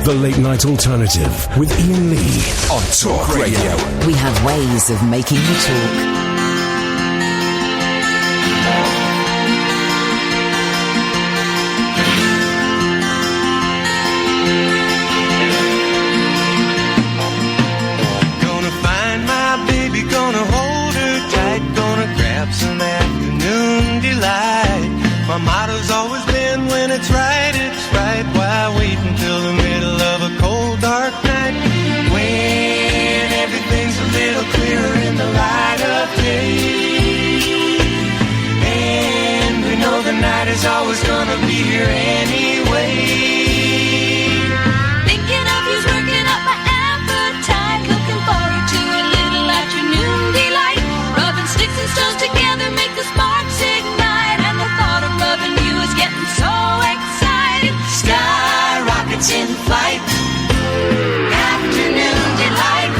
The Late Night Alternative with Iain Lee on Talk Radio. We have ways of making you talk. Some afternoon delight. My motto's always been when it's right, why wait until the middle of a cold dark night, when everything's a little clearer in the light of day, and we know the night is always gonna be here anyway. Thinking of you's working up my appetite, looking forward to a little afternoon delight. Rubbing sticks and stones together make the sparks ignite, and the thought of loving you is getting so excited. Sky rockets in flight, afternoon delight.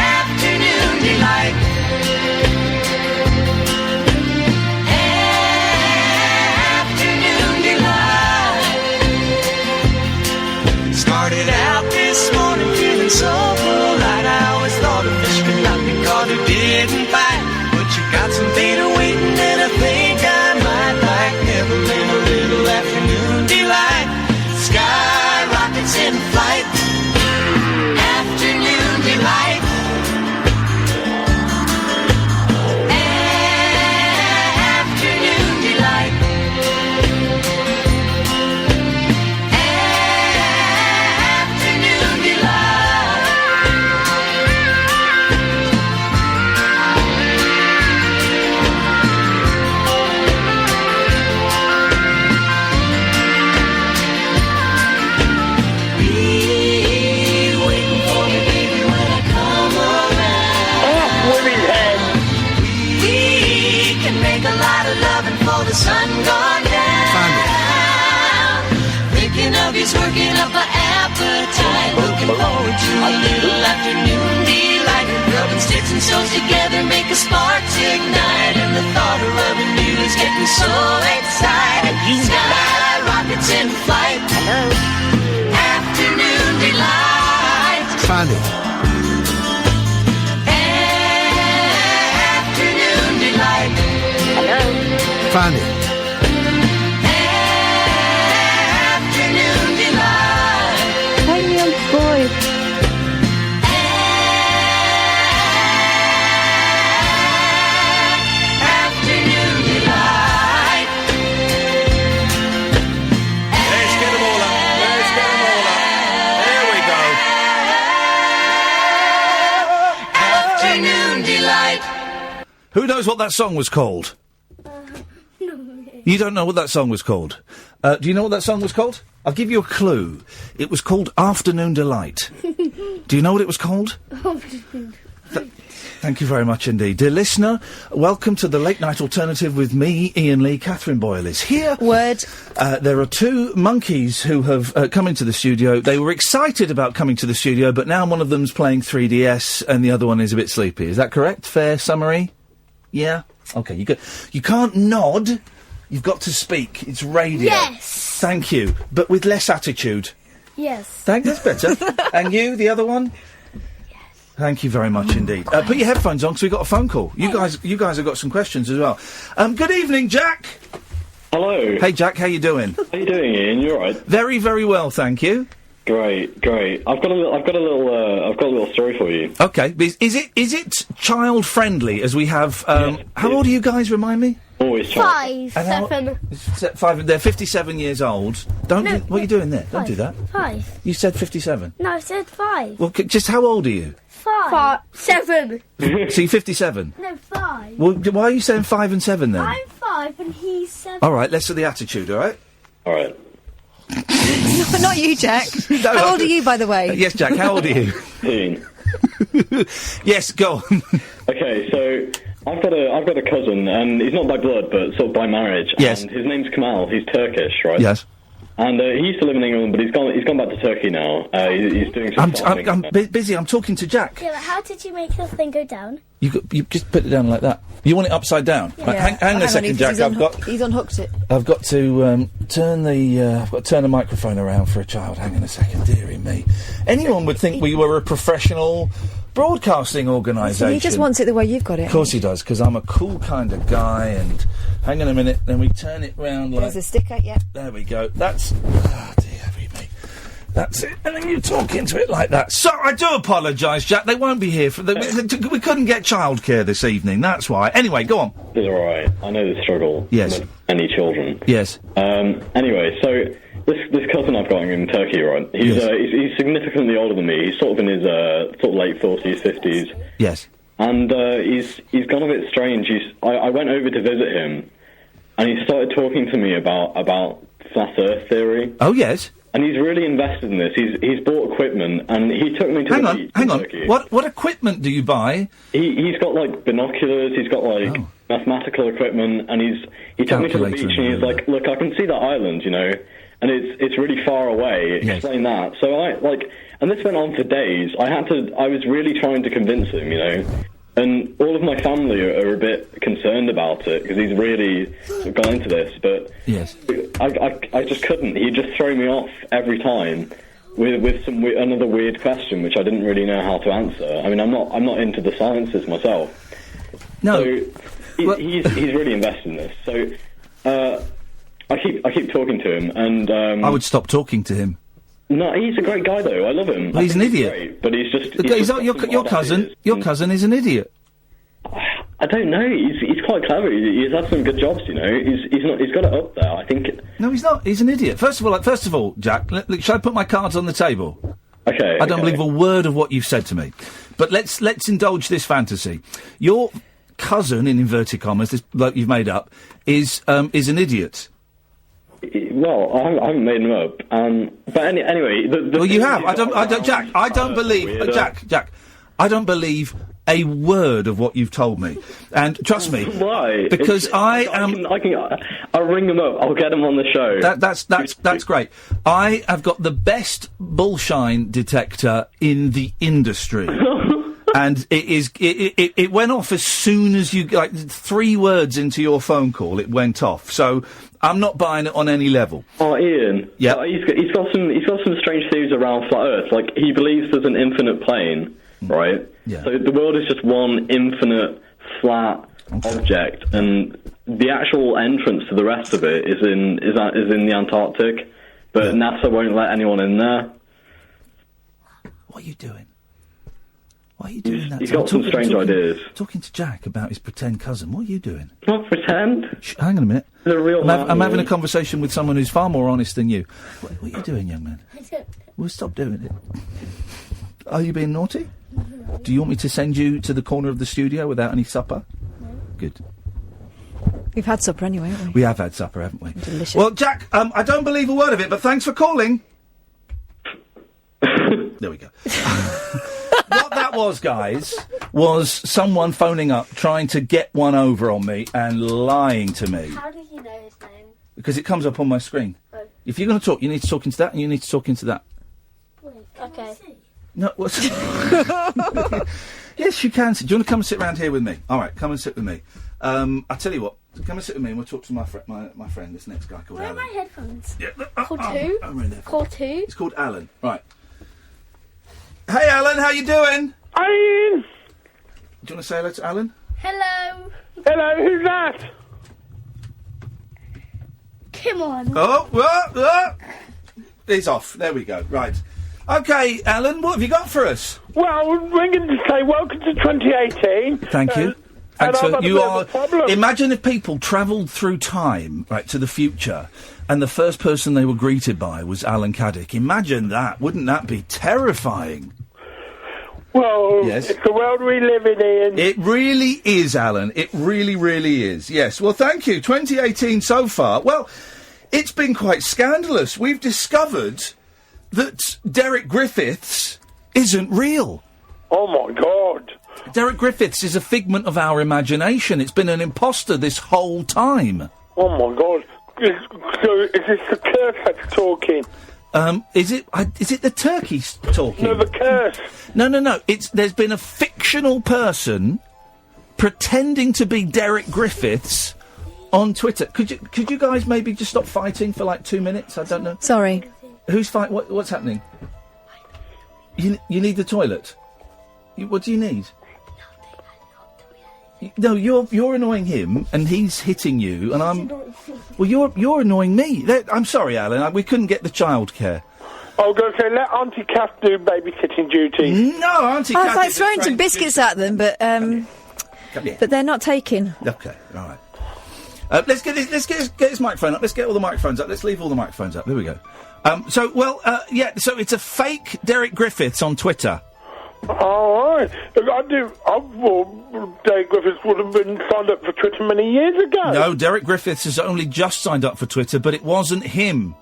Afternoon delight. Afternoon delight. Started out this morning feeling so polite. I always thought a fish could not be caught who didn't bite, but you got some beta waiting and I think I might like. Never been a little afternoon delight. Sky rockets in flight, afternoon delight. Afternoon delight. Afternoon delight. Be waiting for me, baby, when I come around. We can make a lot of loving for the sun gone down. Thinking of you's working up an appetite, looking forward to a little afternoon delight. Rubbing sticks and stones together make a sparks ignite, and the thought of loving you is getting so excited. Sky rockets in flight. Hello. Afternoon delight. Fanny. Afternoon delight. Hello. Fanny. Afternoon delight. Hey, young boy. Afternoon delight. Let's get them all up. Let's get them all up. There we go. Afternoon delight. Who knows what that song was called? You don't know what that song was called? Do you know what that song was called? I'll give you a clue. It was called Afternoon Delight. Do you know what it was called? Thank you very much indeed. Dear listener, welcome to the Late Night Alternative with me, Iain Lee. Catherine Boyle is here. Word. There are two monkeys who have come into the studio. They were excited about coming to the studio, but now one of them's playing 3DS and the other one is a bit sleepy. Is that correct? Fair summary? Yeah? Okay, you can't nod. You've got to speak. It's radio. Yes. Thank you. But with less attitude. Yes. That's better. And you, the other one? Yes. Thank you very much indeed. Put your headphones on because we've got a phone call. You guys have got some questions as well. Good evening, Jack. Hello. Hey, Jack. How you doing? How you doing, Ian? You all right? Very, very well, thank you. Great. I've got a little story for you. Okay. Is it child friendly? As we have. Yes, how old are you guys? Remind me. Always child. 5, 7. 5. They're 57 years old. What are you doing there? Don't do that. 5. You said 57. No, I said 5. Well, just how old are you? 5. 7. So you're 57. No, 5. Well, why are you saying 5 and 7 then? I'm 5 and he's 7. All right, let's do the attitude. All right. All right. Not you, Jack. How old are you, by the way? Yes, Jack. How old are you? 15. Yes, go on. Okay, so I've got a cousin, and he's not by blood, but sort of by marriage. Yes. And his name's Kamal. He's Turkish, right? Yes. And he used to live in England, but he's gone back to Turkey now. He's doing some farming. I'm busy. I'm talking to Jack. Yeah, but how did you make your thing go down? You just put it down like that. You want it upside down? Yeah. Right, hang on a second, Jack. He's unhooked it. I've got to turn the microphone around for a child. Hang on a second, dearie me. Anyone would think we were a professional broadcasting organisation. He just wants it the way you've got it. Of course he does, because I'm a cool kind of guy. And hang on a minute, then we turn it round like. There's a sticker, yeah. There we go. That's. Oh, dearie me. That's it. And then you talk into it like that. So, I do apologise, Jack. They won't be here for we couldn't get childcare this evening. That's why. Anyway, go on. It's all right. I know the struggle. Yes. With any children. Yes. Anyway, so this cousin I've got in Turkey, right? He's significantly older than me. He's sort of in his sort of late 40s, 50s. Yes. And he's gone a bit strange. I went over to visit him, and he started talking to me about flat Earth theory. Oh yes. And he's really invested in this. He's bought equipment, and he took me to the beach in Turkey. What equipment do you buy? He's got like binoculars. He's got like mathematical equipment, and he took me to the beach, and he's like, "Look, I can see that island, you know, and it's really far away. Explain that." So and this went on for days. I was really trying to convince him, you know. And all of my family are a bit concerned about it because he's really gone into this. But yes, I just couldn't. He'd just throw me off every time with another weird question, which I didn't really know how to answer. I mean, I'm not into the sciences myself. No, so he's really invested in this. So I keep talking to him, and I would stop talking to him. No, he's a great guy, though. I love him. Well, he's an idiot. Great, but he's just... Your cousin is an idiot. I don't know. He's quite clever. He's had some good jobs, you know. He's got it up there, I think. No, he's not. He's an idiot. First of all, Jack, shall I put my cards on the table? Okay. I don't believe a word of what you've said to me. But let's indulge this fantasy. Your cousin, in inverted commas, this bloke you've made up, is an idiot. Well, I haven't made him up. But anyway, well, you have. Jack. I don't believe. Jack. I don't believe a word of what you've told me. And trust me. Why? Because I'll ring him up. I'll get him on the show. That's great. I have got the best bullshine detector in the industry. And it went off as soon as you, like, 3 words into your phone call, it went off. So I'm not buying it on any level. Oh, Ian. Yeah. He's got some strange theories around flat Earth. Like, he believes there's an infinite plane, right? Yeah. So the world is just one infinite flat object, and the actual entrance to the rest of it is in the Antarctic, but NASA won't let anyone in there. What are you doing? Why are you doing that? He's got some strange ideas. Talking to Jack about his pretend cousin. What are you doing? Not pretend. Hang on a minute. He's a real man. I'm having a conversation with someone who's far more honest than you. What are you doing, young man? Well, stop doing it. Are you being naughty? Do you want me to send you to the corner of the studio without any supper? No. Good. We've had supper anyway, haven't we? We have had supper, haven't we? Delicious. Well, Jack, I don't believe a word of it, but thanks for calling. There we go. What that was, guys, was someone phoning up, trying to get one over on me and lying to me. How did you know his name? Because it comes up on my screen. Oh. If you're going to talk, you need to talk into that, and you need to talk into that. Wait, okay. No, what's... Yes, you can. Do you want to come and sit round here with me? All right, come and sit with me. I'll tell you what. Come and sit with me, and we'll talk to my friend, this next guy called Alan. Where are my headphones? Yeah, called who? Called who? It's called Alan. Right. Hey, Alan, how you doing? Ian! Do you want to say hello to Alan? Hello. Hello, who's that? Come on. Oh. He's off. There we go. Right. Okay, Alan, what have you got for us? Well, I'm ringing to say welcome to 2018. Thank you. Thanks for you are. Imagine if people travelled through time, right, to the future, and the first person they were greeted by was Alan Caddick. Imagine that. Wouldn't that be terrifying? Well, yes. It's the world we live in, Ian. It really is, Alan. It really, really is. Yes. Well, thank you. 2018 so far. Well, it's been quite scandalous. We've discovered that Derek Griffiths isn't real. Oh, my God. Derek Griffiths is a figment of our imagination. It's been an imposter this whole time. Oh, my God. So is this the curse that's talking? Is it the turkey talking? No, the curse. No. There's been a fictional person pretending to be Derek Griffiths on Twitter. Could you guys maybe just stop fighting for like 2 minutes? I don't know. Sorry. Who's fighting? What's happening? You need the toilet. What do you need? No, you're annoying him, and he's hitting you, and I'm. Well, you're annoying me. I'm sorry, Alan. We couldn't get the childcare. I was going to say, let Auntie Kath do babysitting duty. No, Auntie Kath. I was like throwing some biscuits at them, but they're not taking. Okay, all right. Let's get this microphone up. Let's get all the microphones up. Let's leave all the microphones up. There we go. So it's a fake Derek Griffiths on Twitter. All right. I thought Derek Griffiths would have been signed up for Twitter many years ago. No, Derek Griffiths has only just signed up for Twitter, but it wasn't him.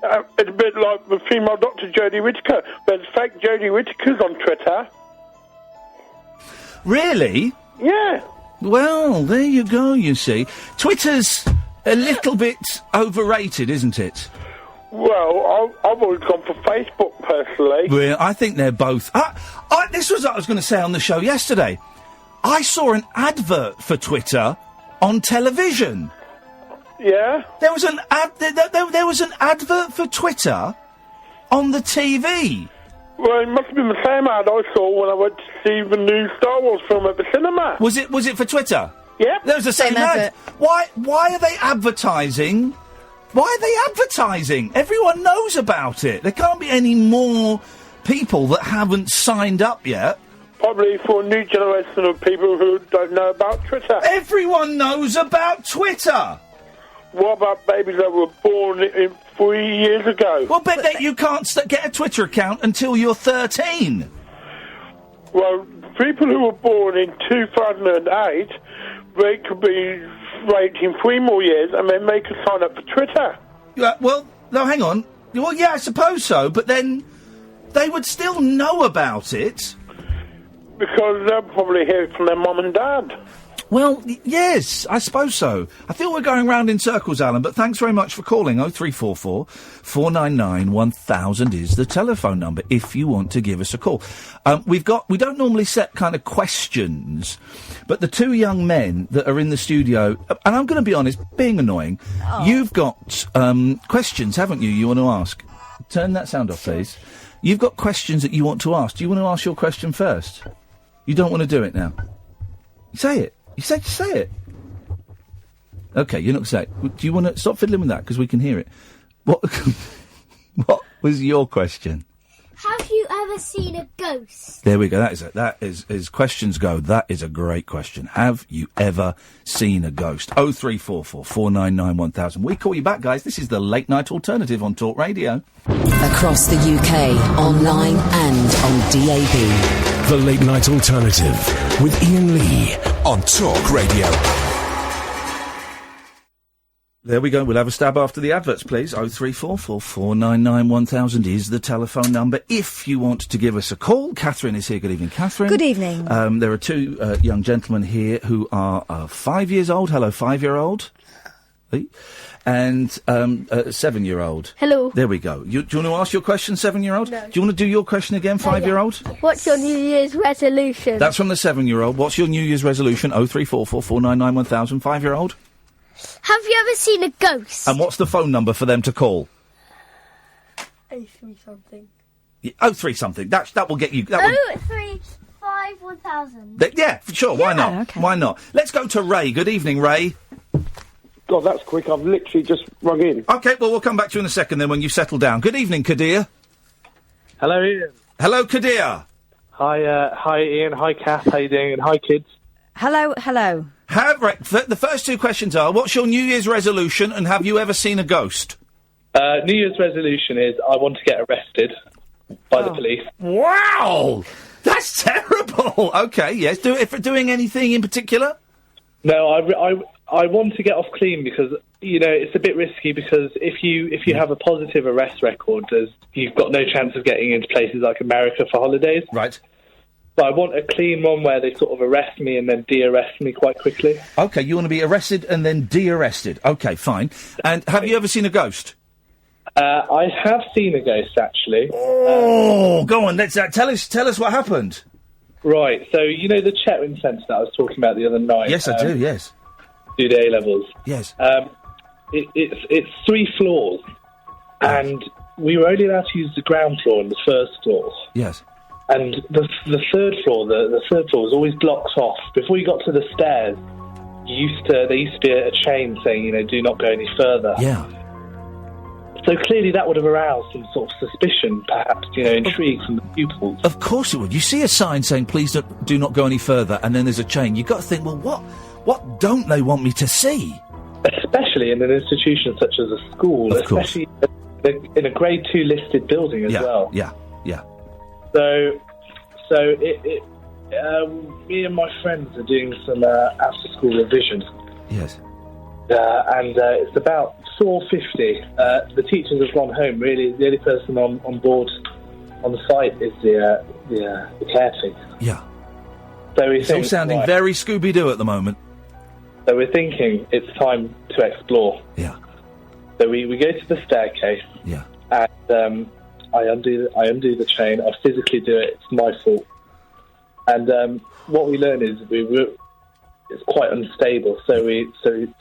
It's a bit like the female doctor Jodie Whittaker. There's fake Jodie Whittakers on Twitter. Really? Yeah. Well, there you go, you see. Twitter's a little bit overrated, isn't it? Well, I've always gone for Facebook, personally. Well, I think they're both... this was what I was going to say on the show yesterday. I saw an advert for Twitter on television. Yeah? There was an advert for Twitter on the TV. Well, it must have been the same ad I saw when I went to see the new Star Wars film at the cinema. Was it for Twitter? Yeah. There was the same ad. Why are they advertising? Why are they advertising? Everyone knows about it. There can't be any more people that haven't signed up yet. Probably for a new generation of people who don't know about Twitter. Everyone knows about Twitter. What about babies that were born in 3 years ago? Well, bet you can't get a Twitter account until you're 13. Well, people who were born in 2008, they could be raped in 3 more years and then they could sign up for Twitter. Yeah, well, no, hang on. Well, yeah, I suppose so, but then they would still know about it. Because they'll probably hear it from their mum and dad. Well, yes, I suppose so. I feel we're going round in circles, Alan, but thanks very much for calling. 0344 499 1000 is the telephone number if you want to give us a call. We don't normally set kind of questions, but the two young men that are in the studio, and I'm going to be honest, being annoying, you've got questions, haven't you want to ask? Turn that sound off, please. You've got questions that you want to ask. Do you want to ask your question first? You don't want to do it now? Say it. You say it. Okay, you're not going to say it. Do you want to stop fiddling with that because we can hear it? What was your question? Have you ever seen a ghost? There we go. That is as questions go. That is a great question. Have you ever seen a ghost? 0344 499 1000. We call you back, guys. This is the Late Night Alternative on Talk Radio. Across the UK, online and on DAB. The Late Night Alternative with Iain Lee on Talk Radio. There we go. We'll have a stab after the adverts, please. 0344 499 1000 is the telephone number if you want to give us a call. Catherine is here. Good evening, Catherine. Good evening. There are two young gentlemen here who are 5 years old. Hello, 5-year-old. And a 7-year-old. Hello. There we go. Do you want to ask your question, 7-year-old? No. Do you want to do your question again, 5-year-old? What's your New Year's resolution? That's from the 7-year-old. What's your New Year's resolution? 0344 499 1000. 5-year-old. Have you ever seen a ghost? And what's the phone number for them to call? 03 something. 03 something. That will get you. That will... 035 1000. Yeah, for sure. Why not? Okay. Why not? Let's go to Ray. Good evening, Ray. God, that's quick. I've literally just rung in. Okay, well, we'll come back to you in a second then when you settle down. Good evening, Kadir. Hello, Ian. Hello, Kadir. Hi, Ian. Hi, Kath. How you doing? And hi, kids. Hello. The first two questions are, what's your New Year's resolution and have you ever seen a ghost? New Year's resolution is I want to get arrested by the police. Wow! That's terrible! Okay, yes. For doing anything in particular? No, I want to get off clean because, it's a bit risky because if you have a positive arrest record, you've got no chance of getting into places like America for holidays. Right. But I want a clean one where they sort of arrest me and then de-arrest me quite quickly. Okay, you want to be arrested and then de-arrested. Okay, fine. And have you ever seen a ghost? I have seen a ghost, actually. Oh, go on, let's tell us what happened. Right, so you know the Chetwynd Centre that I was talking about the other night? Yes, I do, yes. Do the A-levels. Yes. It's 3 floors, and we were only allowed to use the ground floor and the first floor. Yes. And the third floor, the third floor was always blocked off. Before you got to the stairs, there used to be a chain saying, you know, do not go any further. Yeah. So clearly that would have aroused some sort of suspicion, perhaps, you know, intrigue from the pupils. Of course it would. You see a sign saying, please do not go any further, and then there's a chain. You've got to think, well, what don't they want me to see? Especially in an institution such as a school, especially in a Grade 2 listed building as well. Yeah. So me and my friends are doing some after-school revision. Yes. And it's about 4:50. The teachers have gone home. Really, the only person on board on the site is the caretaker. Yeah. So it's all sounding very Scooby-Doo at the moment. So we're thinking it's time to explore. Yeah. So we go to the staircase. Yeah. And I undo the chain. I physically do it. It's my fault. And what we learn is it's quite unstable. So we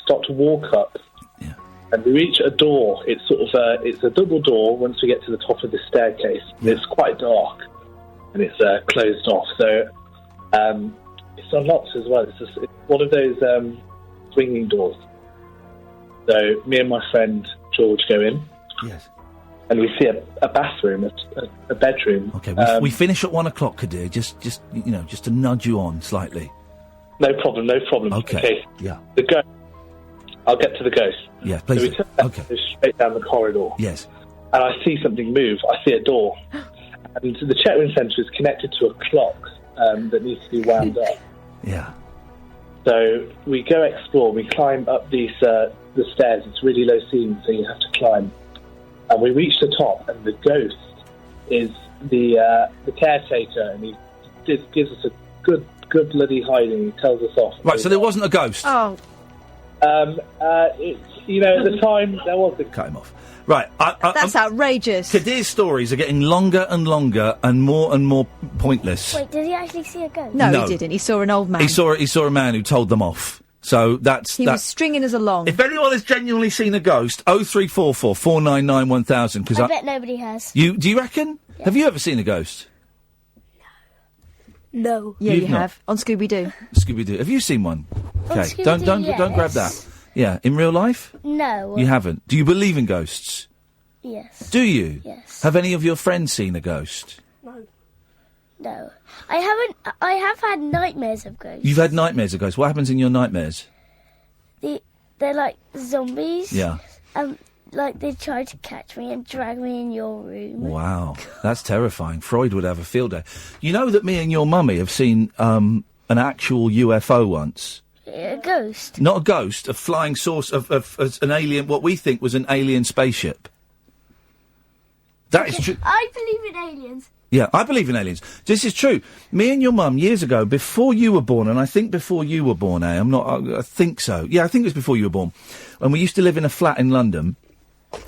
start to walk up. Yeah. And we reach a door. It's sort of it's a double door. Once we get to the top of the staircase, it's quite dark, and it's closed off. So it's unlocked as well. It's one of those swinging doors. So me and my friend George go in. Yes. And we see a bathroom, a bedroom. Okay, we finish at 1 o'clock, Kadir. Just to nudge you on slightly. No problem. Okay. Yeah. The ghost. I'll get to the ghost. Yeah, please. So we turn straight down the corridor. Yes. And I see something move. I see a door. And the Chetwynd Centre is connected to a clock that needs to be wound up. Yeah. So we go explore. We climb up the stairs. It's really low ceiling, so you have to climb. And we reach the top, and the ghost is the caretaker, and he gives us a good bloody hiding. He tells us off. Right, so there wasn't a ghost? Oh. At the time, there was a... Cut him off. Right. That's outrageous. Kadir's stories are getting longer and longer and more pointless. Wait, did he actually see a ghost? No, he didn't. He saw an old man. He saw a man who told them off. So He was stringing us along. If anyone has genuinely seen a ghost, 0344 499 1000. Because I bet nobody has. Do you reckon? Yeah. Have you ever seen a ghost? No. Yeah, you have. On Scooby-Doo. Scooby-Doo. Have you seen one? Okay. Don't grab that. Yeah. In real life? No. You haven't. Do you believe in ghosts? Yes. Do you? Yes. Have any of your friends seen a ghost? No. I haven't. I have had nightmares of ghosts. You've had nightmares of ghosts. What happens in your nightmares? They're like zombies. Yeah. Like they try to catch me and drag me in your room. Wow. That's terrifying. Freud would have a field day. You know that me and your mummy have seen an actual UFO once? A ghost? Not a ghost, a flying saucer of an alien, what we think was an alien spaceship. That is true. I believe in aliens. Yeah, I believe in aliens. This is true. Me and your mum, years ago, before you were born, and I think before you were born, I think so. Yeah, I think it was before you were born. And we used to live in a flat in London,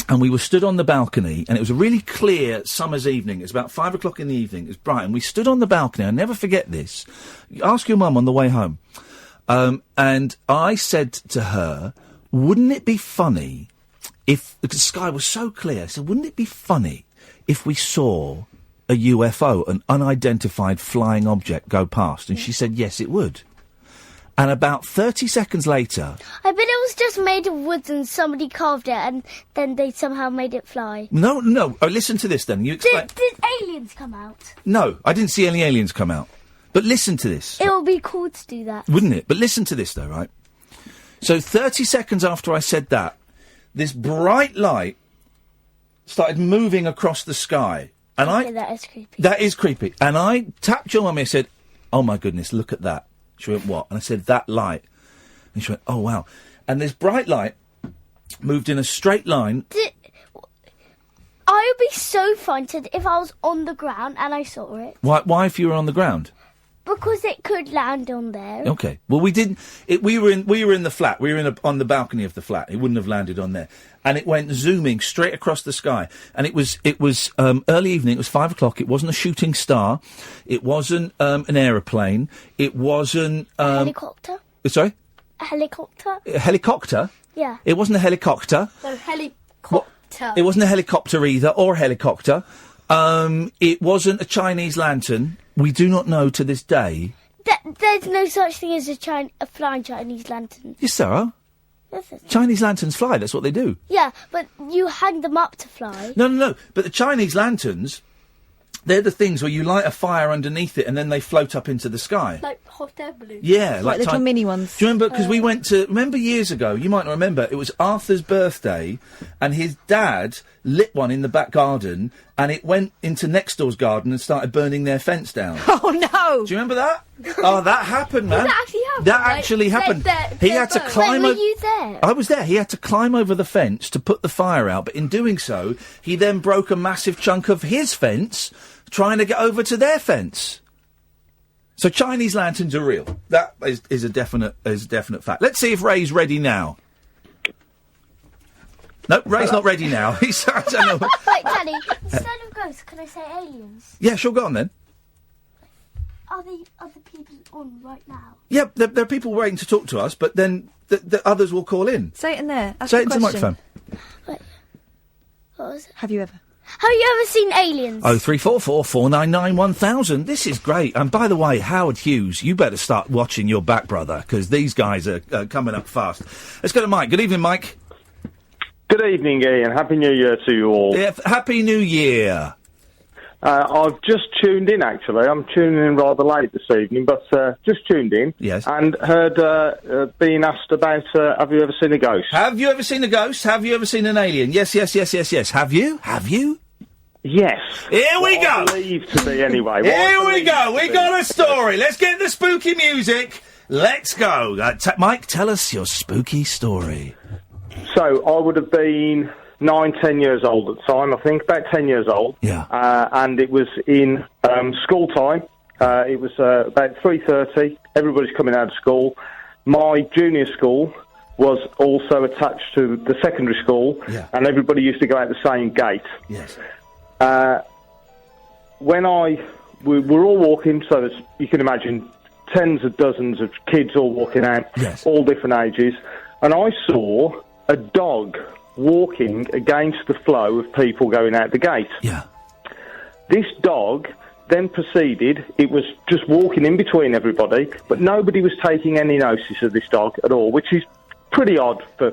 and we were stood on the balcony, and it was a really clear summer's evening. It was about 5 o'clock in the evening. It was bright, and we stood on the balcony. I'll never forget this. Ask your mum on the way home. And I said to her, wouldn't it be funny if the sky was so clear? I said, wouldn't it be funny if we saw a UFO, an unidentified flying object, go past? And she said, yes, it would. And about 30 seconds later... I bet it was just made of wood and somebody carved it and then they somehow made it fly. No. Oh, listen to this then. You explain... Did aliens come out? No, I didn't see any aliens come out. But listen to this. It would be cool to do that. Wouldn't it? But listen to this, though, right? So 30 seconds after I said that, this bright light started moving across the sky. And okay, that is creepy. That is creepy. And I tapped your mummy and said, oh, my goodness, look at that. She went, what? And I said, that light. And she went, oh, wow. And this bright light moved in a straight line. I would be so frightened if I was on the ground and I saw it. Why if you were on the ground? Because it could land on there. Okay. Well, we didn't. We were in the flat. We were on the balcony of the flat. It wouldn't have landed on there, and it went zooming straight across the sky. And it was early evening. It was 5 o'clock. It wasn't a shooting star. It wasn't an aeroplane. It wasn't A helicopter. Sorry. A helicopter. A helicopter. Yeah. It wasn't a helicopter. No helicopter. It wasn't a helicopter either, or a helicopter. It wasn't a Chinese lantern. We do not know to this day. There's no such thing as a flying Chinese lantern. Yes, there are. Yes, there's- Chinese lanterns fly. That's what they do. Yeah, but you hang them up to fly. No. But the Chinese lanterns, they're the things where you light a fire underneath it and then they float up into the sky. Like hot air balloons. Yeah, Like little mini ones. Do you remember? Because we went to. Remember years ago? You might not remember. It was Arthur's birthday, and his dad lit one in the back garden, and it went into next door's garden and started burning their fence down. Oh no! Do you remember that? Oh, that happened, man. That actually happened. That actually happened. He had to climb. Wait, were you there? I was there. He had to climb over the fence to put the fire out, but in doing so, he then broke a massive chunk of his fence trying to get over to their fence. So Chinese lanterns are real. That is a definite fact. Let's see if Ray's ready now. No, Ray's not ready now. He's. I don't know. Wait, Danny, instead of ghosts, can I say aliens? Yeah, sure. Go on then. Are the other people on right now? Yeah, there are people waiting to talk to us, but then the others will call in. Say it in there. Ask Say a it into the question. microphone. Wait. What was it? Have you ever? Have you ever seen aliens? 0344 499 1000. This is great. And by the way, Howard Hughes, you better start watching your back, brother, because these guys are coming up fast. Let's go to Mike. Good evening, Mike. Good evening, Ian. Happy New Year to you all. Yeah, Happy New Year. I've just tuned in, actually. I'm tuning in rather late this evening, but just tuned in. Yes. And heard being asked about, have you ever seen a ghost? Have you ever seen a ghost? Have you ever seen an alien? Yes. Have you? Yes. Here we go. I believe to be, anyway. Here we go. We got a story. Let's get the spooky music. Let's go. Mike, tell us your spooky story. So, I would have been 9-10 years old at the time, I think, about 10 years old. Yeah. And it was in school time. It was about 3:30. Everybody's coming out of school. My junior school was also attached to the secondary school, and everybody used to go out the same gate. Yes. When we were all walking, so as you can imagine, tens of dozens of kids all walking out, all different ages, and I saw a dog walking against the flow of people going out the gate. Yeah. This dog then proceeded, it was just walking in between everybody, but nobody was taking any notice of this dog at all, which is pretty odd for,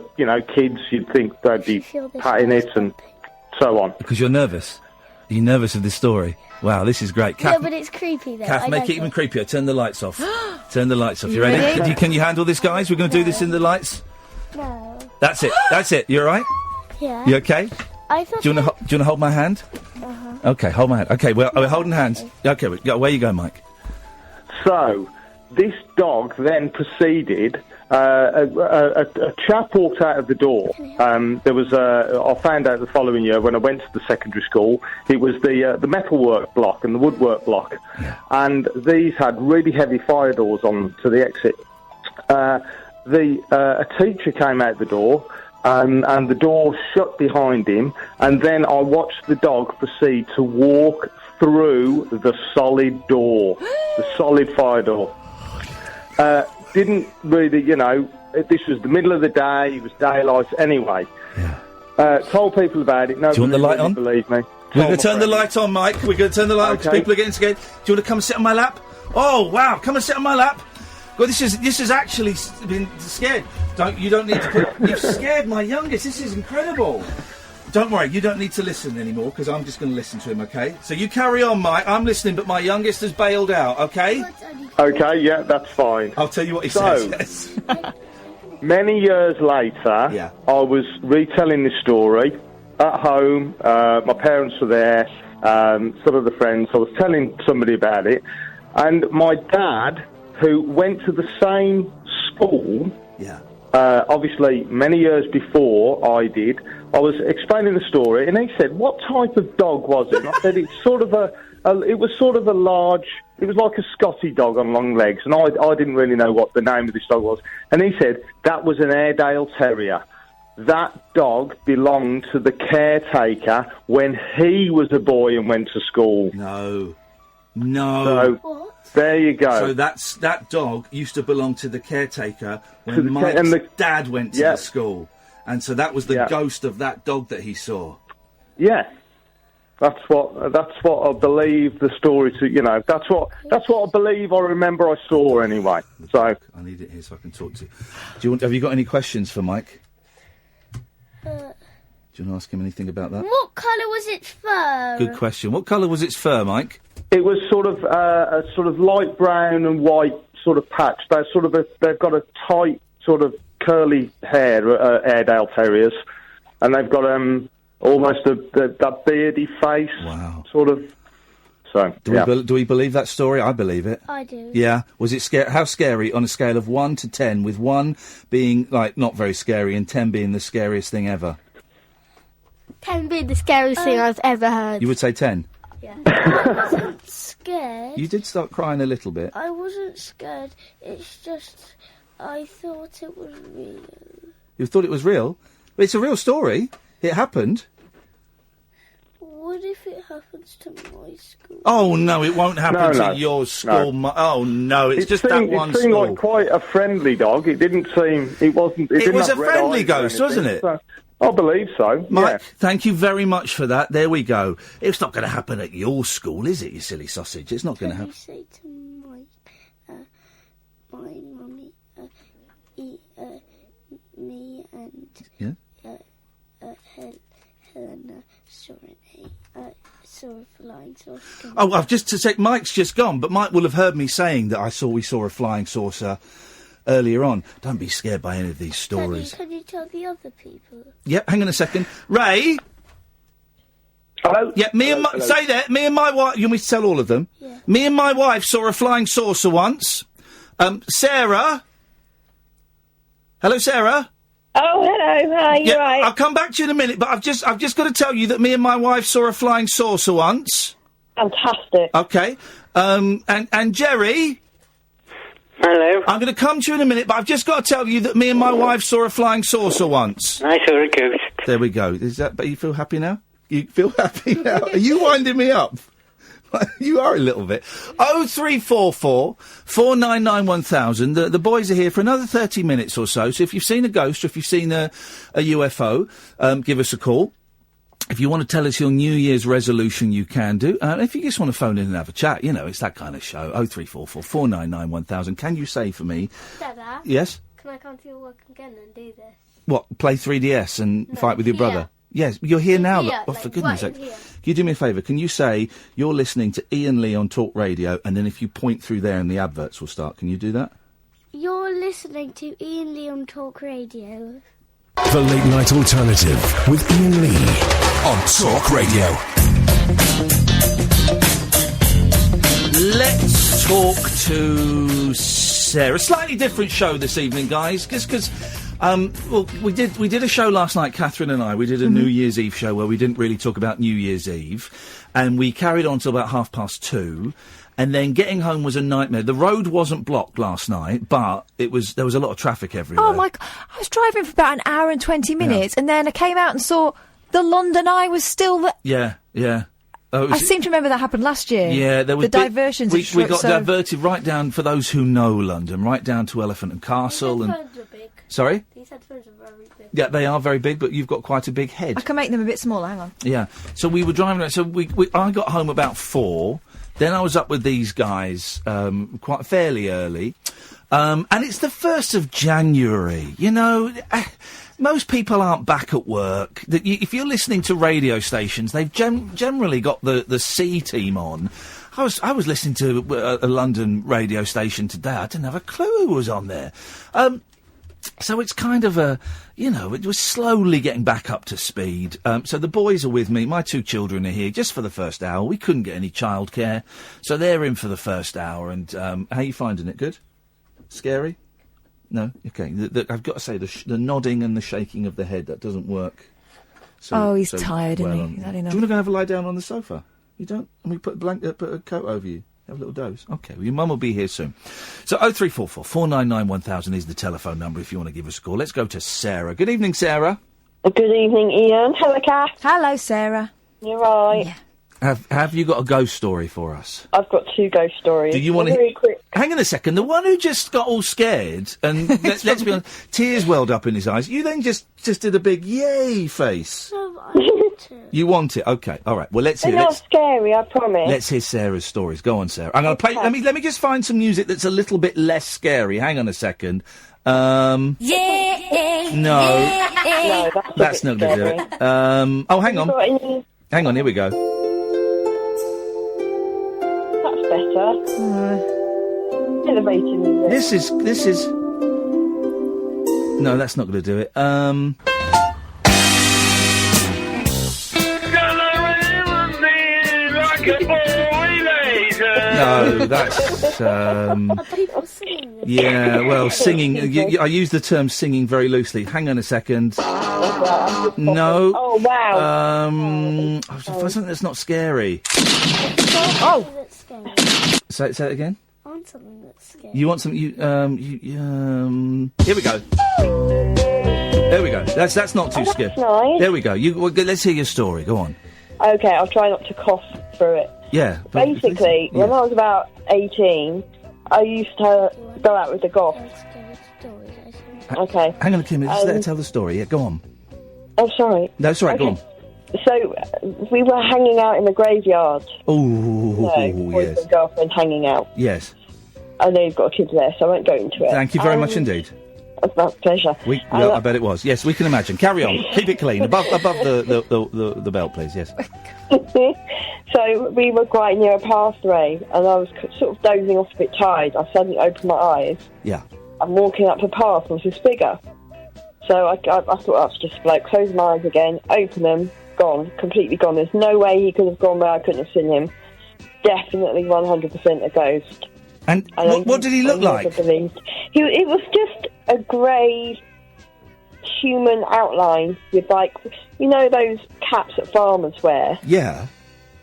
kids. You'd think they'd be patting it and so on. Because you're nervous. Are you nervous of this story? Wow, this is great. Yeah, but it's creepy, though. Kath, make it even creepier. Turn the lights off. Turn the lights off. You ready? Can you handle this, guys? We're going to do this in the lights? No. That's it. You all right? Yeah. You okay? I thought do you want to hold my hand? Uh-huh. Okay, hold my hand. Okay, we're holding hands. Okay, where you go, Mike? So, this dog then proceeded. A chap walked out of the door. There was I found out the following year when I went to the secondary school. It was the metalwork block and the woodwork block, and these had really heavy fire doors on to the exit. A teacher came out the door, and the door shut behind him, and then I watched the dog proceed to walk through the solid door, the solid fire door. Didn't really, this was the middle of the day, it was daylight anyway. Told people about it, nobody Do you want the light on? believed me. We're going to turn the light on, Mike. We're going to turn the light on because people are getting scared. Do you want to come and sit on my lap? Oh, wow, come and sit on my lap. Well, this has actually been scared. You don't need to you've scared my youngest. This is incredible. Don't worry, you don't need to listen anymore because I'm just going to listen to him, okay? So you carry on, Mike. I'm listening, but my youngest has bailed out, okay? Okay, yeah, that's fine. I'll tell you what he says. Many years later, I was retelling this story at home. My parents were there, some of the friends. I was telling somebody about it. And my dad, who went to the same school, obviously many years before I did, I was explaining the story, and he said, "What type of dog was it?" And I said, "It's sort of it was sort of a large It was like a Scotty dog on long legs, and I didn't really know what the name of this dog was. And he said that was an Airedale Terrier. That dog belonged to the caretaker when he was a boy and went to school. No. So, there you go. So that dog used to belong to the caretaker when Mike's dad went to the school. And so that was the ghost of that dog that he saw. Yeah. That's what I believe the story to, you know, that's what I believe I remember I saw anyway. So I need it here so I can talk to you. Have you got any questions for Mike? Do you want to ask him anything about that? What colour was its fur? Good question. What colour was its fur, Mike? It was sort of a sort of light brown and white sort of patch. They've got a tight sort of curly hair, Airedale Terriers, and they've got almost that beardy face. Wow. Sort of. So do we believe that story? I believe it. I do. Yeah. Was it scary? How scary on a scale of 1 to 10, with 1 being like not very scary and 10 being the scariest thing ever? 10 being the scariest thing I've ever heard. You would say 10? Yeah. I wasn't scared. You did start crying a little bit. I wasn't scared. It's just I thought it was real. You thought it was real? But it's a real story. It happened. What if it happens to my school? Oh, no, it won't happen to your school. No. Oh, no, it's just that one It seemed school. like quite a friendly dog. It didn't seem... It wasn't... It was a friendly ghost, wasn't it? So, I believe so, Mike, thank you very much for that. There we go. It's not going to happen at your school, is it, you silly sausage? It's not going to happen. Can you say to my mummy, me and Helena saw a flying saucer. Oh, I've just to say, Mike's just gone, but Mike will have heard me saying that we saw a flying saucer earlier on. Don't be scared by any of these stories. Can you tell the other people? Yep, hang on a second. Ray? Hello? Yeah, say that. Me and my wife... You want me to tell all of them? Yeah. Me and my wife saw a flying saucer once. Sarah? Hello, Sarah? Oh, hello. Hi, you're right. I'll come back to you in a minute, but I've just got to tell you that me and my wife saw a flying saucer once. Fantastic. Okay. And Jerry? Hello. I'm going to come to you in a minute, but I've just got to tell you that me and my wife saw a flying saucer once. I saw a ghost. There we go. But you feel happy now? You feel happy now? Are you winding me up? You are a little bit. 0344 499 1000. The boys are here for another 30 minutes or so. So if you've seen a ghost or if you've seen a UFO, give us a call. If you want to tell us your New Year's resolution, you can do. If you just want to phone in and have a chat, you know, it's that kind of show. 0344 499 1000. Can you say for me... Dada? Yes? Can I come to your work again and do this? What, play 3DS and fight with your brother? Yes, you're here now. Here, For goodness sake. here. Can you do me a favour? Can you say you're listening to Iain Lee on Talk Radio, and then if you point through there and the adverts will start, can you do that? You're listening to Iain Lee on Talk Radio. The Late Night Alternative with Iain Lee on Talk Radio. Let's talk to Sarah. Slightly different show this evening, guys, because we did a show last night, Catherine and I. We did a New Year's Eve show where we didn't really talk about New Year's Eve, and we carried on till about 2:30. And then getting home was a nightmare. The road wasn't blocked last night, but there was a lot of traffic everywhere. Oh my God! I was driving for about an hour and 20 minutes, and then I came out and saw the London Eye was still there. Yeah. I seem to remember that happened last year. Yeah, there was the diversions. We got diverted right down, for those who know London, right down to Elephant and Castle. These headphones are big. Sorry? These headphones are very big. Yeah, they are very big, but you've got quite a big head. I can make them a bit smaller. Hang on. Yeah. So we were driving. So I got home about 4. Then I was up with these guys quite fairly early. And it's the 1st of January. You know, most people aren't back at work. If you're listening to radio stations, they've generally got the C team on. I was listening to a London radio station today. I didn't have a clue who was on there. So it's kind of it was slowly getting back up to speed. So the boys are with me. My 2 children are here just for the first hour. We couldn't get any childcare, so they're in for the first hour. And how are you finding it? Good? Scary? No? Okay. I've got to say, the nodding and the shaking of the head, that doesn't work. He's tired, isn't he? He's had enough. Do you want to go and have a lie down on the sofa? You don't? And we put a coat over you. Have a little doze. Okay, well, your mum will be here soon. So 0344 499 1000 is the telephone number if you want to give us a call. Let's go to Sarah. Good evening, Sarah. Good evening, Ian. Hello, Kath. Hello, Sarah. You're right. Yeah. Have you got a ghost story for us? I've got 2 ghost stories. Do you want Very to... quick. Hang on a second. The one who just got all scared and, let's be honest, tears welled up in his eyes. You then just did a big yay face. You want it? Okay. All right. Well, let's hear. They're not scary, I promise. Let's hear Sarah's stories. Go on, Sarah. I'm going to play... Let me just find some music that's a little bit less scary. Hang on a second. No. No, That's not going to do it. Oh, hang on. Hang on, here we go. That's better. Elevator music. This is... No, that's not going to do it. No, that's... Yeah, well, singing... I use the term singing very loosely. Hang on a second. No. Oh, wow. Something that's not scary. Oh! Say it again? I want something that's scary. You want something... Here we go. There we go. That's not too scary. Nice. There we go. Let's hear your story. Go on. Okay, I'll try not to cough through it. Yeah. Basically, when I was about 18, I used to go out with the goth. Okay. Hang on a minute. Just let her tell the story. Yeah, go on. Oh, sorry. No, it's all right. Okay. Go on. So, we were hanging out in the graveyard. Oh, boyfriend yes. and girlfriend hanging out. Yes. I know you've got a kid there, so I won't go into it. Thank you very much indeed. My pleasure. I bet it was. Yes, we can imagine. Carry on. Keep it clean. Above the belt, please. Yes. So we were quite near a pathway, and I was sort of dozing off a bit tired. I suddenly opened my eyes. Yeah. I'm walking up the path, and this figure. So I thought that's just a bloke. Close my eyes again, open them, gone, completely gone. There's no way he could have gone where I couldn't have seen him. Definitely 100% a ghost. And what did he look like? It was just a grey human outline with, like, you know those caps that farmers wear? Yeah.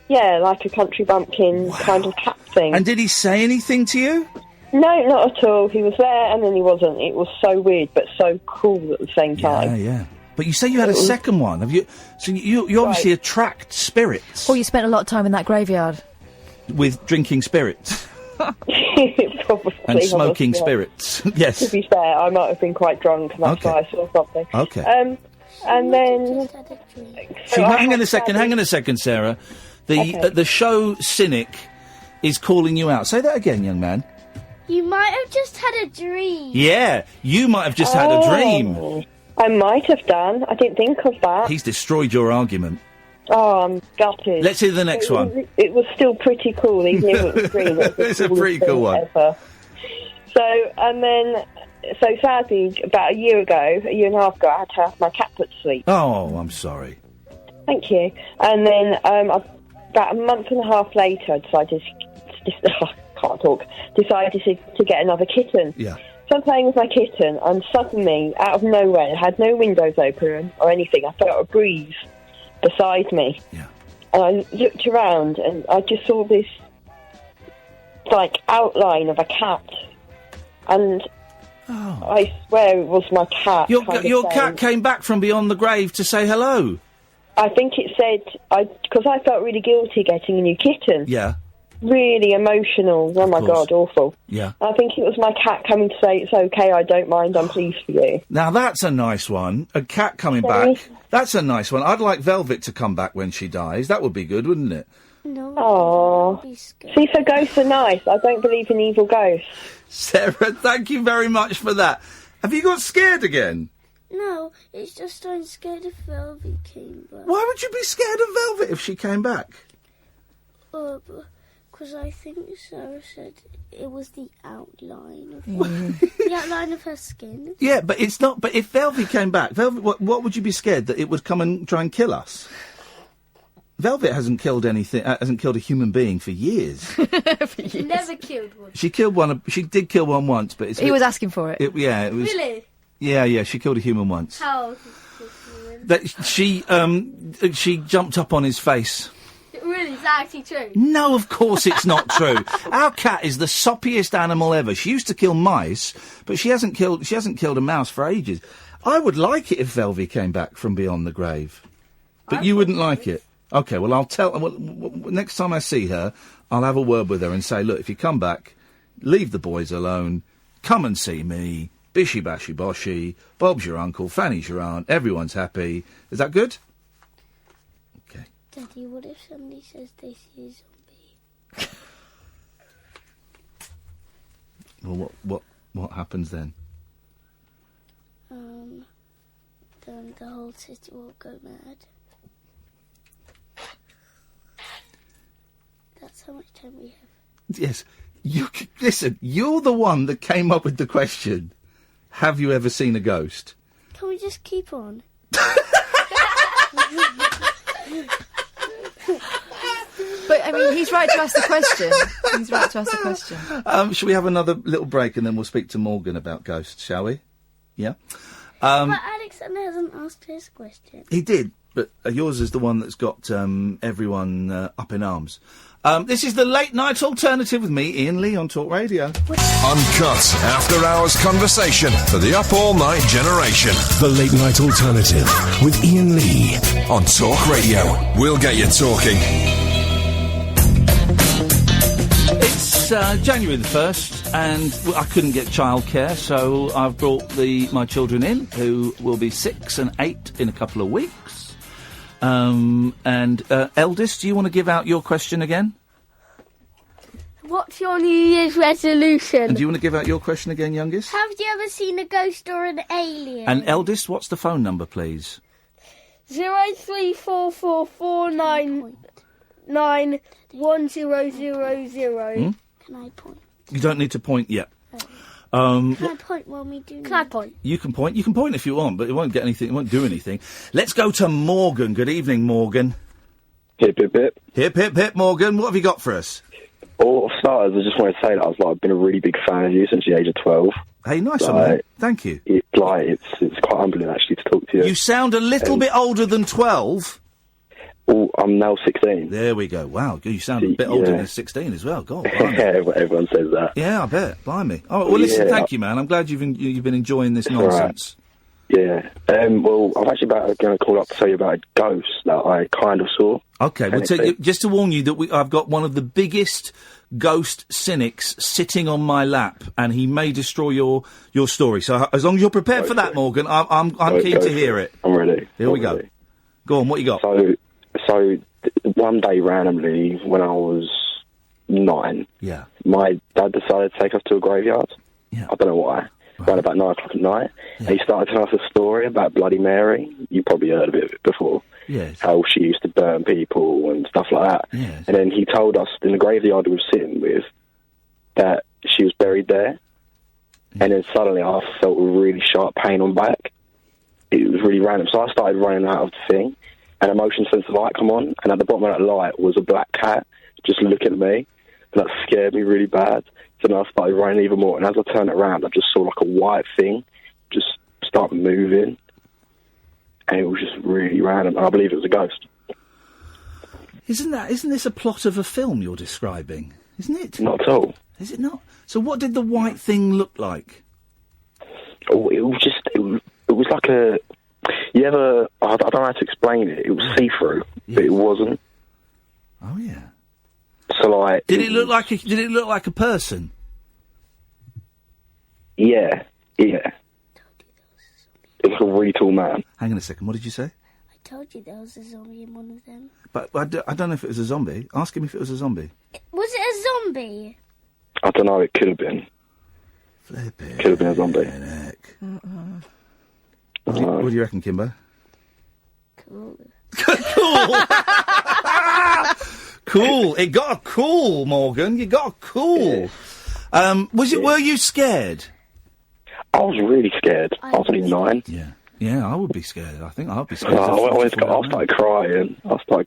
Yeah, like a country bumpkin kind of cap thing. And did he say anything to you? No, not at all. He was there and then he wasn't. It was so weird but so cool at the same time. Yeah. But you say you had a second one. Have you? So you obviously attract spirits. Well, you spent a lot of time in that graveyard. With drinking spirits. Probably. And smoking spirits. Yes. To be fair, I might have been quite drunk and that's why I saw something. Okay. And then... Hang on a second, Sarah. The show Cynic is calling you out. Say that again, young man. You might have just had a dream. Yeah, you might have just had a dream. I might have done. I didn't think of that. He's destroyed your argument. Oh, I'm gutted. Let's hear the next one. It was still pretty cool, even if it was green. It's a pretty cool one. Ever. So sadly, about a year and a half ago, I had to have my cat put to sleep. Oh, I'm sorry. Thank you. And then about a month and a half later, I decided to get another kitten. Yeah. So I'm playing with my kitten, and suddenly, out of nowhere, I had no windows open or anything. I felt a breeze beside me. Yeah. And I looked around, and I just saw this, like, outline of a cat. And I swear it was my cat. Your cat came back from beyond the grave to say hello. I think it said, because I felt really guilty getting a new kitten. Yeah. Really emotional. Oh my God, awful. Yeah. I think it was my cat coming to say, it's okay, I don't mind, I'm pleased for you. Now that's a nice one. A cat coming back. That's a nice one. I'd like Velvet to come back when she dies. That would be good, wouldn't it? No. Oh. See, so ghosts are nice. I don't believe in evil ghosts. Sarah, thank you very much for that. Have you got scared again? No, it's just I'm scared if Velvet came back. Why would you be scared of Velvet if she came back? Because I think Sarah said it was the outline of the outline of her skin. Yeah, but it's not. But if Velvet came back, Velvet, what would you be scared that it would come and try and kill us? Velvet hasn't killed anything. Hasn't killed a human being for years. Never killed one. She killed one. She did kill one once, but he was asking for it. It was Really? Yeah. She killed a human once. How? That she jumped up on his face. Really? Is that actually true? No, of course it's not true. Our cat is the soppiest animal ever. She used to kill mice, but she hasn't killed a mouse for ages. I would like it if Velvy came back from beyond the grave. But you wouldn't like it. OK, well, I'll tell... Well, next time I see her, I'll have a word with her and say, look, if you come back, leave the boys alone, come and see me, bishy bashy boshy, Bob's your uncle, Fanny's your aunt, everyone's happy. Is that good? OK. Daddy, what if somebody says they see a zombie? Well, what happens then? Then the whole city will go mad. That's how much time we have. Yes. Listen, you're the one that came up with the question. Have you ever seen a ghost? Can we just keep on? But, I mean, he's right to ask the question. He's right to ask the question. Shall we have another little break and then we'll speak to Morgan about ghosts, shall we? Yeah? But Alexander hasn't asked his question. He did, but yours is the one that's got everyone up in arms. This is the Late Night Alternative with me, Iain Lee, on Talk Radio. Uncut, after-hours conversation for the up-all-night generation. The Late Night Alternative with Iain Lee on Talk Radio. We'll get you talking. It's January the 1st, and I couldn't get childcare, so I've brought my children in, who will be 6 and 8 in a couple of weeks. Eldest, do you want to give out your question again? What's your New Year's resolution? And do you want to give out your question again, youngest? Have you ever seen a ghost or an alien? And eldest, what's the phone number, please? 03444991000. Can I point? You don't need to point yet. Can I point when we do? Can I point? You can point. You can point if you want, but it won't get anything. It won't do anything. Let's go to Morgan. Good evening, Morgan. Hip, hip, hip. Hip, hip, hip, Morgan. What have you got for us? Well, for starters, I just want to say that I've been a really big fan of you since the age of 12. Hey, nice one, mate. Thank you. It's quite humbling, actually, to talk to you. You sound a little bit older than 12. Oh, I'm now 16. There we go. Wow, you sound a bit older than 16 as well. God, everyone says that. Yeah, I bet. Blimey. Oh, well, listen, thank you, man. I'm glad you've been enjoying this nonsense. Right. Yeah. Well, I'm actually going to call up to tell you about a ghost that I kind of saw. Okay, well, just to warn you that I've got one of the biggest ghost cynics sitting on my lap, and he may destroy your story. So as long as you're prepared for that, Morgan, I'm keen to hear it. I'm ready. Here we go. Go on, what you got? So one day randomly, when I was 9, my dad decided to take us to a graveyard. Yeah. I don't know why. Around about 9 o'clock at night. Yeah. And he started telling us a story about Bloody Mary. You probably heard of it before. Yes. How she used to burn people and stuff like that. Yes. And then he told us in the graveyard we were sitting with that she was buried there. Yeah. And then suddenly I felt a really sharp pain on my back. It was really random. So I started running out of the thing. And a motion sensor light come on, and at the bottom of that light was a black cat just looking at me, and that scared me really bad. So then I started running even more, and as I turned it around, I just saw like a white thing just start moving, and it was just really random, and I believe it was a ghost. Isn't this a plot of a film you're describing? Isn't it? Not at all. Is it not? So what did the white thing look like? Oh, it was like a... I don't know how to explain it. It was see-through, but it wasn't. Oh yeah. So like, did it look like a person? Yeah. It was like a really tall man. Hang on a second. What did you say? I told you there was a zombie in one of them. But I don't know if it was a zombie. Ask him if it was a zombie. Was it a zombie? I don't know. It could have been. Flipping. Could have been a zombie. What do you reckon, Kimbo? Cool. Cool. It got a cool, Morgan. You got a cool. Were you scared? I was really scared. I was only 9. Yeah, I would be scared. I think I'd be scared. I started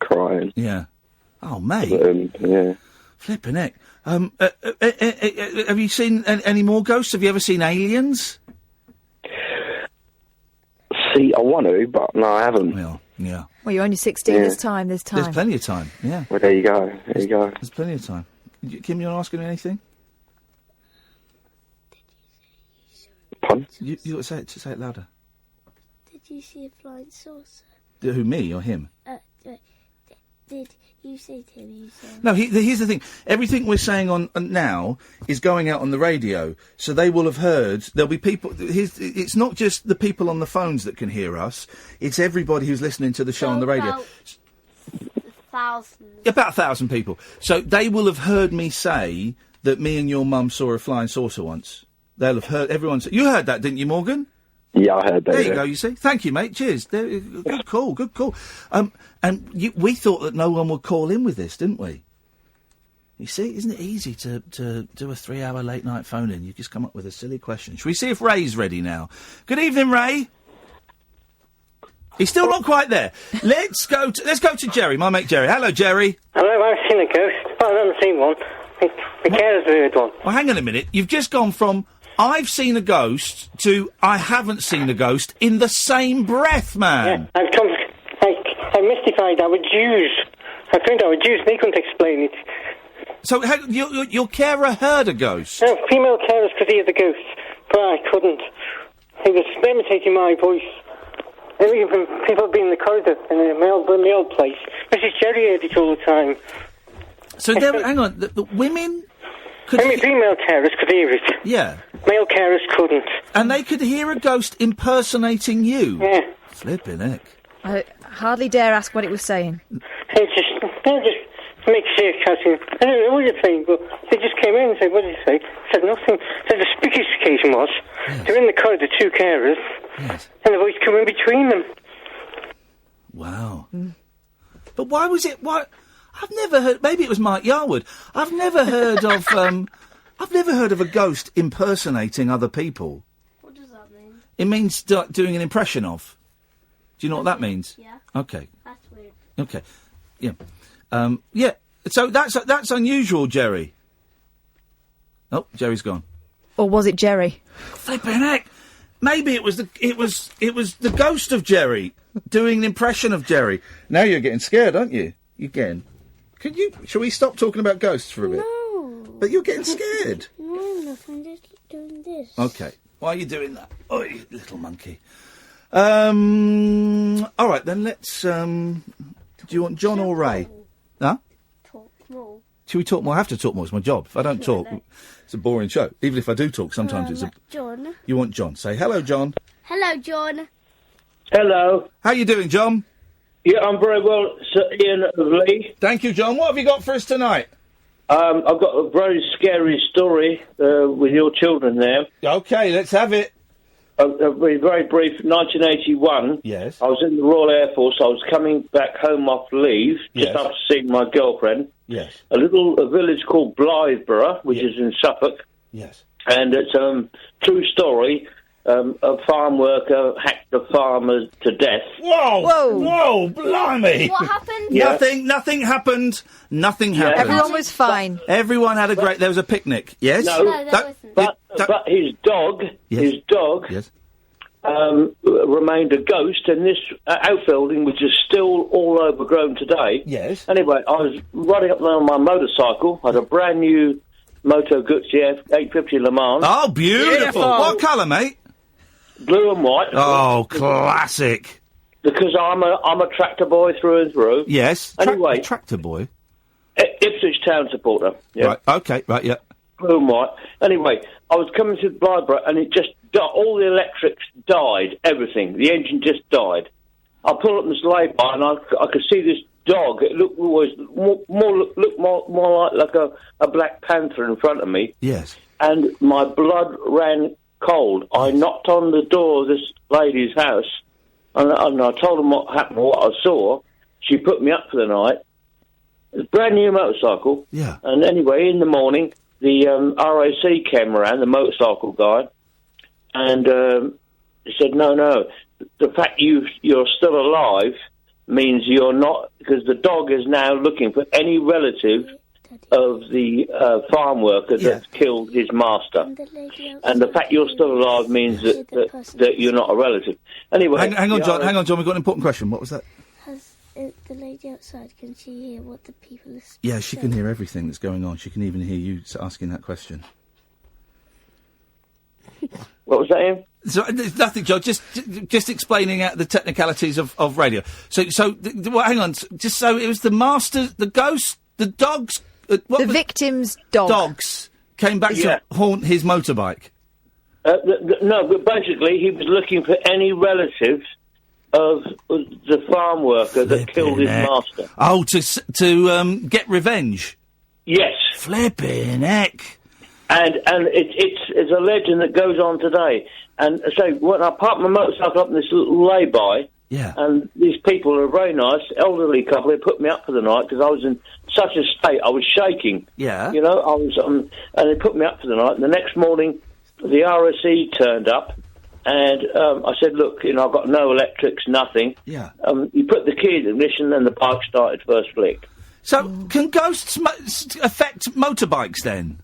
crying. Yeah. Oh, mate. Yeah. Flipping heck. Have you seen any more ghosts? Have you ever seen aliens? See, I want to, but no, I haven't. Yeah. Well, you're only 16. Yeah. There's time. There's time. There's plenty of time, yeah. Well, there you go. There you go. There's plenty of time. Kim, you want to ask him anything? Pardon? You got to say it louder. Did you see a flying saucer? Who, me or him? Did you say to him? You said. No, here's the thing. Everything we're saying on now is going out on the radio, so they will have heard. There'll be people. It's not just the people on the phones that can hear us. It's everybody who's listening to the show on the radio. Thousands. About 1,000 people. So they will have heard me say that me and your mum saw a flying saucer once. They'll have heard everyone. You heard that, didn't you, Morgan? Yeah, I heard that. There you go, you see. Thank you, mate. Cheers. Good call, good call. We thought that no one would call in with this, didn't we? You see, isn't it easy to do a 3-hour late-night phone-in? You just come up with a silly question. Should we see if Ray's ready now? Good evening, Ray. He's still not quite there. Let's go to Jerry, my mate Jerry. Hello, Jerry. Hello, I've seen a ghost. Well, I haven't seen one. The carer's heard one. Well, hang on a minute. You've just gone from I've seen a ghost to I haven't seen a ghost in the same breath, man. Yeah, I'm mystified. I would use. I think I would use. They couldn't explain it. So your carer heard a ghost? No, female carers could hear the ghost, but I couldn't. He was imitating my voice. Even people being in the corridor in the mail place. Mrs. Jerry heard it all the time. So hang on, the women could female carers could hear it. Yeah. Male carers couldn't. And they could hear a ghost impersonating you? Yeah. Flipping heck. I hardly dare ask what it was saying. It just makes you shouting. I don't know what you're saying, but they just came in and said, what did you say? Said nothing. So the spookiest occasion was, they're in the corridor, 2 carers, and the voice coming between them. Wow. But why was it... I've never heard... Maybe it was Mike Yarwood. I've never heard of... I've never heard of a ghost impersonating other people. What does that mean? It means doing an impression of. Do you know what that means? Yeah. Okay. That's weird. Okay. Yeah. Yeah. So that's unusual, Jerry. Oh, Jerry's gone. Or was it Jerry? Flipping heck. Maybe it was the ghost of Jerry doing an impression of Jerry. Now you're getting scared, aren't you? Again. Shall we stop talking about ghosts for a bit? No. But you're getting scared. No, I'm just doing this. Okay. Why are you doing that? Oh, you little monkey. All right, then let's... do you want John or Ray? Huh? Talk more. Should we talk more? I have to talk more. It's my job. If I don't talk, it's a boring show. Even if I do talk, sometimes it's a... John. You want John. Say hello, John. Hello, John. Hello. How you doing, John? Yeah, I'm very well, Sir Ian Lee. Thank you, John. What have you got for us tonight? I've got a very scary story with your children there. Okay, let's have it. I'll be very brief. 1981. Yes. I was in the Royal Air Force. I was coming back home off leave, just Yes. after seeing my girlfriend. Yes. A village called Blytheborough, which is in Suffolk. Yes. And it's true story. A farm worker hacked a farmer to death. Whoa! Whoa! Whoa! Blimey! What happened? Yeah. Nothing happened. Nothing happened. Everyone was fine. Everyone had a great... There was a picnic. Yes? No, but his dog, Yes. Yes. Remained a ghost, and this outbuilding, which is still all overgrown today. Yes. Anyway, I was riding up there on my motorcycle. I had a brand new Moto Guzzi 850 Le Mans. Oh, beautiful! What colour, mate? Blue and white. Oh, classic. Because I'm a tractor boy through and through. Yes. Anyway, tractor boy. Ipswich Town supporter. Yeah. Right. Okay. Right. Yeah. Blue and white. Anyway, I was coming to Blytheborough, and it just all the electrics died. Everything. The engine just died. I pulled up this lay-by, and I could see this dog. It looked more like a black panther in front of me. Yes. And my blood ran cold. I knocked on the door of this lady's house, and I told them what happened, what I saw. She put me up for the night. It was a brand new motorcycle. Yeah. And anyway, in the morning, the RAC came around, the motorcycle guy, and he said, no, the fact you're still alive means you're not, because the dog is now looking for any relative of the farm worker that killed his master. And the fact you're still alive means that you're not a relative. Anyway... Hang on, John. Hang on, John. We've got an important question. What was that? Has the lady outside, can she hear what the people are saying? Yeah, she can hear everything that's going on. She can even hear you asking that question. What was that, Ian? So there's nothing, Joe. Just explaining out the technicalities of radio. Well, hang on. Just so it was the master, the ghost, the dogs. The victim's dog. Dogs came back to haunt his motorbike. No, but basically he was looking for any relatives of the farm worker that killed his master. Oh, to get revenge. Yes. Flipping heck. And it's a legend that goes on today. And so when I parked my motorcycle up in this little lay-by, and these people are very nice, elderly couple, they put me up for the night because I was in such a state, I was shaking. Yeah. You know, I was, and they put me up for the night. And the next morning, the RSE turned up, and I said, look, you know, I've got no electrics, nothing. Yeah. You put the key in the ignition, and the bike started first flick. So, can ghosts affect motorbikes then?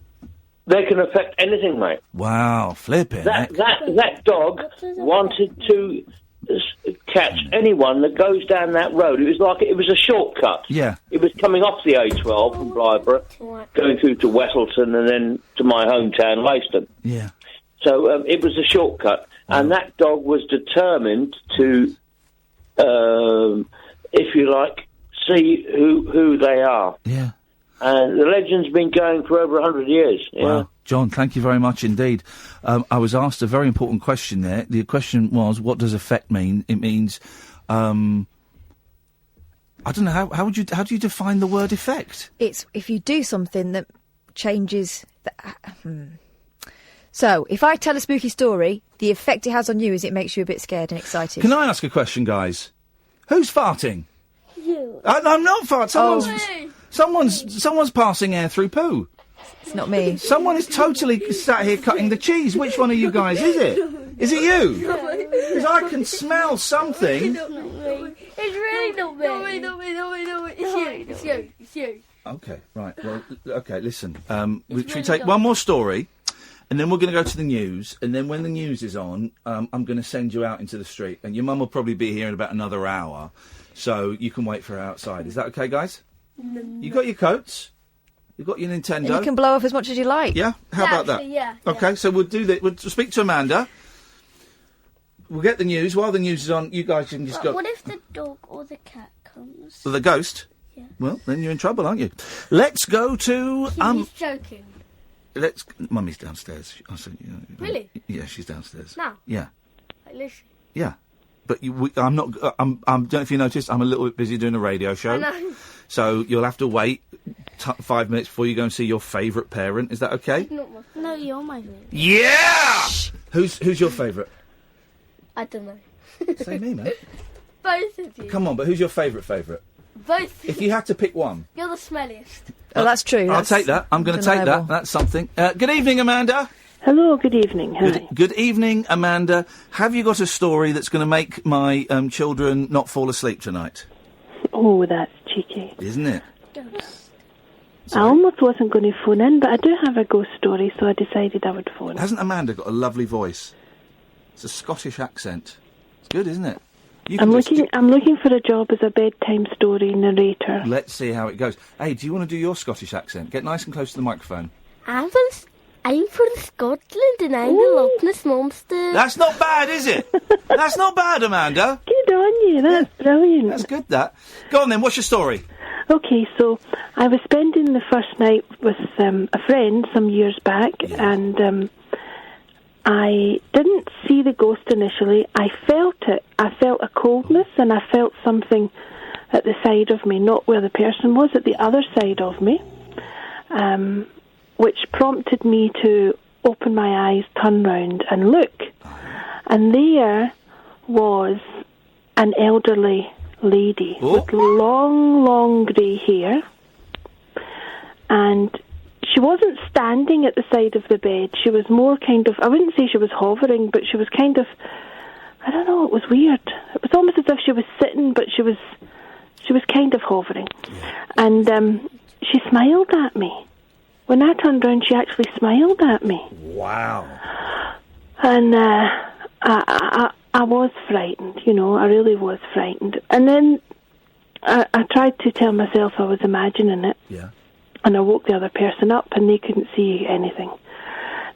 They can affect anything, mate. Wow, flipping. That dog wanted to catch anyone that goes down that road. It was a shortcut. Yeah. It was coming off the A12 from Blythburgh, going through to Wettleton and then to my hometown, Leiston. Yeah. So it was a shortcut, and that dog was determined to, if you like, see who they are. Yeah. And the legend's been going for over 100 years. Wow. John, thank you very much indeed. I was asked a very important question there. The question was, what does affect mean? It means, I don't know, how do you define the word effect? It's if you do something that changes... So, if I tell a spooky story, the effect it has on you is it makes you a bit scared and excited. Can I ask a question, guys? Who's farting? You. I'm not farting. Someone's passing air through poo. It's not me. Someone is totally sat here cutting the cheese. Which one of you guys is it? Is it you? Because I can smell something. It's really not me. No, it's you. Okay, right. Well, okay, listen. Should we take one more story? And then we're going to go to the news. And then when the news is on, I'm going to send you out into the street. And your mum will probably be here in about another hour. So you can wait for her outside. Is that okay, guys? You got your coats? You've got your Nintendo? And you can blow off as much as you like. Yeah? How about that? Yeah. Okay, so we'll do that. We'll speak to Amanda. We'll get the news. While the news is on, you guys can just go... What if the dog or the cat comes? The ghost? Yeah. Well, then you're in trouble, aren't you? Let's go to... He's joking. Mummy's downstairs. Really? Yeah, she's downstairs. Now? Yeah. Like, listen. Yeah. But I'm not... I don't know if you noticed, I'm a little bit busy doing a radio show. I know. So you'll have to wait 5 minutes before you go and see your favourite parent. Is that okay? No, you're my favourite. Yeah! Who's your favourite? I don't know. Say me, mate. Both of you. Come on, but who's your favourite? Both. If you had to pick one. You're the smelliest. Oh, that's true. I'll take that. I'm going to take that. That's something. Good evening, Amanda. Hello, good evening. Hi. Good evening, Amanda. Have you got a story that's going to make my children not fall asleep tonight? Oh, that's cheeky. Isn't it? I almost wasn't going to phone in, but I do have a ghost story, so I decided I would phone. Hasn't Amanda got a lovely voice? It's a Scottish accent. It's good, isn't it? I'm looking for a job as a bedtime story narrator. Let's see how it goes. Hey, do you want to do your Scottish accent? Get nice and close to the microphone. I'm from Scotland and I'm the Loch Ness Monster. That's not bad, is it? That's not bad, Amanda. Good on you, that's brilliant. That's good, that. Go on then, what's your story? Okay, so I was spending the first night with a friend some years back, and I didn't see the ghost initially. I felt it. I felt a coldness, and I felt something at the side of me, not where the person was, at the other side of me, which prompted me to open my eyes, turn round and look. And there was an elderly lady with long grey hair, and she wasn't standing at the side of the bed. She was more kind of, I wouldn't say she was hovering, but she was kind of, I don't know, it was weird. It was almost as if she was sitting, but she was kind of hovering. And she smiled at me. When I turned around, she actually smiled at me. Wow. And I was frightened, I really was frightened. And then I tried to tell myself I was imagining it. Yeah. And I woke the other person up and they couldn't see anything.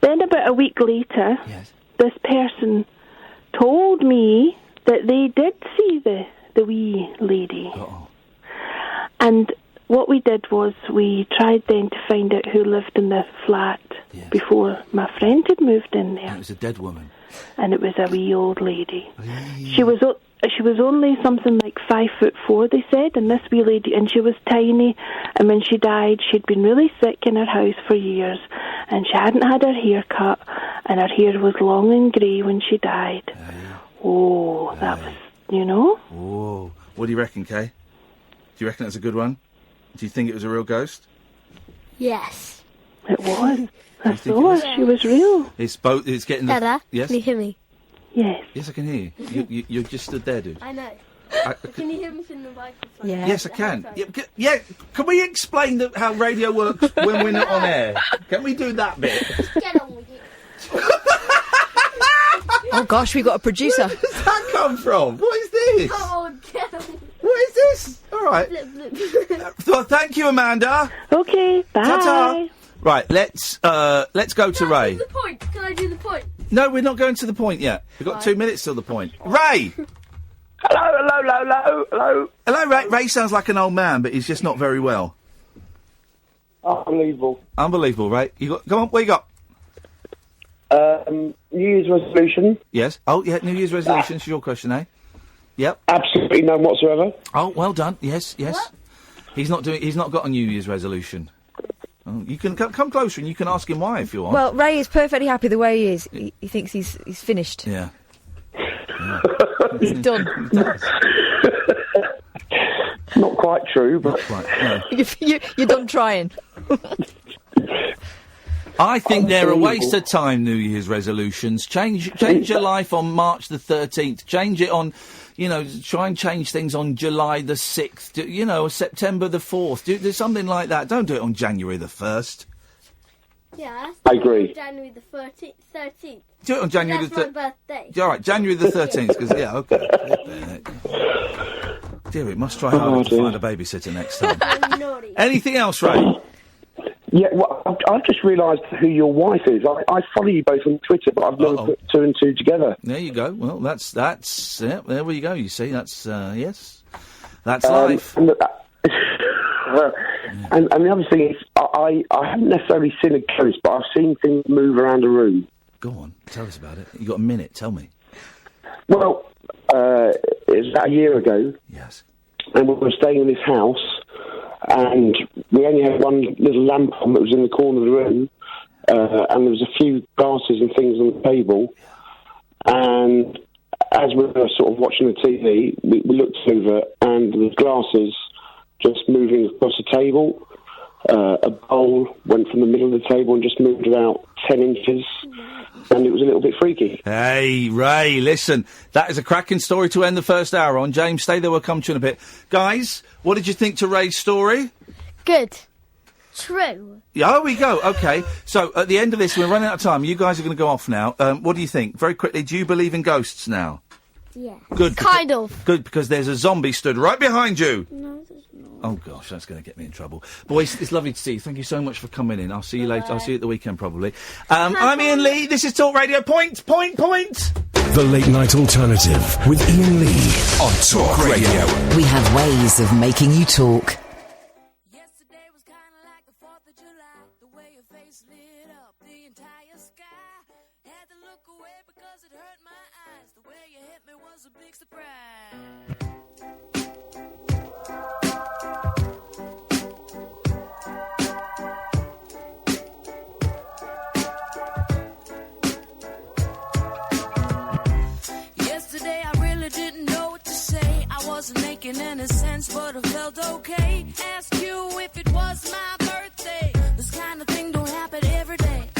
Then about a week later, this person told me that they did see the wee lady. Uh-oh. And what we did was we tried then to find out who lived in the flat before my friend had moved in there. It was a dead woman. And it was a wee old lady. She was only something like 5'4", they said, and this wee lady, and she was tiny, and when she died, she'd been really sick in her house for years, and she hadn't had her hair cut, and her hair was long and grey when she died. That was, Oh, what do you reckon, Kay? Do you reckon that's a good one? Do you think it was a real ghost? Yes. It was. I saw her. She was real. It's both. It's getting. Dada, yes. can you hear me? Yes. Yes, I can hear you. You just stood there, dude. I know. Can you hear me from the microphone? Yes, I can. Yeah. Can we explain how radio works when we're not on air? Can we do that bit? Get on with it. Oh gosh, we got a producer. Where does that come from? What is this? Oh, get on. What is this? All right. Thank you, Amanda. Okay. Bye. Ta-ta. Right. Let's go to Ray. The point. Can I do the point? No, we're not going to the point yet. We've got 2 minutes till the point. Ray. Hello. Hello, Ray. Ray sounds like an old man, but he's just not very well. Unbelievable, Ray. Come on. What you got? New Year's resolution. Yes. Oh, yeah. New Year's resolution is your question, eh? Yep. Absolutely none whatsoever. Oh, well done. Yes. What? He's not got a New Year's resolution. Oh, you can come closer and you can ask him why if you want. Well, Ray is perfectly happy the way he is. He thinks he's finished. Yeah. He's done. Not quite true, but no. You're done trying. I think they're a waste of time, New Year's resolutions. Change your life on March the 13th. Change it on, try and change things on July the 6th, September the 4th. Do something like that. Don't do it on January the 1st. Yeah, I agree. January the 13th. Do it on January That's the 13th. my birthday. All right, January the 13th, because, okay. Dear, we must try harder to find a babysitter next time. Anything else, Ray? Yeah, well, I've just realised who your wife is. I follow you both on Twitter, but I've never put two and two together. There you go. Well, that's yeah, there we go. You see, that's yes, that's life. And the other thing is, I haven't necessarily seen a ghost, but I've seen things move around a room. Go on, tell us about it. You got a minute? Tell me. Well, it was about a year ago. Yes. And we were staying in this house. And we only had one little lamp on that was in the corner of the room, and there was a few glasses and things on the table. And as we were sort of watching the TV, we looked over, and there was glasses just moving across the table. A bowl went from the middle of the table and just moved about 10 inches. And it was a little bit freaky. Hey, Ray, listen, that is a cracking story to end the first hour on. James, stay there, we'll come to you in a bit. Guys, what did you think to Ray's story? Good. True. Yeah, there we go. Okay, so at the end of this, we're running out of time. You guys are going to go off now. What do you think? Very quickly, do you believe in ghosts now? Yeah. Good. Kind of. Good, because there's a zombie stood right behind you. No, there's not. Oh, gosh, that's going to get me in trouble. Boys, it's lovely to see you. Thank you so much for coming in. I'll see you later. I'll see you at the weekend, probably. I'm Iain Lee. This is Talk Radio. Point. The Late Night Alternative with Iain Lee on Talk Radio. We have ways of making you talk. Yesterday was kind of like the 4th of July. The way your face lit up the entire sky. Had to look away because it hurt my eyes. The way you hit me was a big surprise. Yesterday I really didn't know what to say. I wasn't making any sense, but I felt okay. Asked you if it was my birthday. This kind of thing don't happen every day.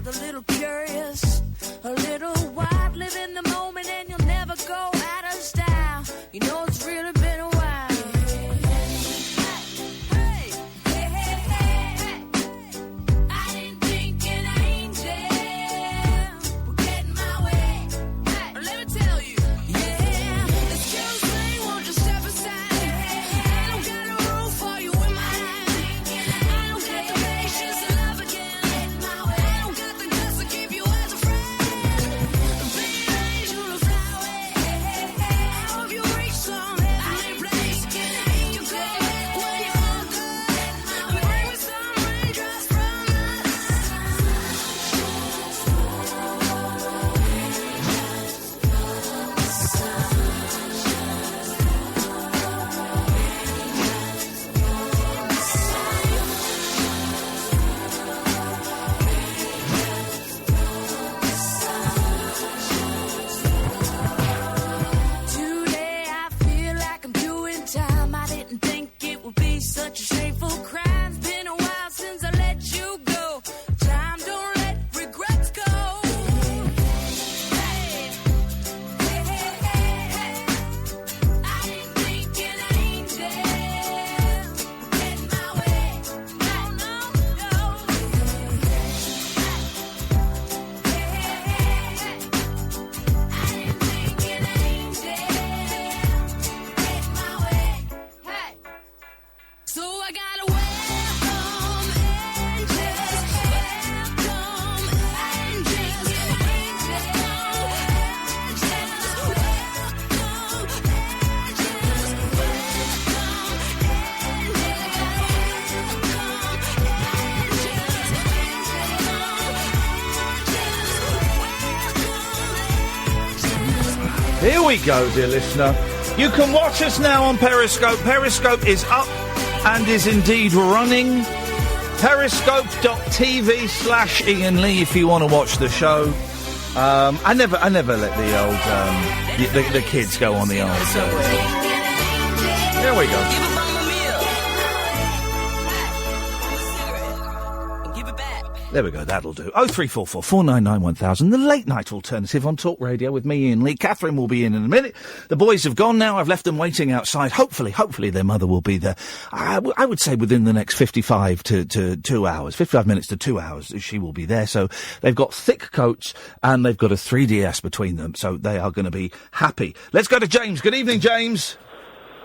wild, a little curious, a little wild. Live in the moment and you'll never go out of style. You know it's really been a while. Hey, hey, hey, hey, hey. I didn't think an angel would get in my way. Hey, let me tell you. Yeah, excuse me, won't you step aside? I don't got a room for you in my life. I don't got the patience to love again. I don't got the guts to keep you as a friend. Be an angel to fly away. I hope you reach some heavenly place. You go back when you're all good. Bring me some raindrops from Today I feel like I'm doing time. I didn't think it would be such a shameful crime. It's been a while since I let you go. Time don't let regrets go. Hey, hey, hey, hey, hey. I didn't think an angel would get in my way. No, no, no. Hey, hey, hey, hey. I didn't think an angel would get in my way. Hey. So I gotta welcome angels, welcome angels, Here we go, dear listener. You can watch us now on Periscope. Periscope is up and is indeed running. Periscope.tv/Iain Lee if you want to watch the show. I never let the old the kids go on the old. There we go. There we go, that'll do. 0344 499 1000, the late night alternative on Talk Radio with me, Iain Lee. Catherine will be in a minute. The boys have gone now. I've left them waiting outside. Hopefully their mother will be there. I would say within the next 55 to 2 hours, 55 minutes to 2 hours, she will be there. So they've got thick coats and they've got a 3DS between them. So they are going to be happy. Let's go to James. Good evening, James.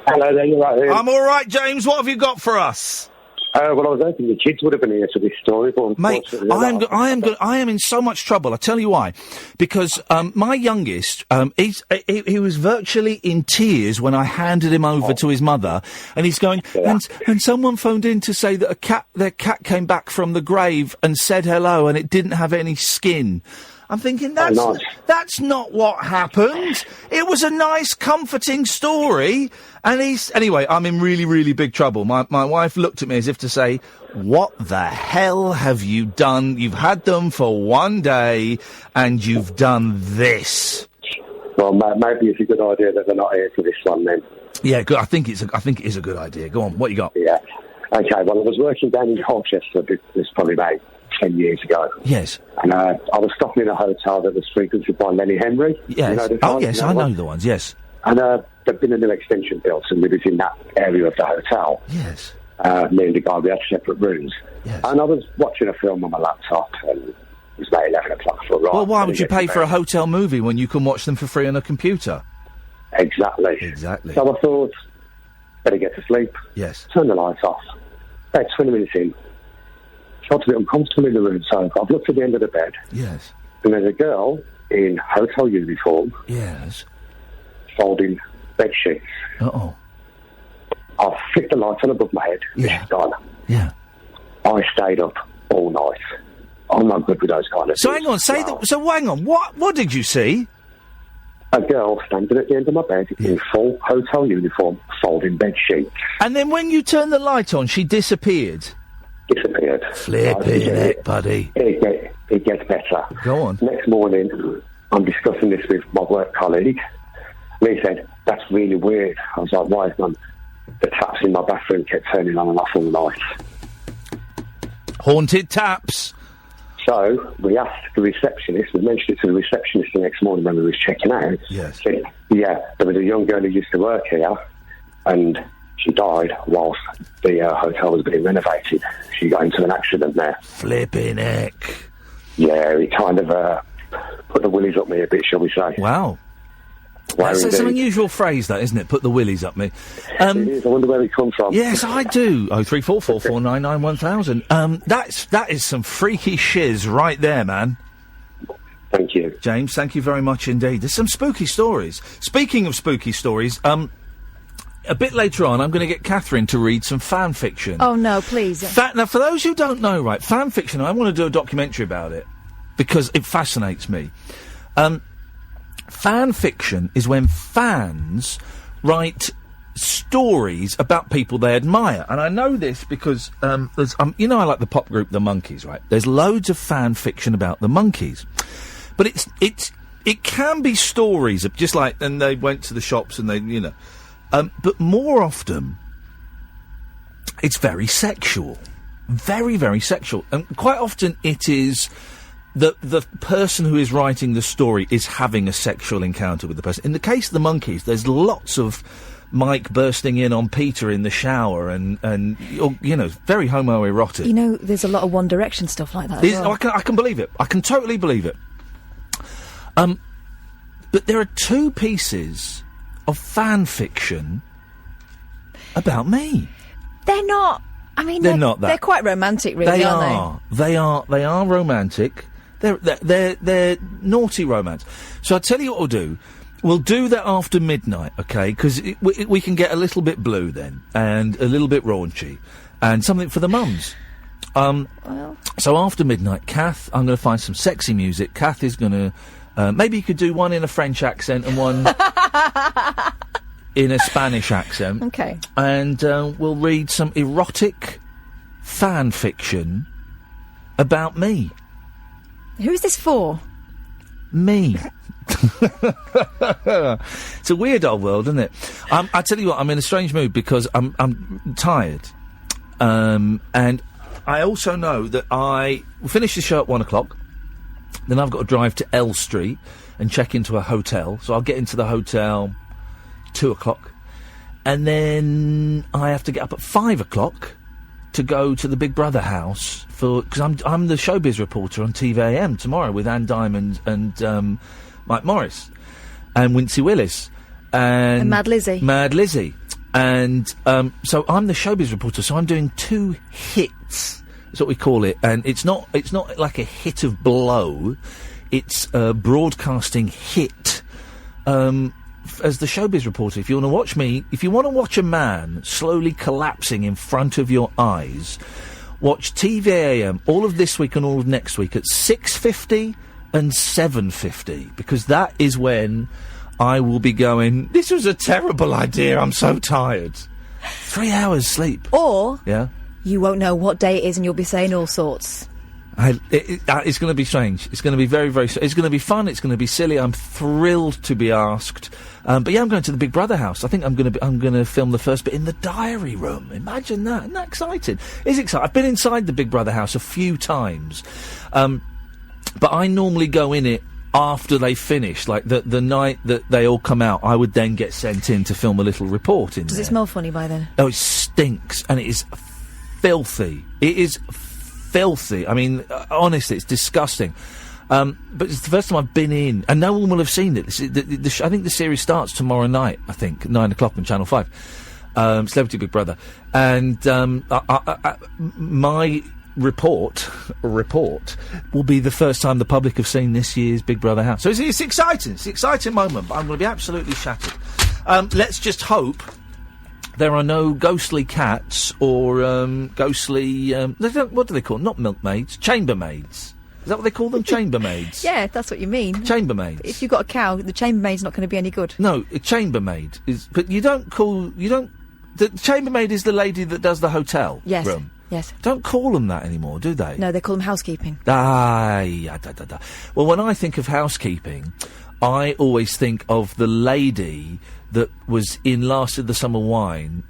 Hello there, you're right here. I'm all right, James. What have you got for us? Well, I was hoping the kids would have been here for this story, but Mate, I am in so much trouble. I'll tell you why. Because my youngest, he was virtually in tears when I handed him over to his mother, and he's going, and someone phoned in to say that their cat came back from the grave and said hello, and it didn't have any skin. I'm thinking, that's not what happened. It was a nice, comforting story. And anyway, I'm in really, really big trouble. My wife looked at me as if to say, what the hell have you done? You've had them for one day and you've done this. Well, maybe it's a good idea that they're not here for this one then. Yeah, good. I think it is a good idea. Go on, what you got? Yeah. Okay, well, I was working down in Colchester, this probably about 10 years ago. Yes. And I was stopping in a hotel that was frequented by Lenny Henry. Yes. You know yes, I know the ones, yes. And there'd been a new extension built, and we was in that area of the hotel. Yes. Me and the guy, we had separate rooms. Yes. And I was watching a film on my laptop, and it was about 11 o'clock for a ride. Well, why would you pay for a hotel movie when you can watch them for free on a computer? Exactly. So I thought, better get to sleep. Yes. Turn the lights off. About 20 minutes in, felt a bit uncomfortable in the room, so I've looked at the end of the bed. Yes. And there's a girl in hotel uniform. Yes. Folding bed sheets. Uh-oh. I've flicked the lights on above my head. Yeah. She's gone. Yeah. I stayed up all night. I'm not good with those kind of So things. hang on, what did you see? A girl standing at the end of my bed in full hotel uniform, folding bed sheets. And then when you turned the light on, she disappeared? Disappeared. Flipping it, buddy. It gets better. Go on. Next morning, I'm discussing this with my work colleague. And he said, that's really weird. I was like, why? And the taps in my bathroom kept turning on and off all night. Haunted taps. So we asked the receptionist, we mentioned it to the receptionist the next morning when we was checking out. Yes. Said, yeah, there was a young girl who used to work here, and she died whilst the hotel was being renovated. She got into an accident there. Flipping heck. Yeah, it kind of put the willies up me a bit, shall we say. Wow. Wow, That's an unusual phrase, that, isn't it? Put the willies up me. It is. I wonder where it comes from. Yes, I do. 03444991000. That is some freaky shiz right there, man. Thank you. James, thank you very much indeed. There's some spooky stories. Speaking of spooky stories, a bit later on, I'm going to get Catherine to read some fan fiction. Oh, no, please. Now, for those who don't know, right, fan fiction, I want to do a documentary about it because it fascinates me. Fan fiction is when fans write stories about people they admire. And I know this because, there's, I like the pop group The Monkees, right? There's loads of fan fiction about The Monkees. But it can be stories of just like, and they went to the shops and they, but more often, it's very sexual. Very, very sexual. And quite often it is the person who is writing the story is having a sexual encounter with the person. In the case of The Monkees, there's lots of Mike bursting in on Peter in the shower and very homoerotic. There's a lot of One Direction stuff like that as well. I can believe it. I can totally believe it. But there are two pieces of fan fiction about me. They're not. I mean, they're not that. They're quite romantic, really, aren't they? They are romantic. They're naughty romance. So I'll tell you what we'll do. We'll do that after midnight, okay? Because we can get a little bit blue then, and a little bit raunchy, and something for the mums. So after midnight, Kath, I'm going to find some sexy music. Kath is going to... maybe you could do one in a French accent and one in a Spanish accent. Okay. And we'll read some erotic fan fiction about me. Who's this for? Me. It's a weird old world, isn't it? I tell you what, I'm in a strange mood because I'm tired. And I also know that I finish the show at 1 o'clock. Then I've got to drive to L Street and check into a hotel. So I'll get into the hotel 2 o'clock. And then I have to get up at 5 o'clock to go to the Big Brother house because I'm the showbiz reporter on TV-AM tomorrow with Ann Diamond and Mike Morris and Wincy Willis and Mad Lizzie. And so I'm the showbiz reporter, so I'm doing 2 hits. That's what we call it, and it's not like a hit of blow. It's a broadcasting hit. As the showbiz reporter, if you want to watch me, if you want to watch a man slowly collapsing in front of your eyes, watch TV-AM all of this week and all of next week at 6:50 and 7:50, because that is when I will be going, this was a terrible idea, I'm so tired. 3 hours sleep. Or... Yeah? You won't know what day it is and you'll be saying all sorts. It's going to be strange. It's going to be very, very... It's going to be fun. It's going to be silly. I'm thrilled to be asked. But yeah, I'm going to the Big Brother house. I think I'm going to film the first bit in the diary room. Imagine that. Isn't that exciting? It's exciting. I've been inside the Big Brother house a few times. But I normally go in it after they finish. Like, the night that they all come out, I would then get sent in to film a little report in there. Does it smell funny by then? Oh, it stinks. And it is filthy. It is filthy. I mean, honestly, it's disgusting. But it's the first time I've been in, and no one will have seen it. I think the series starts tomorrow night, I think, 9 o'clock on Channel 5. Celebrity Big Brother. And my report will be the first time the public have seen this year's Big Brother house. So it's exciting. It's an exciting moment, but I'm going to be absolutely shattered. Let's just hope there are no ghostly cats or ghostly... what do they call them? Not milkmaids. Chambermaids. Is that what they call them? Chambermaids? Yeah, that's what you mean. Chambermaids. If you've got a cow, the chambermaid's not going to be any good. No, a chambermaid is... But you don't call... The chambermaid is the lady that does the hotel room. Yes. Don't call them that anymore, do they? No, they call them housekeeping. Well, when I think of housekeeping, I always think of the lady that was in Last of the Summer Wine,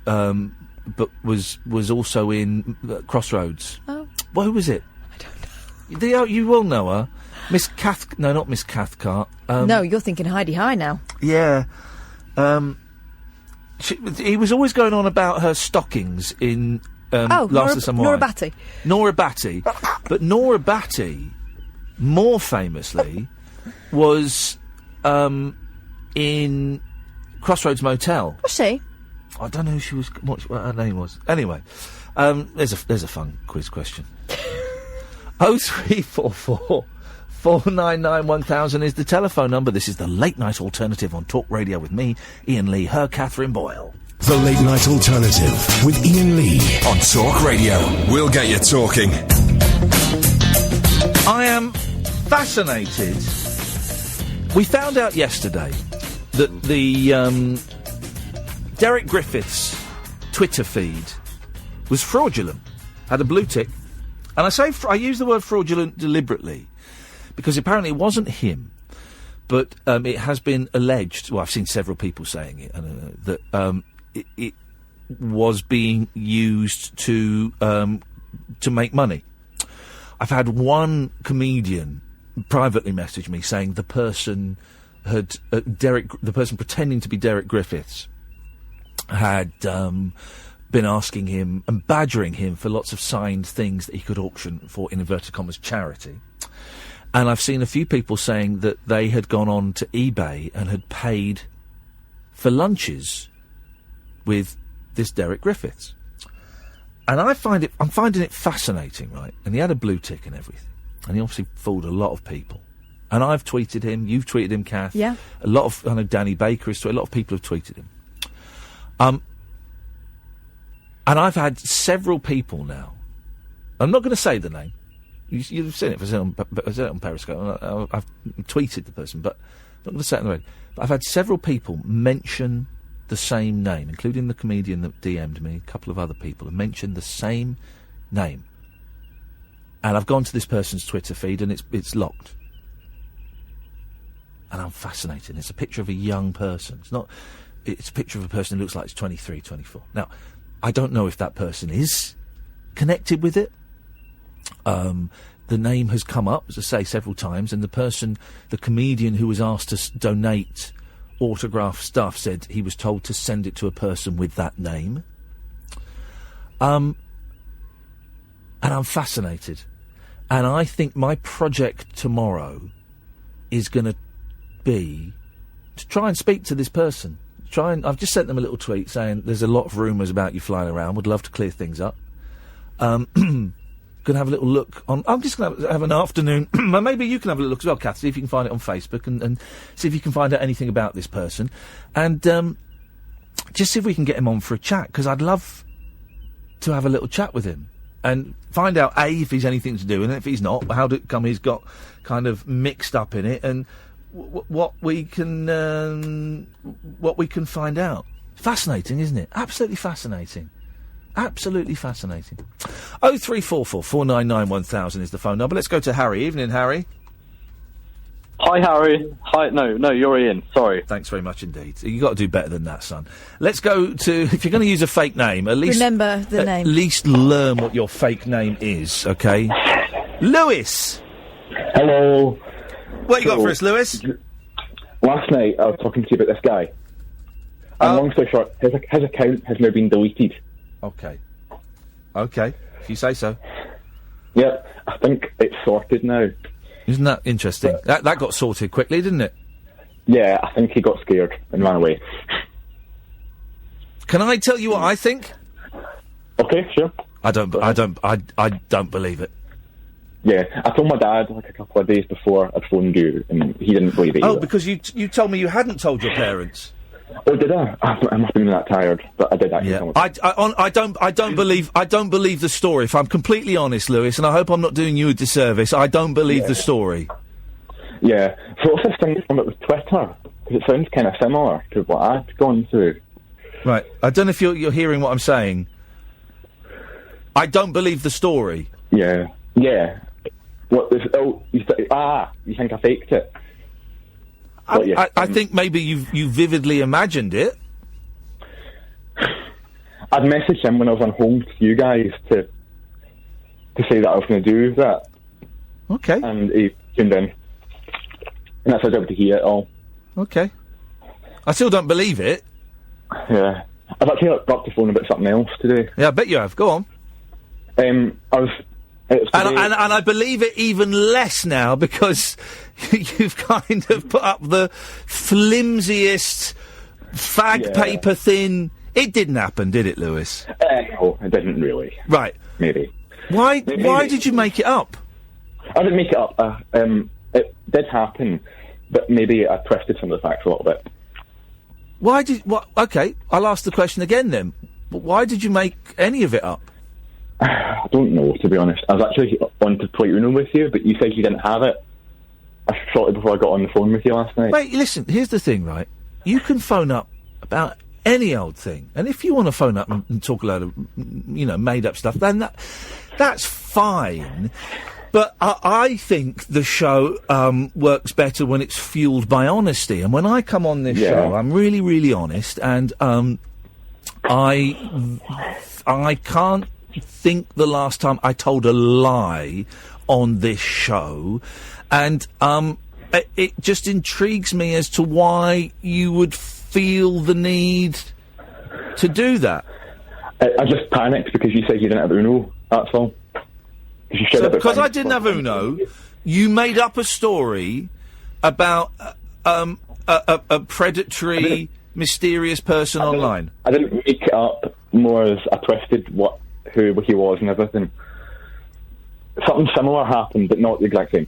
but was also in Crossroads. Oh. Well, who was it? I don't know. You will know her. Miss Cath... No, not Miss Cathcart. No, you're thinking Heidi High now. Yeah. He was always going on about her stockings in Last of Some Wine. Nora Batty. Nora Batty. But Nora Batty, more famously, was in Crossroads Motel. Was she? I don't know who she was, what her name was. Anyway, there's a fun quiz question. 0344 499 1000 is the telephone number. This is the Late Night Alternative on Talk Radio with me, Iain Lee, her Catherine Boyle. The Late Night Alternative with Iain Lee on Talk Radio. We'll get you talking. I am fascinated. We found out yesterday that the Derek Griffiths Twitter feed was fraudulent, had a blue tick. And I use the word fraudulent deliberately because apparently it wasn't him, but it has been alleged, well, I've seen several people saying it, that it was being used to make money. I've had one comedian privately message me saying the person had the person pretending to be Derek Griffiths had been asking him and badgering him for lots of signed things that he could auction for, in inverted commas, charity. And I've seen a few people saying that they had gone on to eBay and had paid for lunches with this Derek Griffiths. And I'm finding it fascinating, right? And he had a blue tick and everything. And he obviously fooled a lot of people. And I've tweeted him, you've tweeted him, Kath. Yeah. I know Danny Baker has tweeted, a lot of people have tweeted him. And I've had several people now. I'm not going to say the name. You've seen it. I said it on Periscope. I've tweeted the person, but I'm not going to say it on the radio. But I've had several people mention the same name, including the comedian that DM'd me. A couple of other people have mentioned the same name. And I've gone to this person's Twitter feed, and it's locked. And I'm fascinated. It's a picture of a young person. It's a picture of a person who looks like he's 23, 24. Now, I don't know if that person is connected with it. The name has come up, as I say, several times, and the comedian who was asked to donate autograph stuff said he was told to send it to a person with that name. And I'm fascinated. And I think my project tomorrow is going to be to try and speak to this person. I've just sent them a little tweet saying there's a lot of rumours about you flying around. Would love to clear things up. Going to have a little look on. I'm just going to have an afternoon. Maybe you can have a little look as well, Kath. See if you can find it on Facebook and see if you can find out anything about this person, and just see if we can get him on for a chat, because I'd love to have a little chat with him and find out if he's anything to do with it. If he's not, how did it come he's got kind of mixed up in it, and what we can find out. Fascinating, isn't it? Absolutely fascinating. Absolutely fascinating. 0344 499 1000 is the phone number. Let's go to Harry. Evening, Harry. Hi, Harry. Hi. No, you're Ian. Sorry. Thanks very much indeed. You've got to do better than that, son. Let's go to... If you're going to use a fake name, at least... Remember the name. At least learn what your fake name is, OK? Lewis! Hello. What you got for us, Lewis? Last night, I was talking to you about this guy. And long story short, his account has now been deleted. OK, if you say so. Yep, I think it's sorted now. Isn't that interesting? That got sorted quickly, didn't it? Yeah, I think he got scared and ran away. Can I tell you what I think? Okay, sure. I don't believe it. Yeah, I told my dad like a couple of days before I phoned you, and he didn't believe it either. Oh, because you told me you hadn't told your parents. Oh, did I? I must have been that tired, but I did actually. Yeah. I don't believe the story. If I'm completely honest, Lewis, and I hope I'm not doing you a disservice, I don't believe the story. Yeah. So what's this thing from it with Twitter? Because it sounds kind of similar to what I've gone through. Right. I don't know if you're hearing what I'm saying. I don't believe the story. Yeah. Yeah. What? You think I faked it? I think maybe you vividly imagined it. I'd messaged him when I was on home to you guys to say that I was going to do that. Okay. And he tuned in. And that's how I was able to hear it all. Okay. I still don't believe it. Yeah. I've actually got the phone about something else today. Yeah, I bet you have. Go on. I was... And I believe it even less now because you've kind of put up the flimsiest, paper thin... It didn't happen, did it, Lewis? No, it didn't really. Right. Maybe. Why did you make it up? I didn't make it up. It did happen, but maybe I twisted some of the facts a little bit. Okay, I'll ask the question again then. But why did you make any of it up? I don't know, to be honest. I was actually on to play Uno with you, but you said you didn't have it. I thought it before I got on the phone with you last night. Wait, listen, here's the thing, right? You can phone up about any old thing, and if you want to phone up and talk a load of, made-up stuff, then that's fine. But I think the show works better when it's fueled by honesty. And when I come on this show, I'm really, really honest. And I can't think the last time I told a lie on this show. And it just intrigues me as to why you would feel the need to do that. I just panicked because you said you didn't have Uno, that's all. So because I didn't have Uno, you made up a story about a predatory, mysterious person online. I didn't make it up, more as I twisted who he was and everything. Something similar happened, but not the exact same.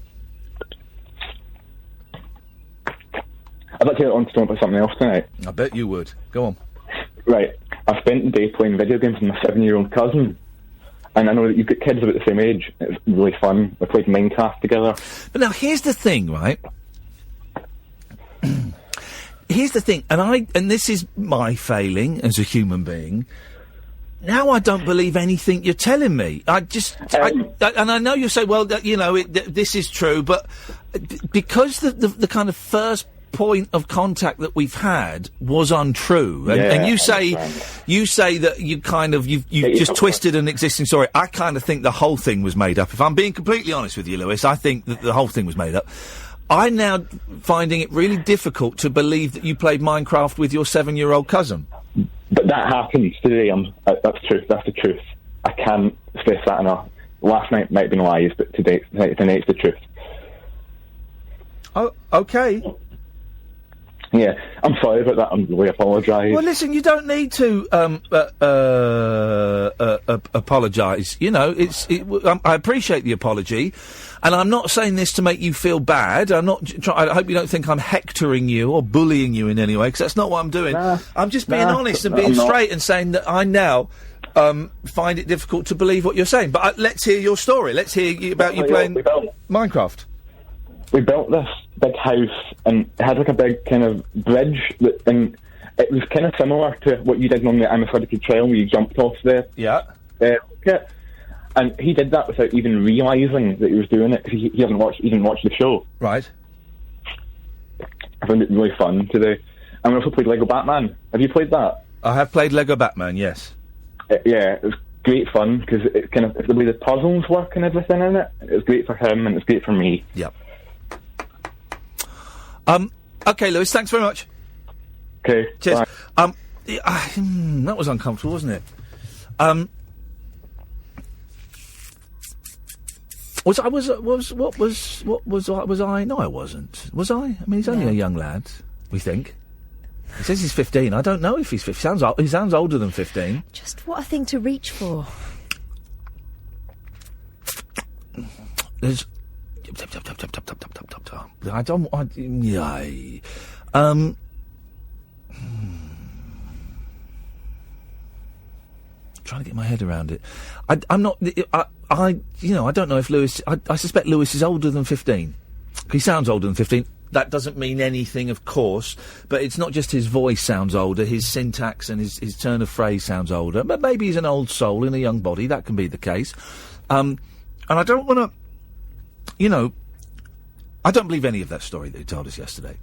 I'd like to get on to talk about something else tonight. I bet you would. Go on. Right. I spent the day playing video games with my 7-year-old cousin. And I know that you've got kids about the same age. It's really fun. We played Minecraft together. But now, here's the thing, right? Here's the thing, and this is my failing as a human being. Now I don't believe anything you're telling me. And I know you say, well, this is true, but because the kind of first point of contact that we've had was untrue, and you say that you've just twisted an existing story. I kind of think the whole thing was made up. If I'm being completely honest with you, Lewis, I think that the whole thing was made up. I'm now finding it really difficult to believe that you played Minecraft with your 7-year-old cousin. But that happens today. That's true. That's the truth. I can't stress that enough. Last night might have been lies, but tonight's the truth. Oh, okay. Yeah, I'm sorry about that. I really apologise. Well, listen, you don't need to apologise. I appreciate the apology, and I'm not saying this to make you feel bad. I hope you don't think I'm hectoring you or bullying you in any way, because that's not what I'm doing. I'm just being honest and being straight and saying that I now find it difficult to believe what you're saying. But let's hear your story. Let's hear about you playing Minecraft. We built this big house, and it had like a big kind of bridge, and it was kind of similar to what you did on the Amathurical Trail, where you jumped off the rocket. And he did that without even realising that he was doing it, because he didn't watch the show. Right. I found it really fun today. And we also played Lego Batman. Have you played that? I have played Lego Batman, yes. It was great fun, because it's kind of the way the puzzles work and everything in it. It was great for him, and it's great for me. Yep. Okay, Lewis, thanks very much. Okay. Cheers. Bye. That was uncomfortable, wasn't it? Was I? No, I wasn't. Was I? I mean, he's only a young lad, we think. He says he's 15. I don't know if he's 15. He sounds older than 15. Just what a thing to reach for. There's... trying to get my head around it. I'm not... I don't know if Lewis... I suspect Lewis is older than 15. He sounds older than 15. That doesn't mean anything, of course, but it's not just his voice sounds older, his syntax and his turn of phrase sounds older. But maybe he's an old soul in a young body. That can be the case. And I don't want to... I don't believe any of that story that he told us yesterday.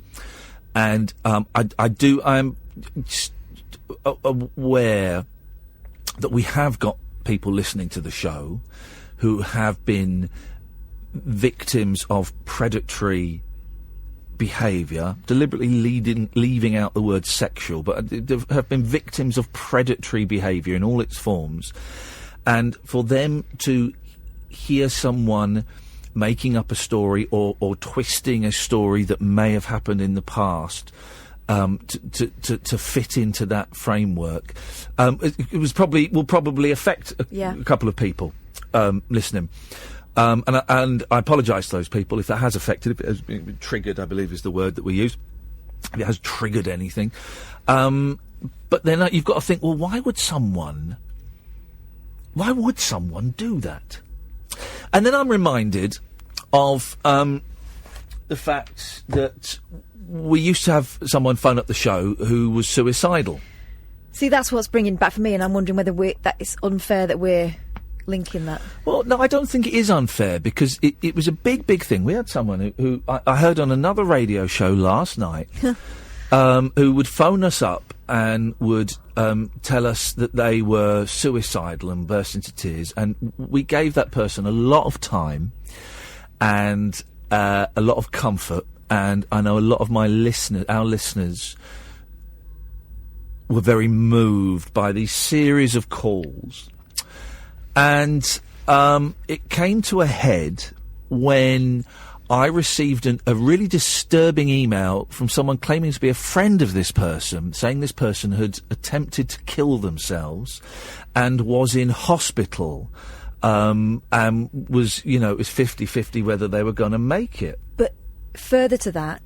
And I'm just aware that we have got people listening to the show who have been victims of predatory behaviour, deliberately leaving out the word sexual, but have been victims of predatory behaviour in all its forms, and for them to hear someone making up a story or twisting a story that may have happened in the past to fit into that framework, will probably affect a couple of people listening. And I apologise to those people if that has affected, if it has been triggered, I believe is the word that we use, if it has triggered anything. But then you've got to think, well, why would someone do that? And then I'm reminded of the fact that we used to have someone phone up the show who was suicidal. See, that's what's bringing back for me, and I'm wondering whether that it's unfair that we're linking that. Well, no, I don't think it is unfair, because it was a big thing. We had someone who I heard on another radio show last night who would phone us up and would tell us that they were suicidal and burst into tears, and we gave that person a lot of time and a lot of comfort, and I know a lot of our listeners were very moved by these series of calls. And it came to a head when I received a really disturbing email from someone claiming to be a friend of this person, saying this person had attempted to kill themselves and was in hospital, and was, it was 50-50 whether they were going to make it. But further to that,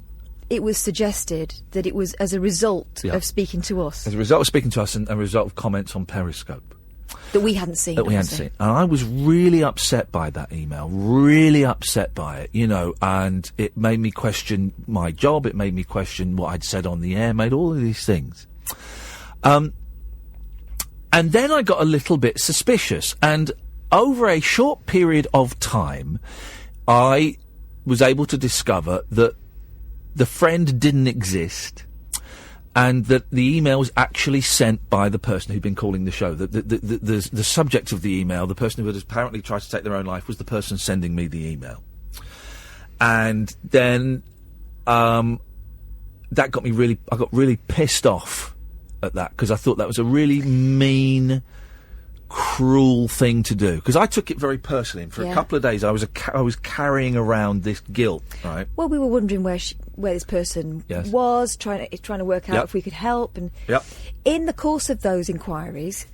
it was suggested that it was as a result of speaking to us. As a result of speaking to us and a result of comments on Periscope. That we hadn't seen. And I was really upset by that email, really upset by it, and it made me question my job, it made me question what I'd said on the air, made all of these things. And then I got a little bit suspicious, and over a short period of time, I was able to discover that the friend didn't exist, and that the email was actually sent by the person who'd been calling the show. The subject of the email, the person who had apparently tried to take their own life, was the person sending me the email. And then that got me I got really pissed off at that, because I thought that was a really mean, cruel thing to do, because I took it very personally, and for a couple of days I was carrying around this guilt, right? Well, we were wondering where this person was, trying to work out if we could help, and in the course of those inquiries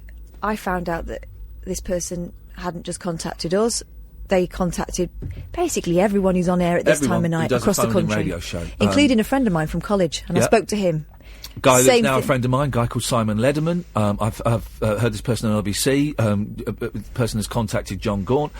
I found out that this person hadn't just contacted us, they contacted basically everyone who's on air at this time of night across the country, radio show, including a friend of mine from college, and I spoke to him. Guy that's now a friend of mine, a guy called Simon Lederman. I've heard this person on LBC. The person has contacted John Gaunt.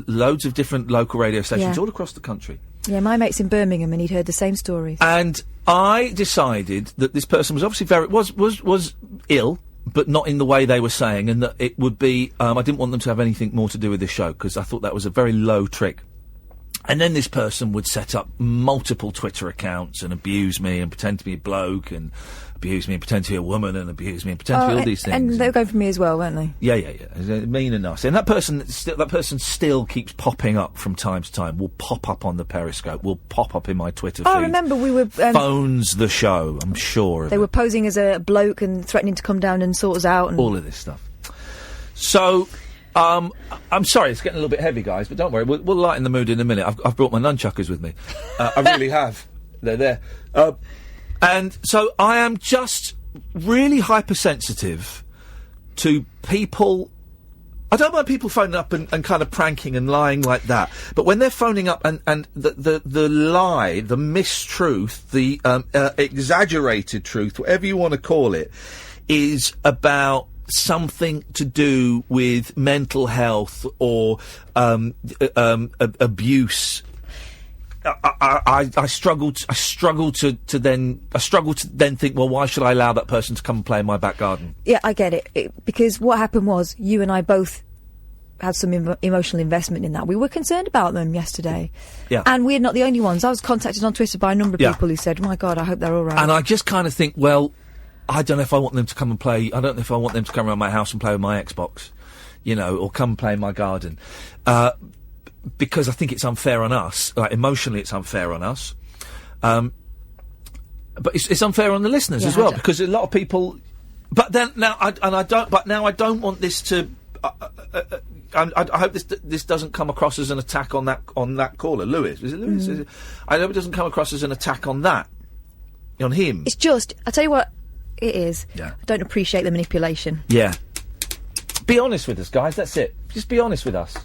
Loads of different local radio stations all across the country. Yeah, my mate's in Birmingham, and he'd heard the same stories. And I decided that this person was obviously was ill, but not in the way they were saying, and that it would be. I didn't want them to have anything more to do with this show, because I thought that was a very low trick. And then this person would set up multiple Twitter accounts and abuse me and pretend to be a bloke and abuse me and pretend to be a woman and abuse me and pretend to be all these things. And they were going for me as well, weren't they? Yeah. Mean and nasty. And that person still keeps popping up from time to time. Will pop up on the Periscope. Will pop up in my Twitter feed. I remember we were... phones the show, I'm sure of They were posing as a bloke and threatening to come down and sort us out. And all of this stuff. So... I'm sorry, it's getting a little bit heavy, guys, but don't worry, we'll lighten the mood in a minute. I've brought my nunchuckers with me. I really have. They're there. And so I am just really hypersensitive to people. I don't mind people phoning up and kind of pranking and lying like that, but when they're phoning up and the lie, the mistruth, the exaggerated truth, whatever you want to call it, is about something to do with mental health or abuse. I struggle to then think, well, why should I allow that person to come and play in my back garden? Yeah, I get it. Because what happened was, you and I both had some emotional investment in that. We were concerned about them yesterday. Yeah. And we're not the only ones. I was contacted on Twitter by a number of people who said, oh my God, I hope they're all right. And I just kind of think, well, I don't know if I want them to come and play. I don't know if I want them to come around my house and play with my Xbox, or come and play in my garden. because I think it's unfair on us. Like, emotionally, it's unfair on us. But it's unfair on the listeners as well, because a lot of people. But then now, I don't want this to. I hope this doesn't come across as an attack on that caller, Lewis. Is it Lewis? Is it? I hope it doesn't come across as an attack on him. It's just, I'll tell you what it is. Yeah. I don't appreciate the manipulation. Yeah. Be honest with us, guys. That's it. Just be honest with us.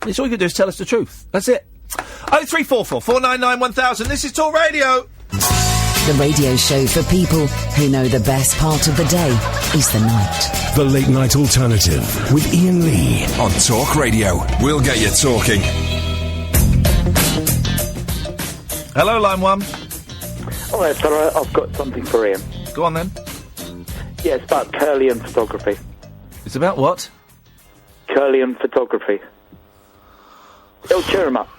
It's all you can do is tell us the truth. That's it. 0344 499 1000. This is Talk Radio. The radio show for people who know the best part of the day is the night. The Late Night Alternative with Iain Lee on Talk Radio. We'll get you talking. Hello, line 1. All right, fella, I've got something for Iain. Go on, then. Yeah, it's about Curlian photography. It's about what? Curlian photography. It'll cheer him up.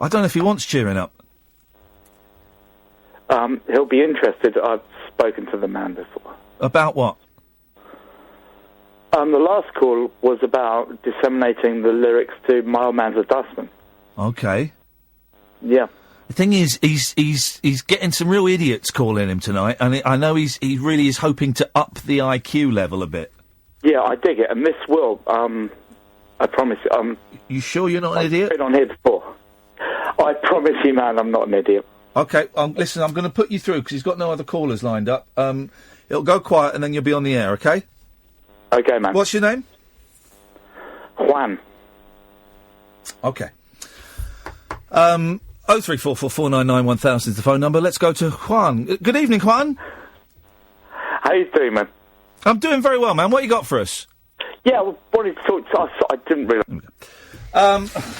I don't know if he wants cheering up. He'll be interested. I've spoken to the man before. About what? The last call was about disseminating the lyrics to My Old Man's a Dustman. Okay. Yeah. The thing is, he's getting some real idiots calling him tonight, and I know he really is hoping to up the IQ level a bit. Yeah, I dig it, and this will. I promise you. You sure you're not an idiot? I've been on here before. I promise you, man, I'm not an idiot. Okay, listen, I'm going to put you through because he's got no other callers lined up. It'll go quiet and then you'll be on the air, okay? Okay, man. What's your name? Juan. Okay. 0344 499 1000 is the phone number. Let's go to Juan. Good evening, Juan. How you doing, man? I'm doing very well, man. What you got for us? Yeah, I wanted to talk to us. I didn't realise.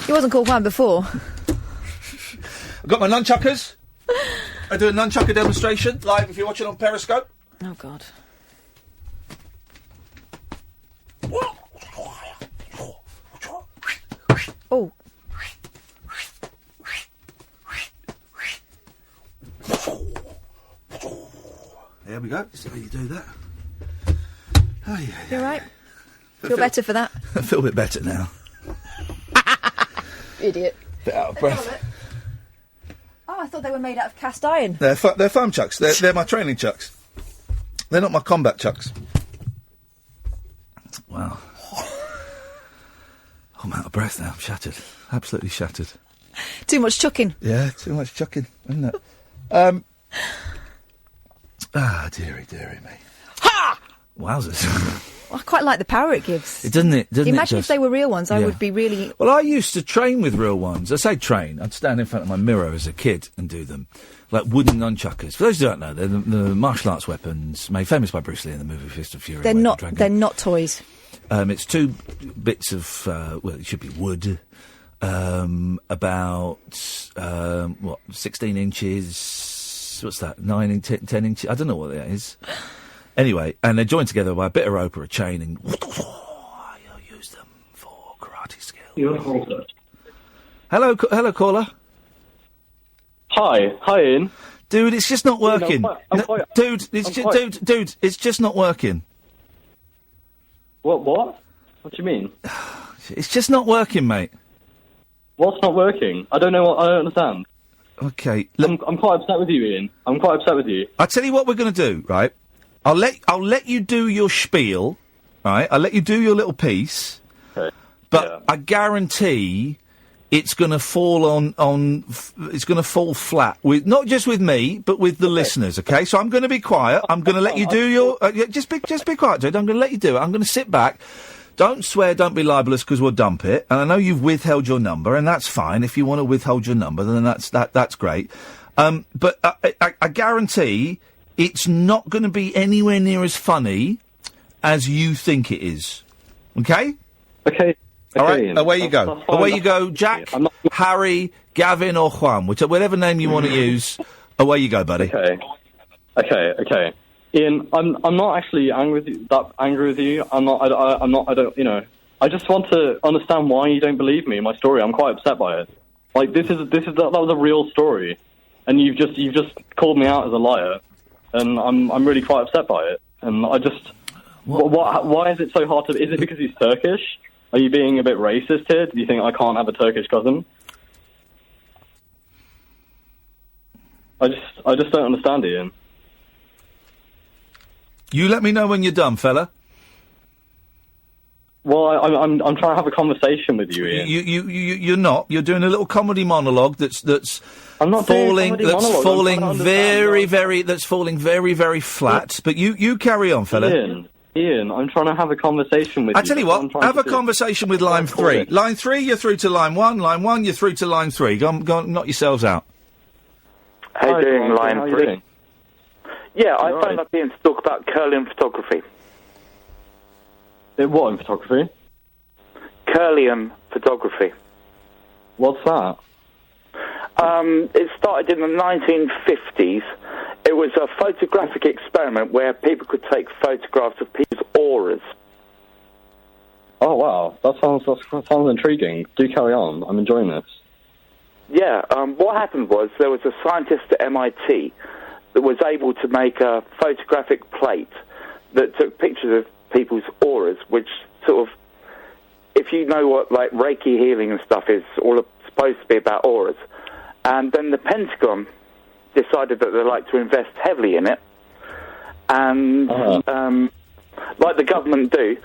He wasn't called Juan before. I've got my nunchuckers. I do a nunchucker demonstration live if you're watching on Periscope. Oh, God. Oh. There we go. See how you do that. Oh, yeah. You all right? Feel better for that? I feel a bit better now. Idiot. Bit out of breath. Oh, I thought they were made out of cast iron. They're foam chucks. They're my training chucks. They're not my combat chucks. Wow. I'm out of breath now. I'm shattered. Absolutely shattered. Too much chucking. Yeah, too much chucking, isn't it? Dearie me. Ha! Wowzers. I quite like the power it gives. Doesn't it? Imagine if they were real ones. I would be really... Well, I used to train with real ones. I say train. I'd stand in front of my mirror as a kid and do them. Like wooden nunchuckers. For those who don't know, they're the martial arts weapons made famous by Bruce Lee in the movie Fist of Fury. They're not toys. It's two bits of, it should be wood, about, 16 inches, what's that, 10 inches, I don't know what that is. Anyway, and they're joined together by a bit of rope or a chain, and you'll use them for karate skills. Hello, caller. Hi, Iain. Dude, it's just not working. Dude, it's just not working. What? What do you mean? It's just not working, mate. What's not working? I don't understand. Okay, look, I'm quite upset with you, Iain. I'm quite upset with you. I'll tell you what we're going to do, right? I'll let you do your spiel, right? I'll let you do your little piece. Okay. But I guarantee it's going to fall it's going to fall flat with not just with me, but with the listeners. Okay, so I'm going to be quiet. I'm going to let you do your just be quiet, dude. I'm going to let you do it. I'm going to sit back. Don't swear. Don't be libelous because we'll dump it. And I know you've withheld your number, and that's fine. If you want to withhold your number, then that's great. But I guarantee it's not going to be anywhere near as funny as you think it is. Okay? Okay. All right, away you go. Away you go, Jack, Harry, Gavin or Juan, whatever name you want to use, away you go, buddy. Okay. Iain, I'm not actually angry with you. I just want to understand why you don't believe me in my story. I'm quite upset by it. Like, that was a real story. And you've just called me out as a liar. And I'm really quite upset by it. And I just... Why is it so hard to... Is it because he's Turkish? Are you being a bit racist here? Do you think I can't have a Turkish cousin? I just don't understand, Ian. You let me know when you're done, fella. Well, I'm trying to have a conversation with you, Ian. You're not. You're doing a little comedy monologue that's I'm not falling doing a comedy monologue. that's falling very, very flat. But you carry on, fella. Ian, I'm trying to have a conversation with you. I tell you what, have a conversation with line 3. Line 3, you're through to line 1. Line 1, you're through to line 3. Go on, knock yourselves out. How you doing, line 3? Doing? Yeah, I phoned up Ian to talk about curling photography. What in photography? Curlium photography. What's that? It started in the 1950s. It was a photographic experiment where people could take photographs of people's auras. Oh, wow. That sounds intriguing. Do carry on. I'm enjoying this. Yeah, what happened was there was a scientist at MIT that was able to make a photographic plate that took pictures of people's auras, which sort of, if you know what, like, Reiki healing and stuff is all supposed to be about auras. And then the Pentagon decided that they'd like to invest heavily in it. And, like the government do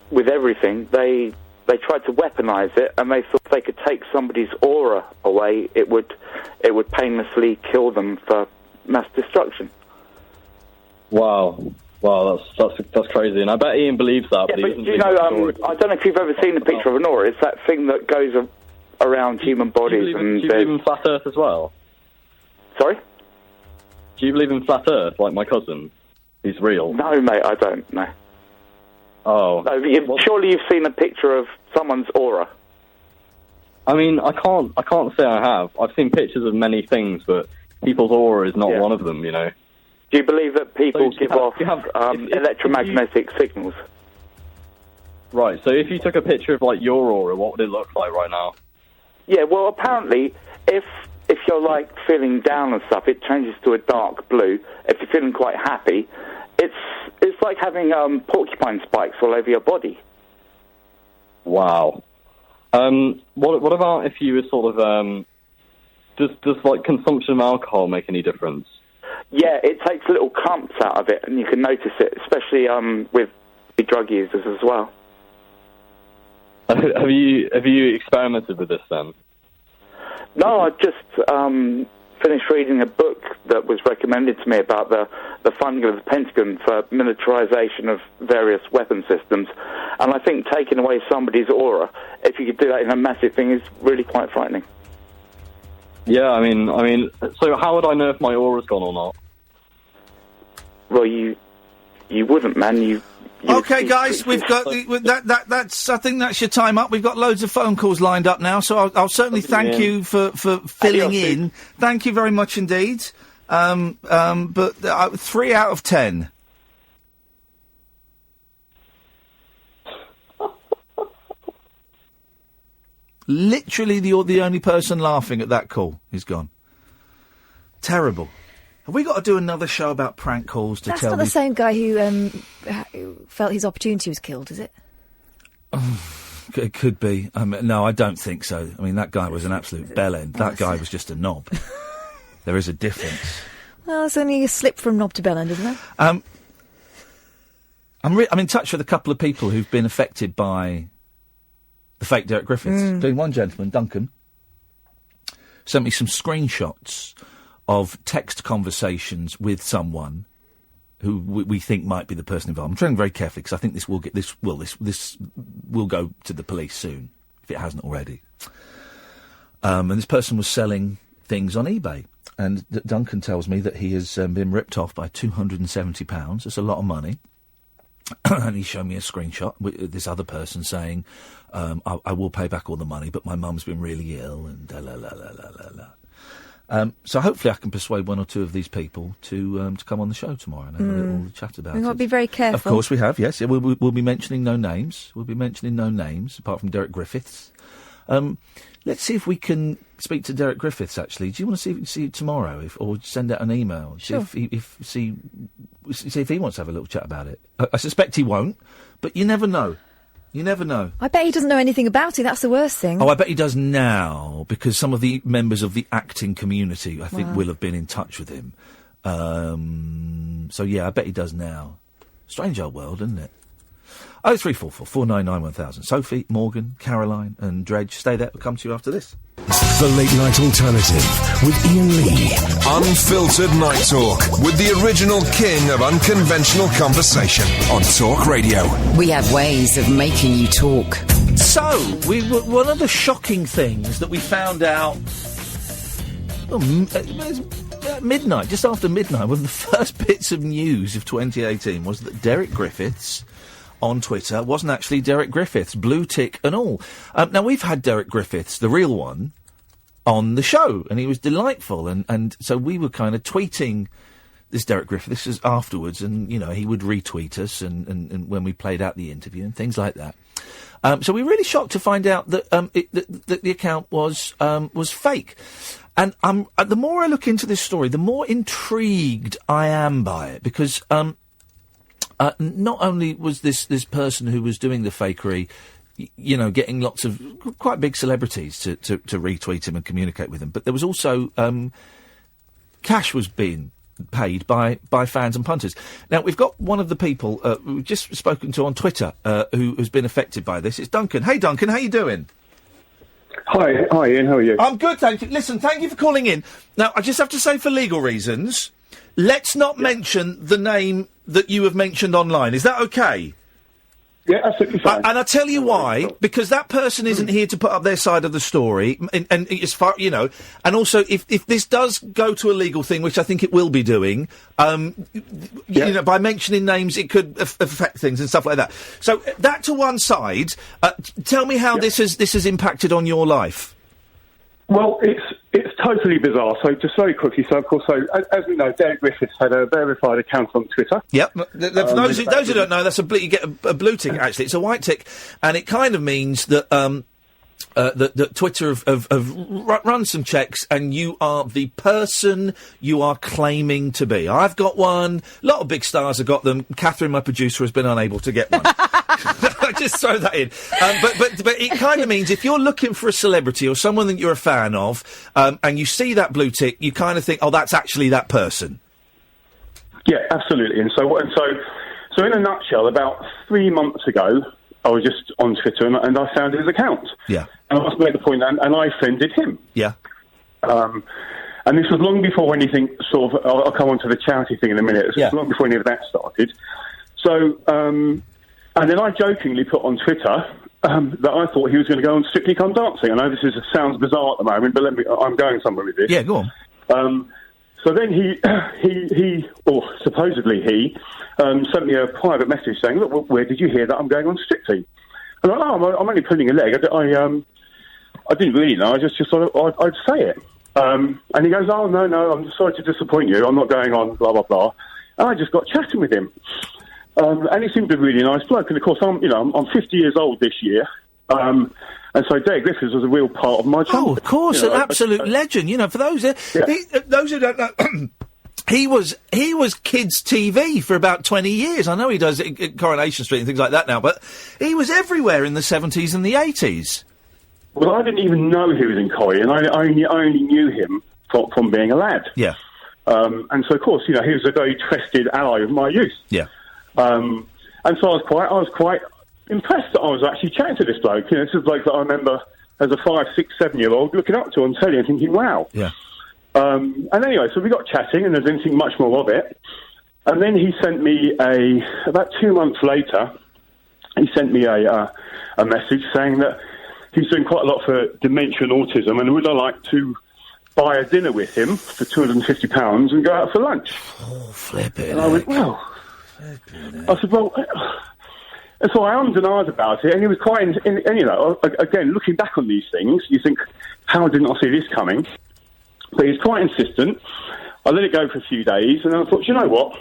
with everything, they tried to weaponize it, and they thought if they could take somebody's aura away, it would painlessly kill them for mass destruction. Wow, that's crazy, and I bet Ian believes that. Yeah, but you know, I don't know if you've ever seen a picture of an aura. It's that thing that goes around human bodies. Do you believe in flat Earth as well? Sorry? Do you believe in flat Earth, like my cousin? He's real. No, mate, I don't. No. Oh. No, surely you've seen a picture of someone's aura. I mean, I can't say I have. I've seen pictures of many things, but people's aura is not one of them. You know. Do you believe that people give off electromagnetic signals? Right. So if you took a picture of like your aura, what would it look like right now? Yeah. Well, apparently, if you're like feeling down and stuff, it changes to a dark blue. If you're feeling quite happy, it's like having porcupine spikes all over your body. Wow. What about if you were sort of does like consumption of alcohol make any difference? Yeah, it takes little clumps out of it, and you can notice it, especially with drug users as well. Have you experimented with this then? No, I just finished reading a book that was recommended to me about the funding of the Pentagon for militarization of various weapon systems, and I think taking away somebody's aura, if you could do that in a massive thing, is really quite frightening. Yeah, I mean, so how would I know if my aura's gone or not? Well, you wouldn't, man. Okay, guys, we've got that's. I think that's your time up. We've got loads of phone calls lined up now, so I'll certainly thank you for filling in. Thank you very much indeed. But 3 out of 10. Literally, the only person laughing at that call is gone. Terrible. Have we got to do another show about prank calls to That's tell? That's not the same guy who felt his opportunity was killed, is it? It could be. No, I don't think so. I mean, that guy was an absolute bellend. That guy was just a knob. There is a difference. Well, it's only a slip from knob to bellend, isn't it? I'm in touch with a couple of people who've been affected by the fake Derek Griffiths. Doing one gentleman, Duncan, sent me some screenshots of text conversations with someone who we think might be the person involved. I'm treading very carefully because I think this will go to the police soon if it hasn't already. And this person was selling things on eBay, and Duncan tells me that he has been ripped off by £270. It's a lot of money. And he showed me a screenshot with this other person saying, I will pay back all the money, but my mum's been really ill, and la la la la la la. So hopefully I can persuade one or two of these people to come on the show tomorrow and have a little chat about it. We've got to be very careful. Of course we have, yes. Yeah, we'll be mentioning no names. We'll be mentioning no names, apart from Derek Griffiths. Let's see if we can speak to Derek Griffiths, actually. Do you want to see it tomorrow, or send out an email? Sure. See if he wants to have a little chat about it. I suspect he won't, but you never know. You never know. I bet he doesn't know anything about it. That's the worst thing. Oh, I bet he does now, because some of the members of the acting community, I think, will have been in touch with him. So, yeah, I bet he does now. Strange old world, isn't it? 0344 499 1000. Sophie, Morgan, Caroline and Dredge. Stay there. We'll come to you after this. The Late Night Alternative with Iain Lee. Unfiltered night talk with the original king of unconventional conversation on Talk Radio. We have ways of making you talk. So, one of the shocking things that we found out midnight, just after midnight, one of the first bits of news of 2018 was that Derek Griffiths on Twitter wasn't actually Derek Griffiths, blue tick and all. Now, we've had Derek Griffiths, the real one, on the show, and he was delightful, and so we were kind of tweeting this Derek Griffiths afterwards, and, you know, he would retweet us and when we played out the interview and things like that. So we were really shocked to find out that that the account was fake. And the more I look into this story, the more intrigued I am by it, because not only was this person who was doing the fakery, you know, getting lots of quite big celebrities to retweet him and communicate with him, but there was also cash was being paid by fans and punters. Now, we've got one of the people we've just spoken to on Twitter who has been affected by this. It's Duncan. Hey, Duncan, how you doing? Hi, Ian, how are you? I'm good, thank you. Listen, thank you for calling in. Now, I just have to say, for legal reasons, let's not mention the name that you have mentioned online. Is that okay? Yeah, absolutely fine. And I'll tell you why, because that person isn't here to put up their side of the story, and as far, you know, and also if this does go to a legal thing, which I think it will be doing, you know, by mentioning names, it could affect things and stuff like that. So that to one side, tell me how this has impacted on your life. Well, it's totally bizarre. So just very quickly, so of course, as we know, Derek Griffiths had a verified account on Twitter. Yep. For those who don't know, that's you get a blue tick. Actually, it's a white tick, and it kind of means that that Twitter have run some checks, and you are the person you are claiming to be. I've got one. A lot of big stars have got them. Catherine, my producer, has been unable to get one. Just throw that in. But it kind of means if you're looking for a celebrity or someone that you're a fan of, and you see that blue tick, you kind of think, oh, that's actually that person. Yeah, absolutely. And so in a nutshell, about 3 months ago, I was just on Twitter and I found his account. Yeah. And I must make the point, and I friended him. Yeah. And this was long before anything sort of, I'll come on to the charity thing in a minute. This was long before any of that started. So, and then I jokingly put on Twitter that I thought he was going to go on Strictly Come Dancing. I know this sounds bizarre at the moment, but I'm going somewhere with this. Yeah, go on. So then he, or supposedly he, sent me a private message saying, look, where did you hear that I'm going on Strictly? And I'm like, I'm only pulling a leg. I didn't really know. I just thought I'd say it. And he goes, oh, no, I'm sorry to disappoint you. I'm not going on, blah, blah, blah. And I just got chatting with him. And he seemed a really nice bloke. And of course, I'm 50 years old this year. And so Derek Griffiths was a real part of my childhood. Oh, of course, an absolute legend. You know, for those who don't know, he was kids' TV for about 20 years. I know he does it at Coronation Street and things like that now, but he was everywhere in the 70s and the 80s. Well, I didn't even know he was in Corrie, and I only knew him from being a lad. Yeah. And so, of course, you know, he was a very trusted ally of my youth. Yeah. And so I was quite impressed that I was actually chatting to this bloke. You know, this is a bloke that I remember as a 5, 6, 7-year-old looking up to on telly and thinking, wow. Yeah. And anyway, so we got chatting, and there didn't think much more of it. And then he sent me about 2 months later, he sent me a message saying that he's doing quite a lot for dementia and autism, and would I like to buy a dinner with him for £250 and go out for lunch? Oh, flip it. And I went, well... I said, well... And so I ummed and ahed about it, and he was quite... And, you know, again, looking back on these things, you think, how didn't I see this coming? But he's quite insistent. I let it go for a few days, and I thought, you know what?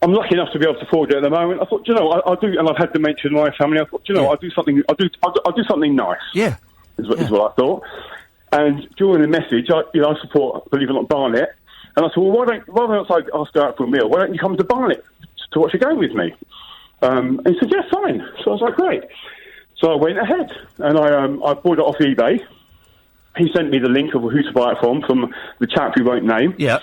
I'm lucky enough to be able to afford it at the moment. I thought, you know, I'll do, and I've had dementia in my family. I thought, you know, I'll do something nice. Yeah, is what I thought. And during the message, I support, believe it or not, Barnet. And I said, well, why don't I go out for a meal? Why don't you come to Barnet to watch a game with me? And he said, yeah, fine. So I was like, great. So I went ahead, and I bought it off eBay. He sent me the link of who to buy it from the chap who won't name. Yeah.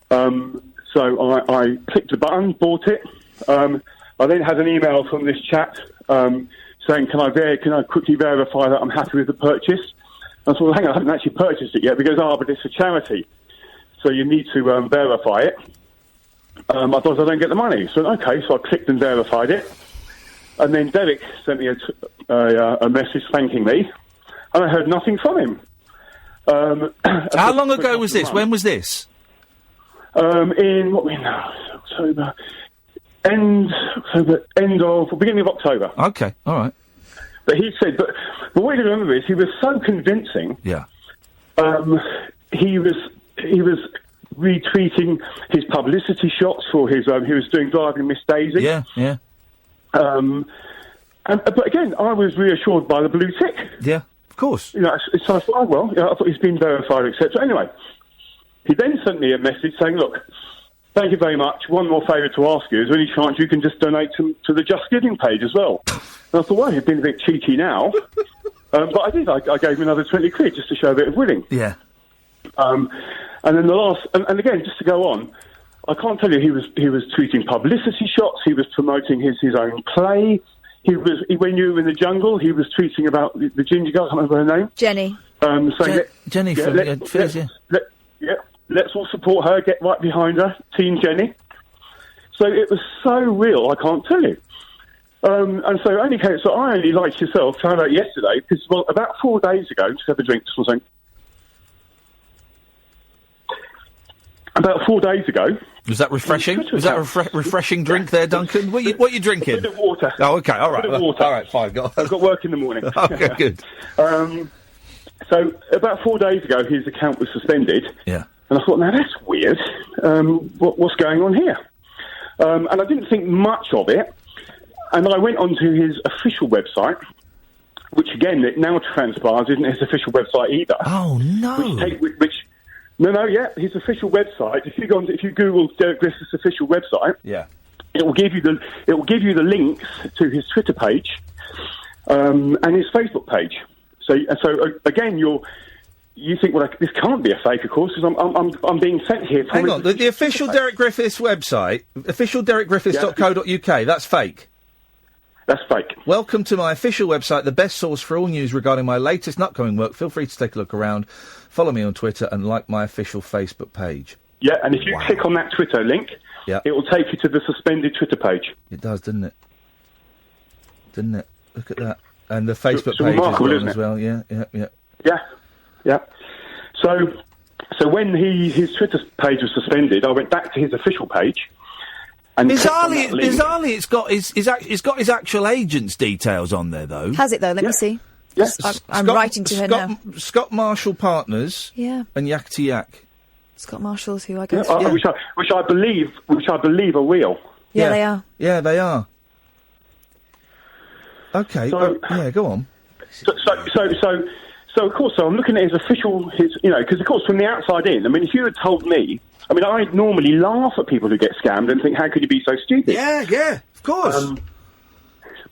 So I clicked the button, bought it. I then had an email from this chap saying, can I quickly verify that I'm happy with the purchase? I thought, well, hang on, I haven't actually purchased it yet. Because, but it's a charity, so you need to verify it. Otherwise I don't get the money. So, okay, so I clicked and verified it. And then Derek sent me a message thanking me, and I heard nothing from him. How long ago was this? When was this? In what we know, October, beginning of October. Okay, all right. But he said, but what you remember is he was so convincing. Yeah. He was retweeting his publicity shots for his. He was doing Driving Miss Daisy. Yeah. But again, I was reassured by the blue tick. Yeah, of course. So I thought, I thought he's been verified, etc. Anyway, he then sent me a message saying, look, thank you very much. One more favour to ask you. Is there any chance you can just donate to the Just Giving page as well? And I thought, well, you've been a bit cheeky now. But I did. I gave him another 20 quid just to show a bit of willing. Yeah. And then the last... And again, just to go on, I can't tell you, he was tweeting publicity shots. He was promoting his own play. When you were in the jungle, he was tweeting about the ginger girl. I can't remember her name. Jenny. Jenny from Fizz, let's all support her, get right behind her, Team Jenny. So it was so real, I can't tell you. And so I only, like yourself, found out yesterday, because, well, about 4 days ago, just have a drink, just one second. About 4 days ago... Was that refreshing? Was that a refreshing drink there, Duncan? What are you drinking? A bit of water. Oh, OK, all right. A bit of water. All right, fine. Go on. I've got work in the morning. OK, good. So about 4 days ago, his account was suspended. Yeah. And I thought, now that's weird. What's going on here? And I didn't think much of it. And I went onto his official website, which again, it now transpires isn't his official website either. Oh, no. His official website. If you Google Derek Griffith's official website, it will give you the links to his Twitter page and his Facebook page. So again, you think, well, this can't be a fake, of course, because I'm being sent here. Hang on, the official Derek Griffiths website, officialderekgriffiths.co.uk, that's fake. That's fake. Welcome to my official website, the best source for all news regarding my latest and upcoming work. Feel free to take a look around, follow me on Twitter, and like my official Facebook page. Yeah, and if you click on that Twitter link, it will take you to the suspended Twitter page. It does, doesn't it? Look at that. And the Facebook page as well. Yeah. So when his Twitter page was suspended, I went back to his official page. And bizarrely, it's got his actual agent's details on there, though. Has it though? Let me see. Yes, I'm writing to her now. Scott Marshall Partners. Yeah. And Yak to Yak. Scott Marshall's who I guess. Which I believe are real. Yeah, they are. Yeah, they are. Okay. So, go on. So of course, I'm looking at his official, because of course from the outside in, I mean, if you had told me, I normally laugh at people who get scammed and think, how could you be so stupid? Yeah, of course.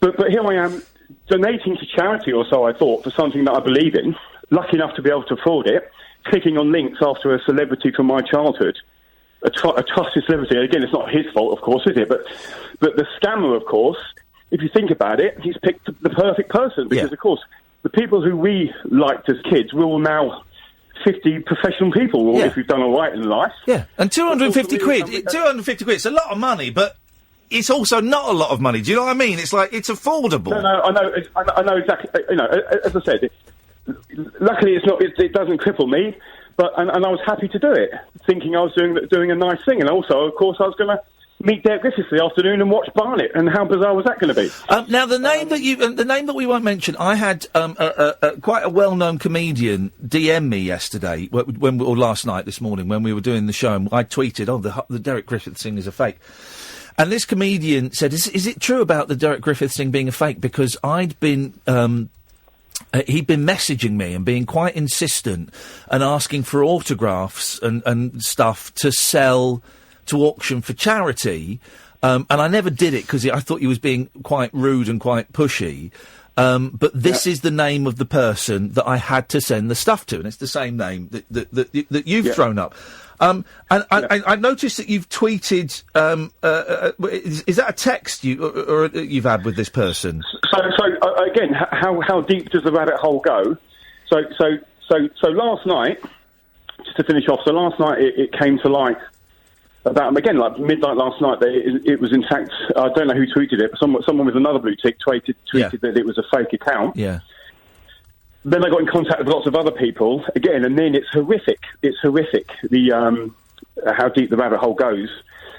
But here I am, donating to charity or so, I thought, for something that I believe in, lucky enough to be able to afford it, clicking on links after a celebrity from my childhood, a trusted celebrity. Again, it's not his fault, of course, is it? But the scammer, of course, if you think about it, he's picked the perfect person, because, of course, the people who we liked as kids will now 50 professional people, if we've done all right in life. Yeah, and 250 quid, it's a lot of money, but it's also not a lot of money. Do you know what I mean? It's like, it's affordable. No, I know exactly. As I said, luckily it doesn't cripple me, and I was happy to do it, thinking I was doing a nice thing, and also, of course, I was going to meet Derek Griffiths the afternoon and watch Barnet, and how bizarre was that going to be? Now, the name that we won't mention, I had quite a well-known comedian DM me yesterday, or last night, this morning, when we were doing the show, and I tweeted, the Derek Griffiths thing is a fake. And this comedian said, is it true about the Derek Griffiths thing being a fake? Because I'd been... he'd been messaging me and being quite insistent and asking for autographs and stuff to sell to auction for charity, And I never did it because I thought he was being quite rude and quite pushy. But this is the name of the person that I had to send the stuff to, and it's the same name that you've thrown up. I noticed that you've tweeted. Is that a text or you've had with this person? So again, how deep does the rabbit hole go? So last night, just to finish off. So last night it came to light about, again, like midnight last night, that it was in fact, I don't know who tweeted it, but someone with another blue tick tweeted that it was a fake account. Yeah. Then I got in contact with lots of other people again, and then it's horrific. It's horrific. How deep the rabbit hole goes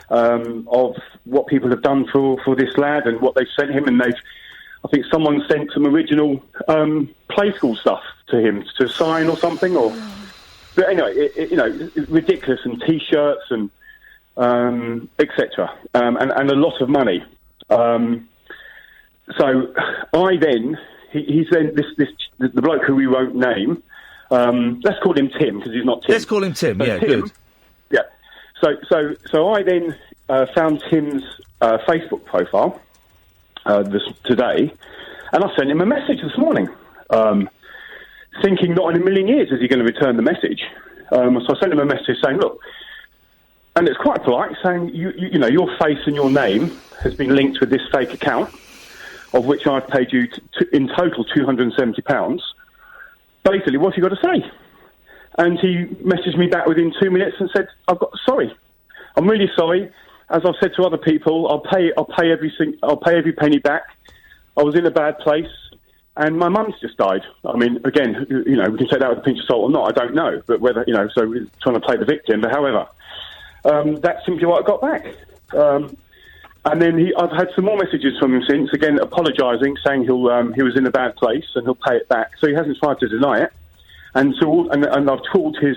of what people have done for this lad and what they've sent him, and I think someone sent some original play school stuff to him to sign or something. But anyway, ridiculous, and T-shirts and etc. And a lot of money. So I then. He's then the bloke who we won't name. Let's call him Tim because he's not Tim. Let's call him Tim. Yeah, Tim, good. Yeah. So I then found Tim's Facebook profile today, and I sent him a message this morning, thinking not in a million years is he going to return the message. So I sent him a message saying, look, and it's quite polite, saying you know your face and your name has been linked with this fake account, of which I've paid you in total £270. Basically, what have you got to say? And he messaged me back within 2 minutes and said, sorry. I'm really sorry. As I've said to other people, I'll pay every penny back. I was in a bad place, and my mum's just died. I mean, again, we can take that with a pinch of salt or not, I don't know. But whether, so we're trying to play the victim. But however, that's simply what I got back. And then I've had some more messages from him since, again apologising, saying he was in a bad place and he'll pay it back. So he hasn't tried to deny it. And I've tooled his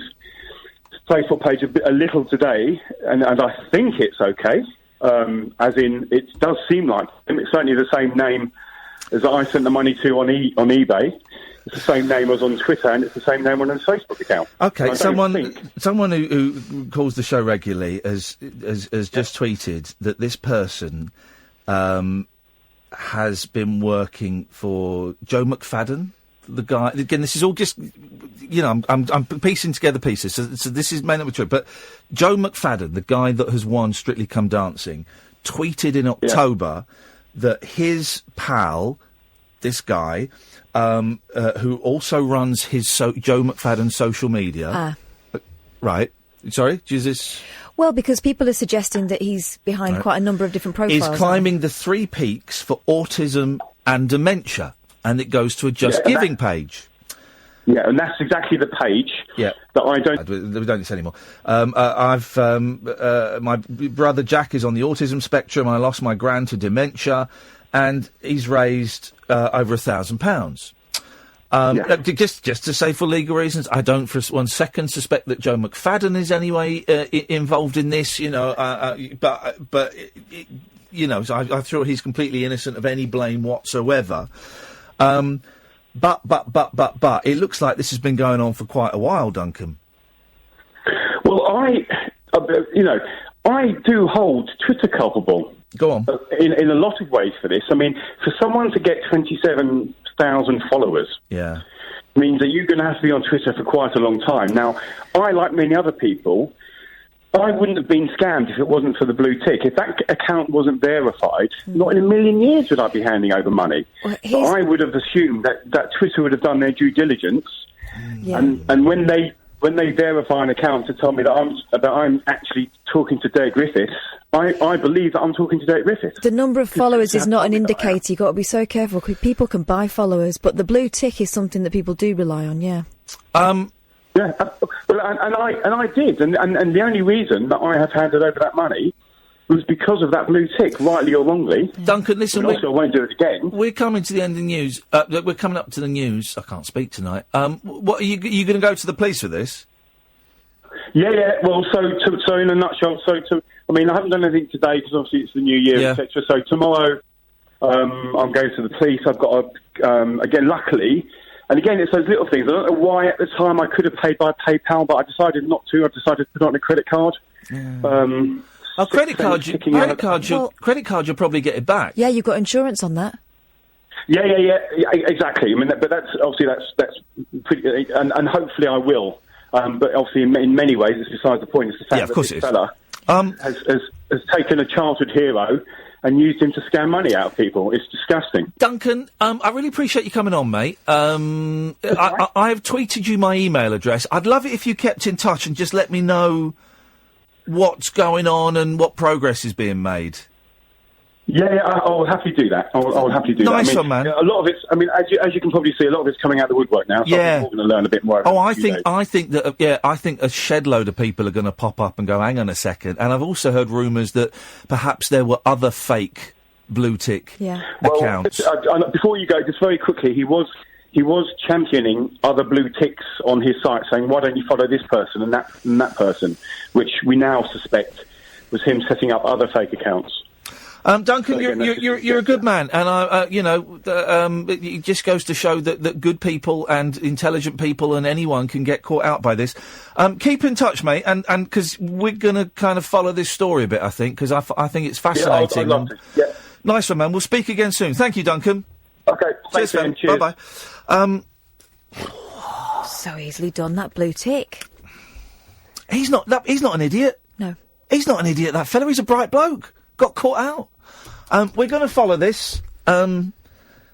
Facebook page a little today, and I think it's okay. As in, it does seem like him. It's certainly the same name as I sent the money to on eBay. It's the same name as on Twitter, and it's the same name on his Facebook account. Okay, someone who calls the show regularly has just tweeted that this person has been working for Joe McFadden, the guy. Again, this is all just, I'm piecing together pieces, so this is may not be true, but Joe McFadden, the guy that has won Strictly Come Dancing, tweeted in October that his pal, this guy, who also runs his Joe McFadden social media. Right. Sorry, Jesus. Well, because people are suggesting that he's behind quite a number of different profiles. He's climbing the 3 peaks for autism and dementia, and it goes to a Just Giving page. Yeah, and that's exactly the page that I don't... We don't say anymore. My brother Jack is on the autism spectrum. I lost my gran to dementia, and he's raised over £1,000. Just to say, for legal reasons, I don't for 1 second suspect that Joe McFadden is anyway involved in this. So I feel he's completely innocent of any blame whatsoever. But it looks like this has been going on for quite a while, Duncan. Well, I do hold Twitter culpable. Go on. In a lot of ways for this. I mean, for someone to get 27,000 followers means that you're going to have to be on Twitter for quite a long time. Now, I, like many other people, I wouldn't have been scammed if it wasn't for the blue tick. If that account wasn't verified, not in a million years would I be handing over money. So I would have assumed that Twitter would have done their due diligence. And when they verify an account to tell me that I'm actually talking to Derek Griffiths, I believe that I'm talking to Derek Griffiths. The number of followers is not an indicator. You've got to be so careful. People can buy followers, but the blue tick is something that people do rely on, well, and I did, and the only reason that I have handed over that money was because of that blue tick, rightly or wrongly. Duncan, listen, I won't do it again. We're coming to the end of the news. We're coming up to the news. I can't speak tonight. What are you going to go to the police for this? Yeah. Well, so in a nutshell, I haven't done anything today because obviously it's the new year, etc. So tomorrow, I'm going to the police. I've got again, luckily. And again, it's those little things. I don't know why at the time I could have paid by PayPal, but I decided not to. I decided to put it on a credit card. Oh, credit card, credit card, you'll probably get it back. Yeah, you've got insurance on that. Yeah, exactly. I mean, but that's obviously that's pretty, and hopefully I will. But obviously, in many ways, it's besides the point. It's the fact that this fella has taken a childhood hero and used him to scam money out of people. It's disgusting. Duncan, I really appreciate you coming on, mate. I've tweeted you my email address. I'd love it if you kept in touch and just let me know what's going on and what progress is being made. Yeah, I'll happily do that. I'll happily do that. Nice one, man. A lot of it's, I mean, as you can probably see, a lot of it's coming out of the woodwork now. So Yeah. I'm going to learn a bit more. I think a shed load of people are going to pop up and go, hang on a second. And I've also heard rumours that perhaps there were other fake blue tick accounts. Before you go, just very quickly, he was championing other blue ticks on his site, saying, why don't you follow this person and that person, which we now suspect was him setting up other fake accounts. Duncan, you're a good man, and it just goes to show that good people and intelligent people and anyone can get caught out by this. Keep in touch, mate, and because we're going to kind of follow this story a bit, I think, because I think it's fascinating. I'd love to. Yeah. Nice one, man. We'll speak again soon. Thank you, Duncan. Okay, thanks, Cheers, Ian. Bye bye. So easily done. That blue tick. He's not an idiot. No, he's not an idiot. That fella. He's a bright bloke. Got caught out. We're going to follow this.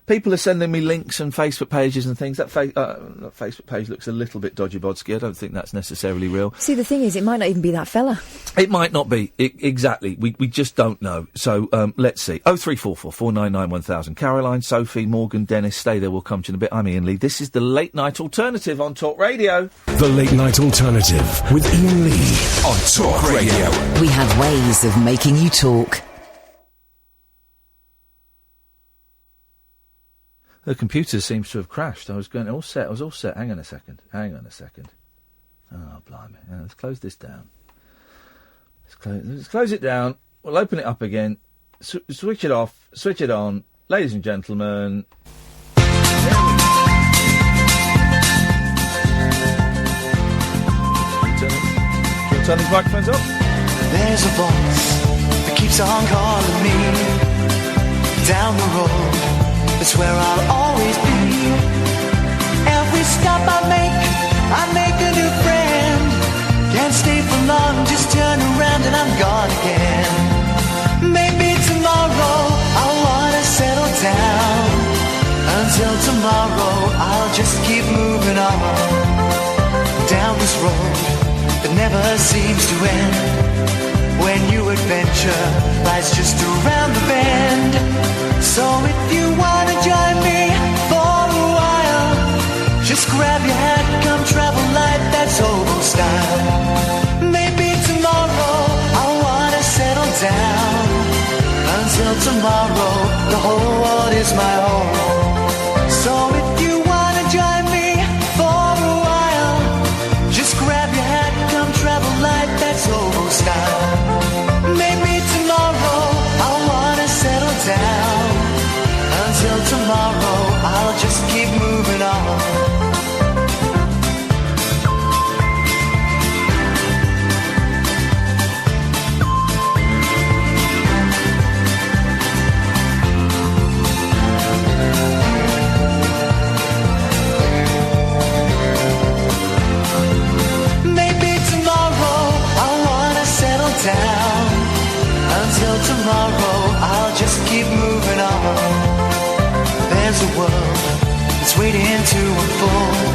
People are sending me links and Facebook pages and things. That Facebook page looks a little bit dodgy-bodsky. I don't think that's necessarily real. See, the thing is, it might not even be that fella. It might not be. Exactly. We just don't know. So, let's see. 0344 499 1000. Caroline, Sophie, Morgan, Dennis, stay there. We'll come to you in a bit. I'm Iain Lee. This is the Late Night Alternative on Talk Radio. The Late Night Alternative with Iain Lee on Talk Radio. We have ways of making you talk. The computer seems to have crashed. I was all set. Hang on a second. Oh, blimey. Let's close this down. Let's close it down. We'll open it up again. Switch it off. Switch it on. Ladies and gentlemen. Do you want to turn these microphones up? There's a voice that keeps on calling me down the road. It's where I'll always be. Every stop I make a new friend. Can't stay for long, just turn around and I'm gone again. Maybe tomorrow I'll wanna settle down. Until tomorrow I'll just keep moving on. Down this road that never seems to end. When new adventure lies just around the bend. So if you wanna join me for a while, just grab your hat, come travel light, that's old style. Maybe tomorrow I'll wanna settle down. Until tomorrow, the whole world is my home. So if you wanna join me for a while, just grab your hat, come travel light, that's old style. Maybe tomorrow I'll wanna settle down. Until tomorrow I'll just keep moving on. Maybe tomorrow I'll wanna settle down. Until tomorrow I'll just keep moving on. There's a world that's waiting to unfold.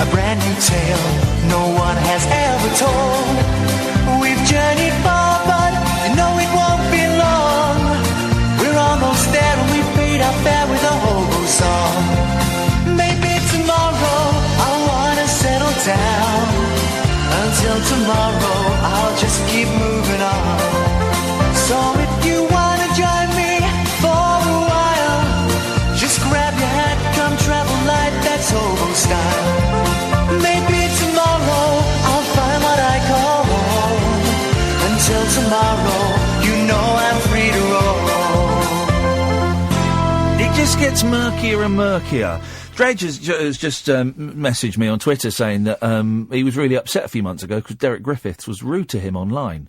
A brand new tale no one has ever told. We've journeyed far, but you know it won't be long. We're almost there and we paid our fare with a hobo song. Maybe tomorrow I'll wanna settle down. Until tomorrow I'll just keep moving on. So if you wanna join me for a while, just grab your hat, come travel light, that's hobo style. Maybe tomorrow I'll find what I call home. Until tomorrow, you know I'm free to roll. It just gets murkier and murkier. Dredge has just messaged me on Twitter saying that he was really upset a few months ago because Derek Griffiths was rude to him online.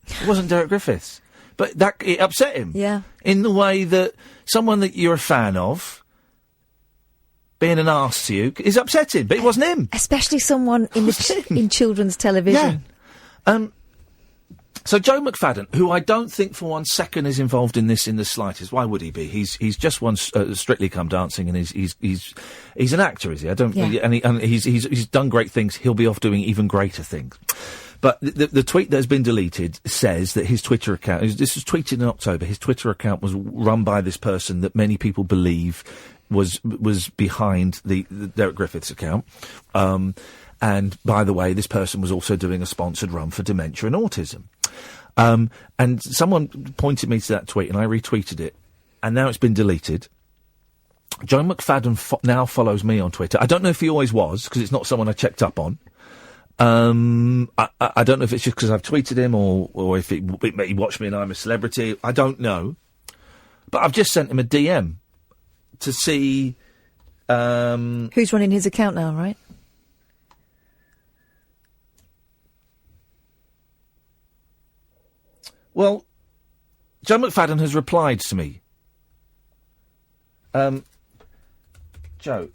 It wasn't Derek Griffiths. But it upset him. Yeah. In the way that someone that you're a fan of being an arse to you is upsetting, but it wasn't him. Especially someone in children's television. Yeah. So Joe McFadden, who I don't think for 1 second is involved in this in the slightest. Why would he be? He's just won Strictly Come Dancing, and he's an actor, is he? I don't. Yeah. And he's done great things. He'll be off doing even greater things. But the tweet that has been deleted says that his Twitter account, this was tweeted in October, his Twitter account was run by this person that many people believe was behind the Derek Griffiths account. And by the way, this person was also doing a sponsored run for dementia and autism. And someone pointed me to that tweet and I retweeted it, and now it's been deleted. Joe McFadden now follows me on Twitter. I don't know if he always was, because it's not someone I checked up on. I don't know if it's just because I've tweeted him or if he watched me and I'm a celebrity. I don't know. But I've just sent him a DM to see... who's running his account now, right? Well, Joe McFadden has replied to me. Joe...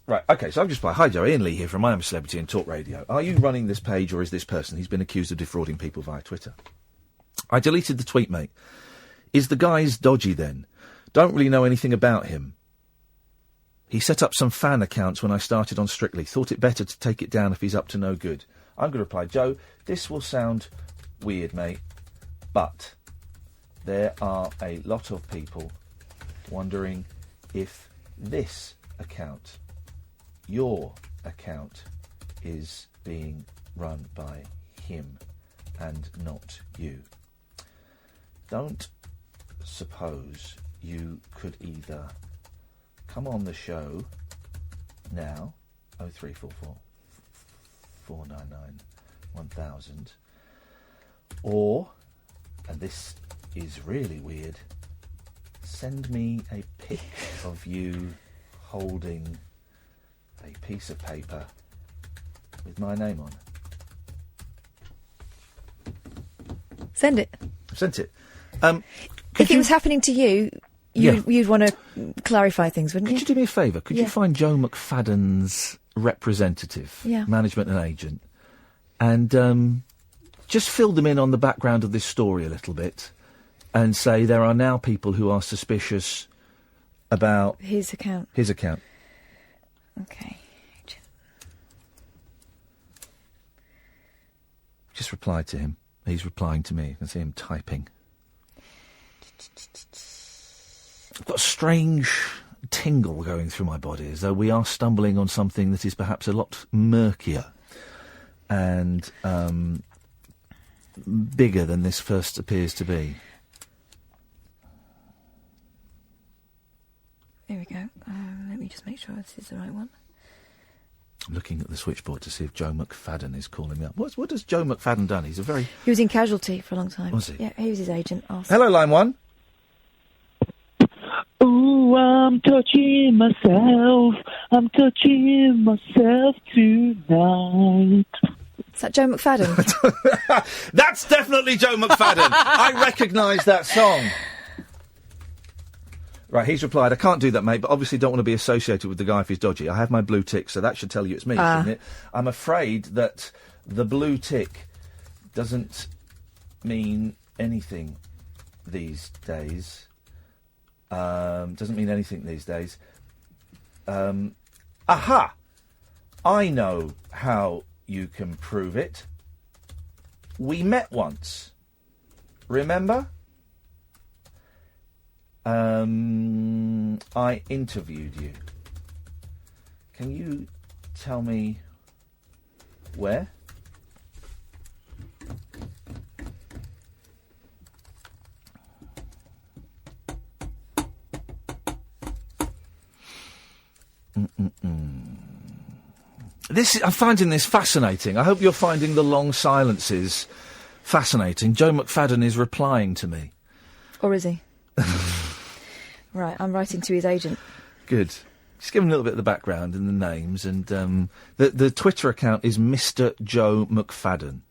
Right, OK, so I've just replied, hi Joe, Iain Lee here from I Am a Celebrity and Talk Radio. Are you running this page or is this person? He's been accused of defrauding people via Twitter. I deleted the tweet, mate. Is the guy's dodgy then? Don't really know anything about him. He set up some fan accounts when I started on Strictly. Thought it better to take it down if he's up to no good. I'm going to reply, Joe, this will sound weird, mate, but there are a lot of people wondering if this account, your account, is being run by him and not you. Don't suppose you could either come on the show now, 0344 499 1000, or, and this is really weird, send me a pic of you holding a piece of paper with my name on. Send it. Sent it. If it was happening to you, you'd want to clarify things, wouldn't you? Could you do me a favour? Could you find Joe McFadden's representative, management and agent, and just fill them in on the background of this story a little bit, and say there are now people who are suspicious about his account. Okay. Just replied to him. He's replying to me. You can see him typing. I've got a strange tingle going through my body, as though we are stumbling on something that is perhaps a lot murkier and bigger than this first appears to be. There we go. Let me just make sure this is the right one. I'm looking at the switchboard to see if Joe McFadden is calling me up. What has Joe McFadden done? He was in Casualty for a long time. Was he? Yeah, he was his agent. Hello, line one. Ooh, I'm touching myself tonight. Is that Joe McFadden? That's definitely Joe McFadden. I recognise that song. Right, he's replied, I can't do that, mate, but obviously don't want to be associated with the guy if he's dodgy. I have my blue tick, so that should tell you it's me, shouldn't it? I'm afraid that the blue tick doesn't mean anything these days. Aha! I know how you can prove it. We met once. Remember? I interviewed you. Can you tell me where? I'm finding this fascinating. I hope you're finding the long silences fascinating. Joe McFadden is replying to me. Or is he? Right, I'm writing to his agent. Good. Just give him a little bit of the background and the names. And the Twitter account is Mr. Joe McFadden.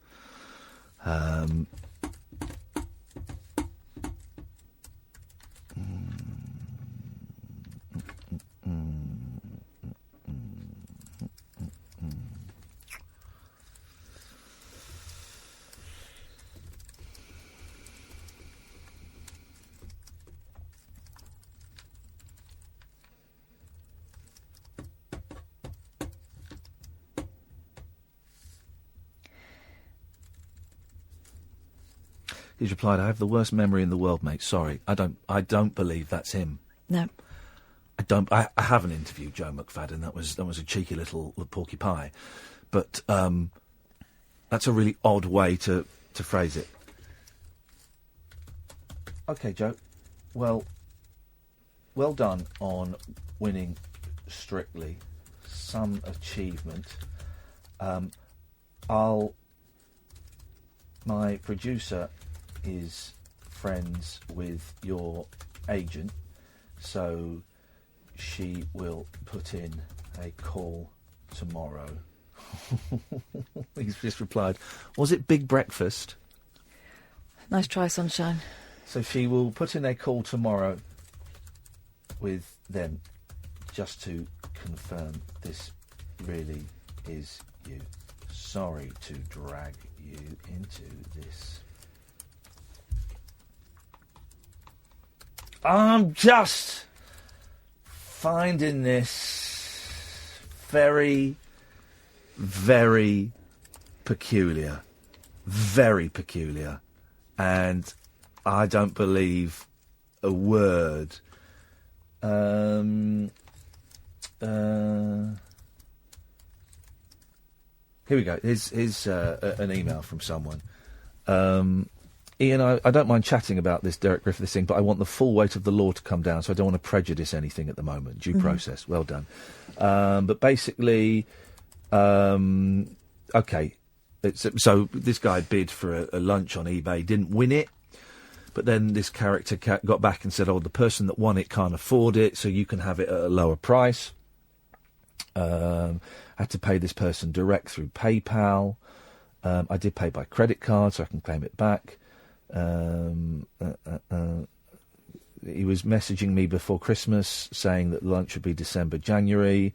He's replied, "I have the worst memory in the world, mate. Sorry, I don't believe that's him. No. I haven't interviewed Joe McFadden. That was a cheeky little porky pie, but that's a really odd way to phrase it." Okay, Joe. Well done on winning Strictly. Some achievement. My producer is friends with your agent, so she will put in a call tomorrow. He's just replied, "Was it big breakfast?" Nice try, sunshine. So she will put in a call tomorrow with them just to confirm this really is you. Sorry to drag you into this. I'm just finding this very, very peculiar. Very peculiar. And I don't believe a word. Here we go. Here's an email from someone. Ian, I don't mind chatting about this Derek Griffiths thing, but I want the full weight of the law to come down, so I don't want to prejudice anything at the moment. Due process. Well done. But basically, okay. So this guy bid for a lunch on eBay, didn't win it, but then this character got back and said, "Oh, the person that won it can't afford it, so you can have it at a lower price." Had to pay this person direct through PayPal. I did pay by credit card, so I can claim it back. He was messaging me before Christmas saying that lunch would be December, January.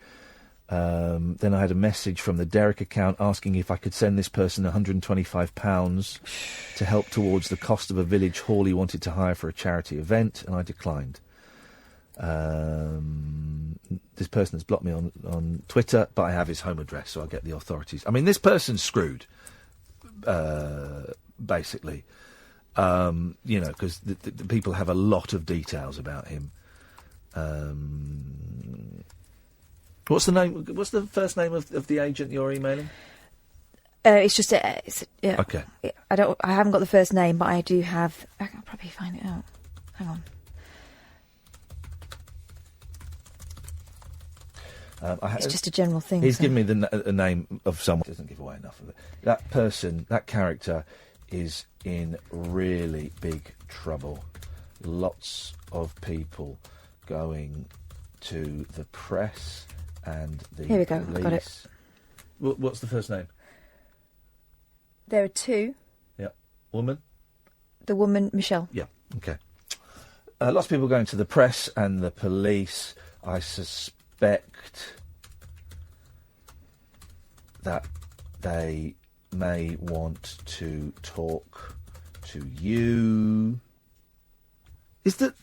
Then I had a message from the Derek account asking if I could send this person £125 to help towards the cost of a village hall he wanted to hire for a charity event, and I declined. This person has blocked me on Twitter, but I have his home address, so I'll get the authorities. I mean, this person's screwed, basically. Because the people have a lot of details about him. What's the name? What's the first name of the agent you're emailing? It's just yeah. Okay. I haven't got the first name, but I do have. I can probably find it out. Hang on. It's just a general thing. He's given me the name of someone. Doesn't give away enough of it. That person, that character, is in really big trouble. Lots of people going to the press and the Here we go. police. Got it. What's the first name? There are two. Yeah. Woman? The woman, Michelle. Yeah. Okay. Lots of people going to the press and the police. I suspect that they may want to talk to you. Is that...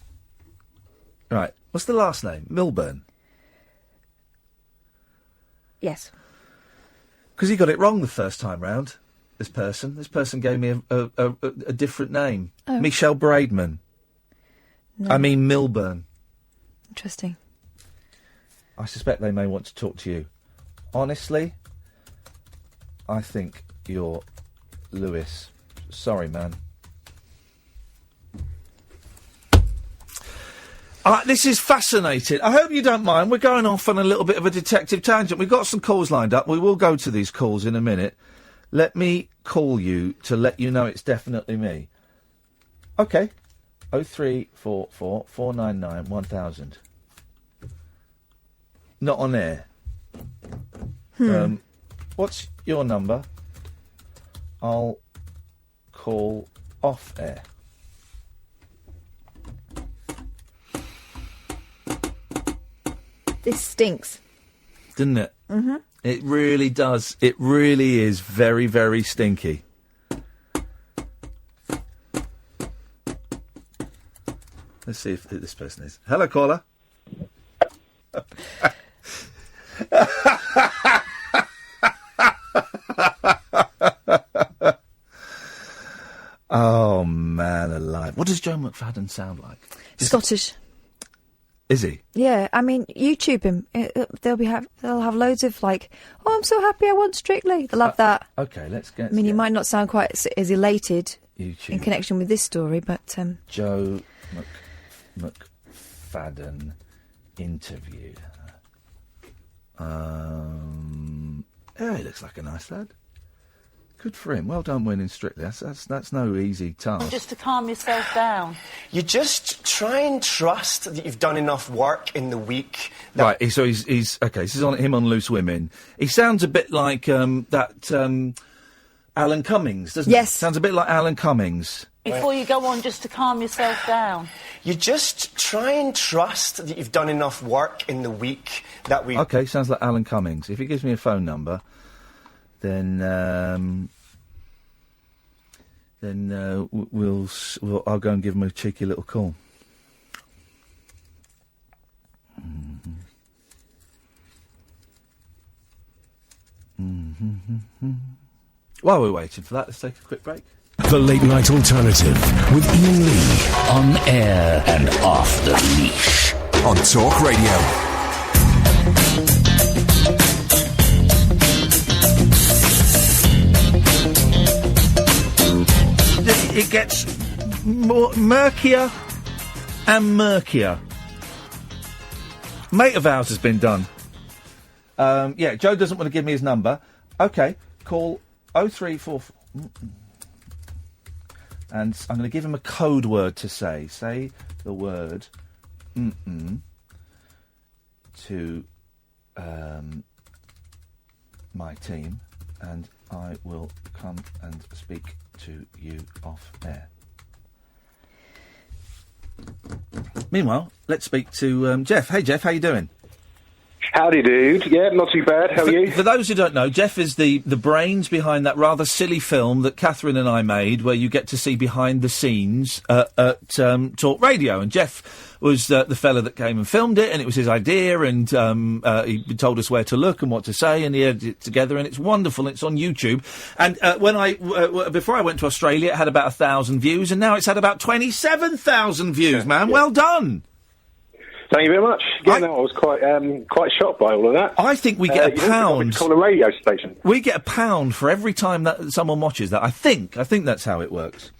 Right, what's the last name? Milburn? Yes. Because he got it wrong the first time round, this person. This person gave me a different name. Oh. Michelle Braidman. No. I mean Milburn. Interesting. I suspect they may want to talk to you. Honestly, I think you're Lewis. Sorry, man. This is fascinating. I hope you don't mind. We're going off on a little bit of a detective tangent. We've got some calls lined up. We will go to these calls in a minute. Let me call you to let you know it's definitely me. Okay. 0344 499 1000. Not on air. What's your number? I'll call off air. This stinks. Doesn't it? Mm-hmm. It really does. It really is very, very stinky. Let's see if this person is. Hello, caller. Oh, man alive. What does Joe McFadden sound like? Scottish. Is he? Yeah, I mean, YouTube him. They'll have loads of like, oh, I'm so happy I won Strictly. They'll have that. Okay, let's get... I mean, he might not sound quite as elated YouTube. in connection with this story, but... Joe McFadden interview. Yeah, he looks like a nice lad. Good for him. Well done winning Strictly. That's no easy task. Just to calm yourself down. You just try and trust that you've done enough work in the week. Right, so he's okay, this is on him on Loose Women. He sounds a bit like that Alan Cummings, doesn't he? Yes. Sounds a bit like Alan Cummings. Before you go on, just to calm yourself down. You just try and trust that you've done enough work in the week that we... Okay, sounds like Alan Cummings. If he gives me a phone number, then I'll go and give him a cheeky little call. While we're waiting for that, let's take a quick break. The Late Night Alternative with Iain Lee. On air and off the leash. On Talk Radio. It gets murkier and murkier. Mate of ours has been done. Yeah, Joe doesn't want to give me his number. Okay, call 0344. And I'm going to give him a code word to say. Say the word to my team, and I will come and speak to you off air. Meanwhile, let's speak to Jeff. Hey, Jeff, how you doing? Howdy, dude. Yeah, not too bad. How are you? For those who don't know, Jeff is the brains behind that rather silly film that Catherine and I made, where you get to see behind the scenes at Talk Radio. And Jeff was the fella that came and filmed it, and it was his idea, and he told us where to look and what to say, and he edited it together, and it's wonderful. It's on YouTube. And before I went to Australia, it had about 1,000 views, and now it's had about 27,000 views, man. Yeah. Well done. Thank you very much. Yeah, I was quite shocked by all of that. I think we get a pound. It's called a radio station. We get a pound for every time that someone watches that. I think that's how it works.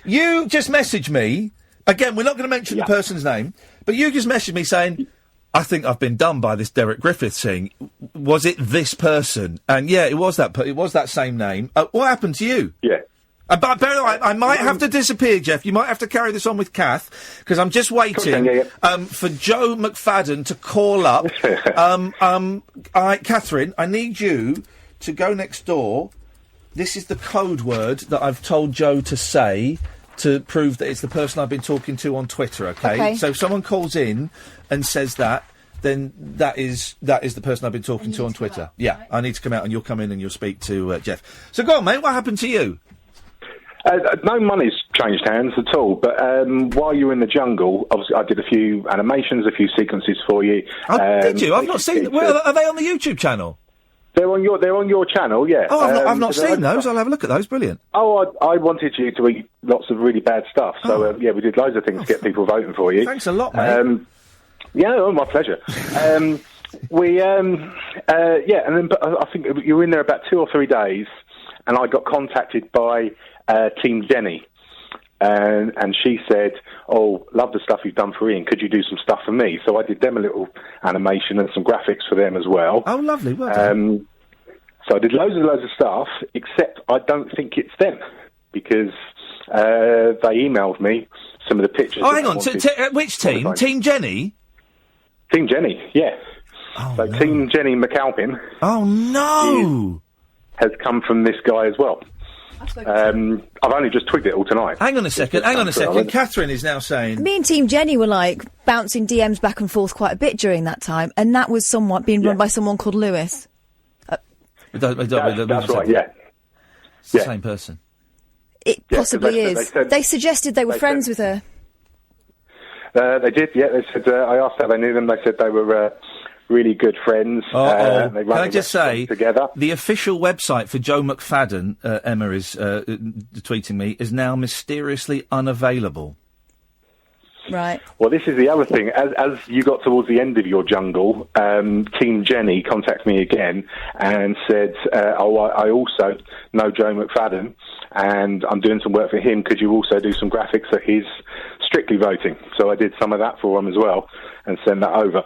You just messaged me. Again, we're not going to mention the person's name, but you just messaged me saying, I think I've been done by this Derek Griffiths thing. Was it this person? And yeah, it was that same name. What happened to you? Yeah. But I might have to disappear, Jeff. You might have to carry this on with Kath, because I'm just waiting for Joe McFadden to call up. Catherine, I need you to go next door. This is the code word that I've told Joe to say to prove that it's the person I've been talking to on Twitter, okay? So if someone calls in and says that, then that is the person I've been talking to on Twitter. Yeah, right? I need to come out, and you'll come in and you'll speak to Jeff. So go on, mate, what happened to you? No money's changed hands at all, but while you were in the jungle, obviously I did a few animations, a few sequences for you. Oh, did you? I've not seen them. Well, are they on the YouTube channel? They're on your channel, yeah. Oh, I've not seen those. I'll have a look at those. Brilliant. Oh, I wanted you to eat lots of really bad stuff, so yeah, we did loads of things to get people voting for you. Thanks a lot, mate. Yeah, my pleasure. And then but I think you were in there about 2 or 3 days, and I got contacted by Team Jenny, and she said, "Oh, love the stuff you've done for Iain. Could you do some stuff for me?" So I did them a little animation and some graphics for them as well. Oh, lovely. Well done. So I did loads of stuff, except I don't think it's them, because they emailed me some of the pictures. Oh, hang on. Which team? Team Jenny? Team Jenny, yeah. Oh, so no. Team Jenny McAlpin. Oh, no! Has come from this guy as well. I've only just twigged it all tonight. Hang on a second. Catherine is now saying... Me and Team Jenny were, bouncing DMs back and forth quite a bit during that time, and that was somewhat being run by someone called Lewis. That's right, yeah. It's the same person. It possibly is. They suggested they were friends with her. They did, yeah. They said, I asked how they knew them. They said they were really good friends. Can I just say, together. The official website for Joe McFadden, Emma is tweeting me, is now mysteriously unavailable. Right. Well, this is the other thing. As you got towards the end of your jungle, Team Jenny contacted me again and said, I also know Joe McFadden, and I'm doing some work for him. Could you also do some graphics for his Strictly voting? So I did some of that for him as well and send that over.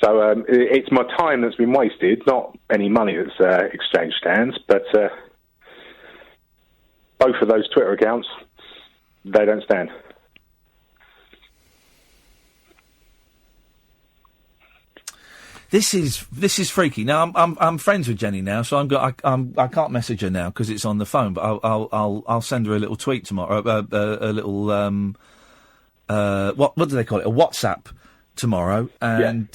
So it's my time that's been wasted, not any money that's exchanged hands, but both of those Twitter accounts, they don't stand. This is freaky. Now I'm friends with Jenny now, so I can't message her now because it's on the phone. But I'll send her a little tweet tomorrow, a little what do they call it? A WhatsApp tomorrow, and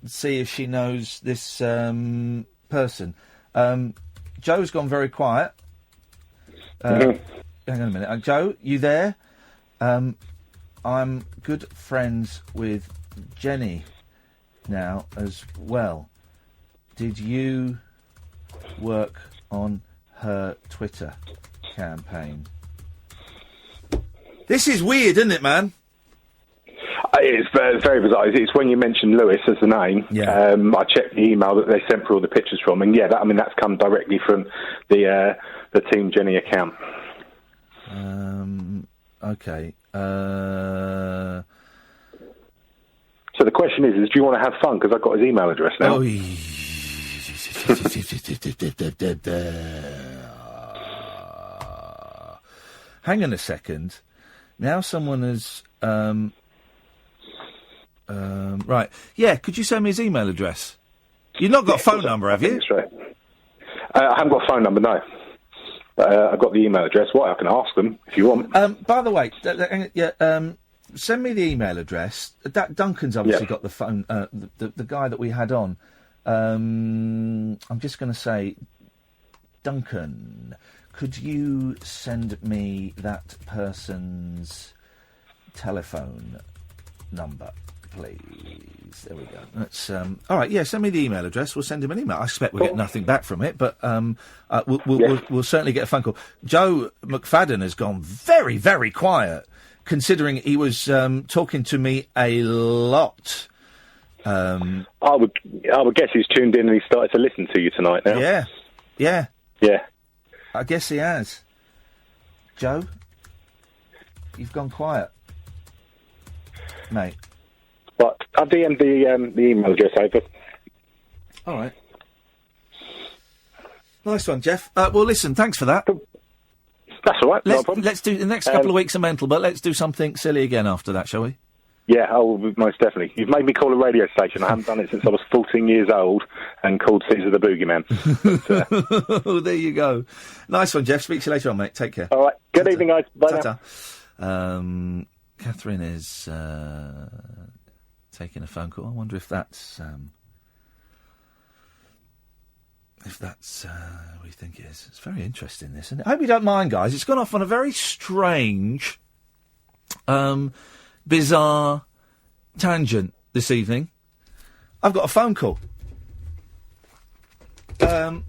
see if she knows this person. Joe's gone very quiet. Hang on a minute, Joe, you there? I'm good friends with Jenny now as well. Did you work on her Twitter campaign? This is weird, isn't it, man? It's very bizarre. It's when you mention Lewis as the name. Yeah. I checked the email that they sent for all the pictures from, and that's come directly from the Team Jenny account. Okay. So the question is do you want to have fun? Because I've got his email address now. Hang on a second. Now someone has... right. Yeah, could you send me his email address? You've not got a phone number, have you? That's right. I haven't got a phone number, no. I've got the email address. I can ask them if you want. By the way, send me the email address. Duncan's obviously got the phone. The guy that we had on. I'm just going to say, Duncan, could you send me that person's telephone number, please? There we go. That's all right. Yeah, send me the email address. We'll send him an email. I expect we'll get nothing back from it, but we'll certainly get a phone call. Joe McFadden has gone very, very quiet, considering he was talking to me a lot. I would guess he's tuned in and he started to listen to you tonight now. Yeah. I guess he has. Joe, you've gone quiet, mate. But I'll DM the email address over. All right. Nice one, Jeff. Well, listen, thanks for that. That's all right, no problem. Let's do the next couple of weeks are mental, but let's do something silly again after that, shall we? Yeah, most definitely. You've made me call a radio station. I haven't done it since I was 14 years old and called Caesar the Boogeyman. Oh, there you go. Nice one, Jeff. Speak to you later on, mate. Take care. All right. Good evening, guys. Bye now. Catherine is taking a phone call. I wonder if that's what you think it is. It's very interesting, this, isn't it? I hope you don't mind, guys. It's gone off on a very strange, bizarre tangent this evening. I've got a phone call. Let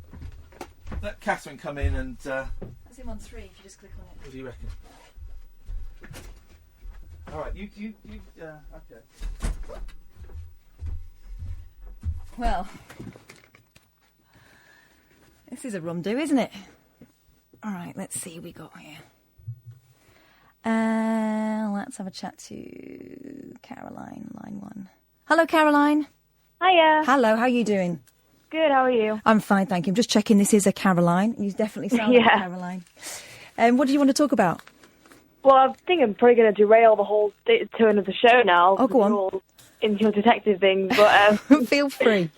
Catherine come in and... That's him on 3, if you just click on it. What do you reckon? All right, you okay. Well, this is a rum-do, isn't it? All right, let's see what we got here. Let's have a chat to Caroline, line 1. Hello, Caroline. Hiya. Hello, how are you doing? Good, how are you? I'm fine, thank you. I'm just checking this is a Caroline. You definitely sound like a Caroline. What do you want to talk about? Well, I think I'm probably going to derail the whole turn of the show now. Oh, go on. All into your detective things, but... Feel free.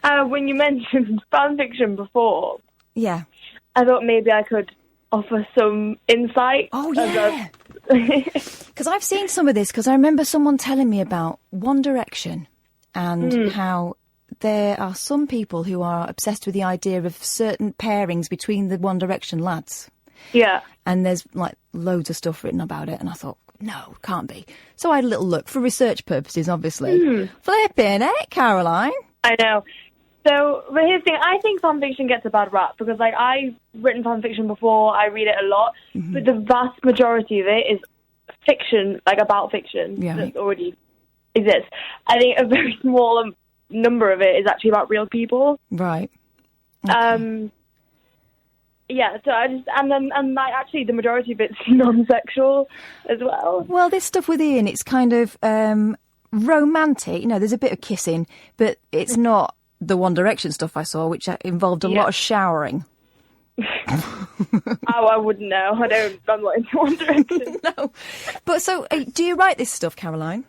When you mentioned fan fiction before... Yeah. I thought maybe I could offer some insight. Oh, yeah. Because I've seen some of this, because I remember someone telling me about One Direction and how there are some people who are obsessed with the idea of certain pairings between the One Direction lads. Yeah. And there's, like, loads of stuff written about it, and I thought, no, can't be. So I had a little look, for research purposes, obviously. Flipping it, Caroline. I know. So, but here's the thing, I think fan fiction gets a bad rap, because, like, I've written fan fiction before, I read it a lot, but the vast majority of it is fiction, like, about fiction that already exists. I think a very small number of it is actually about real people. Right. Okay. Yeah, so actually the majority of it's non-sexual as well. Well, this stuff with Iain, it's kind of romantic. You know, there's a bit of kissing, but it's not the One Direction stuff I saw, which involved a lot of showering. I wouldn't know. I'm not into One Direction. No. But so, do you write this stuff, Caroline?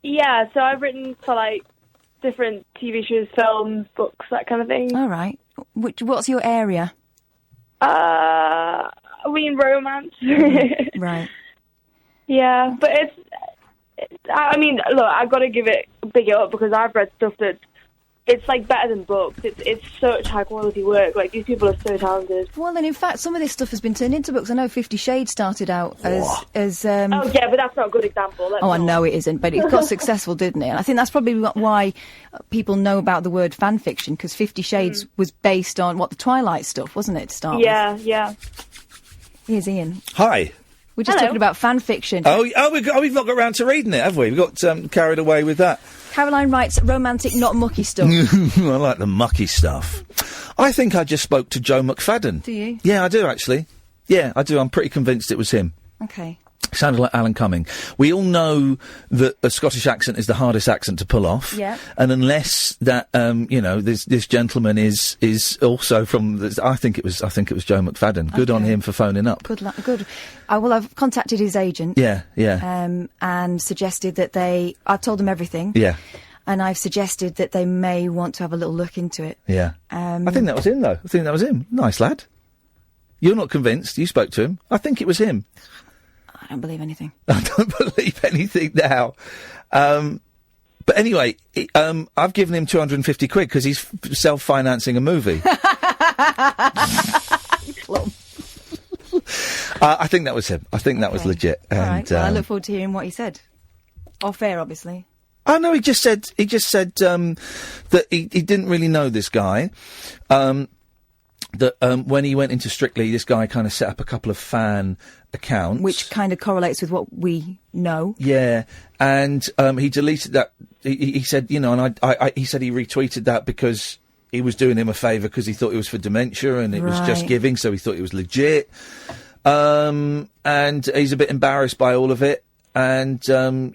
Yeah, so I've written for, like, different TV shows, films, books, that kind of thing. All right. What's your area? I mean, romance. Right. Yeah, but I mean, look, I've got to give it a big up, because I've read stuff that it's, like, better than books. It's such high-quality work. Like, these people are so talented. Well, and in fact, some of this stuff has been turned into books. I know 50 Shades started out as oh, yeah, but that's not a good example. I know it isn't, but it got successful, didn't it? And I think that's probably why people know about the word fan fiction, because 50 Shades was based on, the Twilight stuff, wasn't it, to start with? Yeah. Here's Iain. Hi. We're just talking about fan fiction. We've not got round to reading it, have we? We've got carried away with that. Caroline writes romantic, not mucky stuff. I like the mucky stuff. I think I just spoke to Joe McFadden. Do you? Yeah, I do, actually. Yeah, I do. I'm pretty convinced it was him. Okay. Sounded like Alan Cumming. We all know that a Scottish accent is the hardest accent to pull off. Yeah. And unless that, this gentleman is also from, I think it was Joe McFadden. Good on him for phoning up. Good luck. Good. I've contacted his agent. Yeah. And suggested that I told them everything. Yeah. And I've suggested that they may want to have a little look into it. Yeah. I think that was him, though. Nice lad. You're not convinced. You spoke to him. I think it was him. I don't believe anything. I don't believe anything now. But anyway, I've given him 250 quid because he's self-financing a movie. I think that was him. I think that was legit. All right. Well, I look forward to hearing what he said. Off air, obviously. Oh no, he just said that he didn't really know this guy. That when he went into Strictly, this guy kind of set up a couple of fan accounts, which kind of correlates with what we know. Yeah, and he deleted that. He said, and he said he retweeted that because he was doing him a favour because he thought it was for dementia and it was just giving, so he thought it was legit. And he's a bit embarrassed by all of it. And, doesn't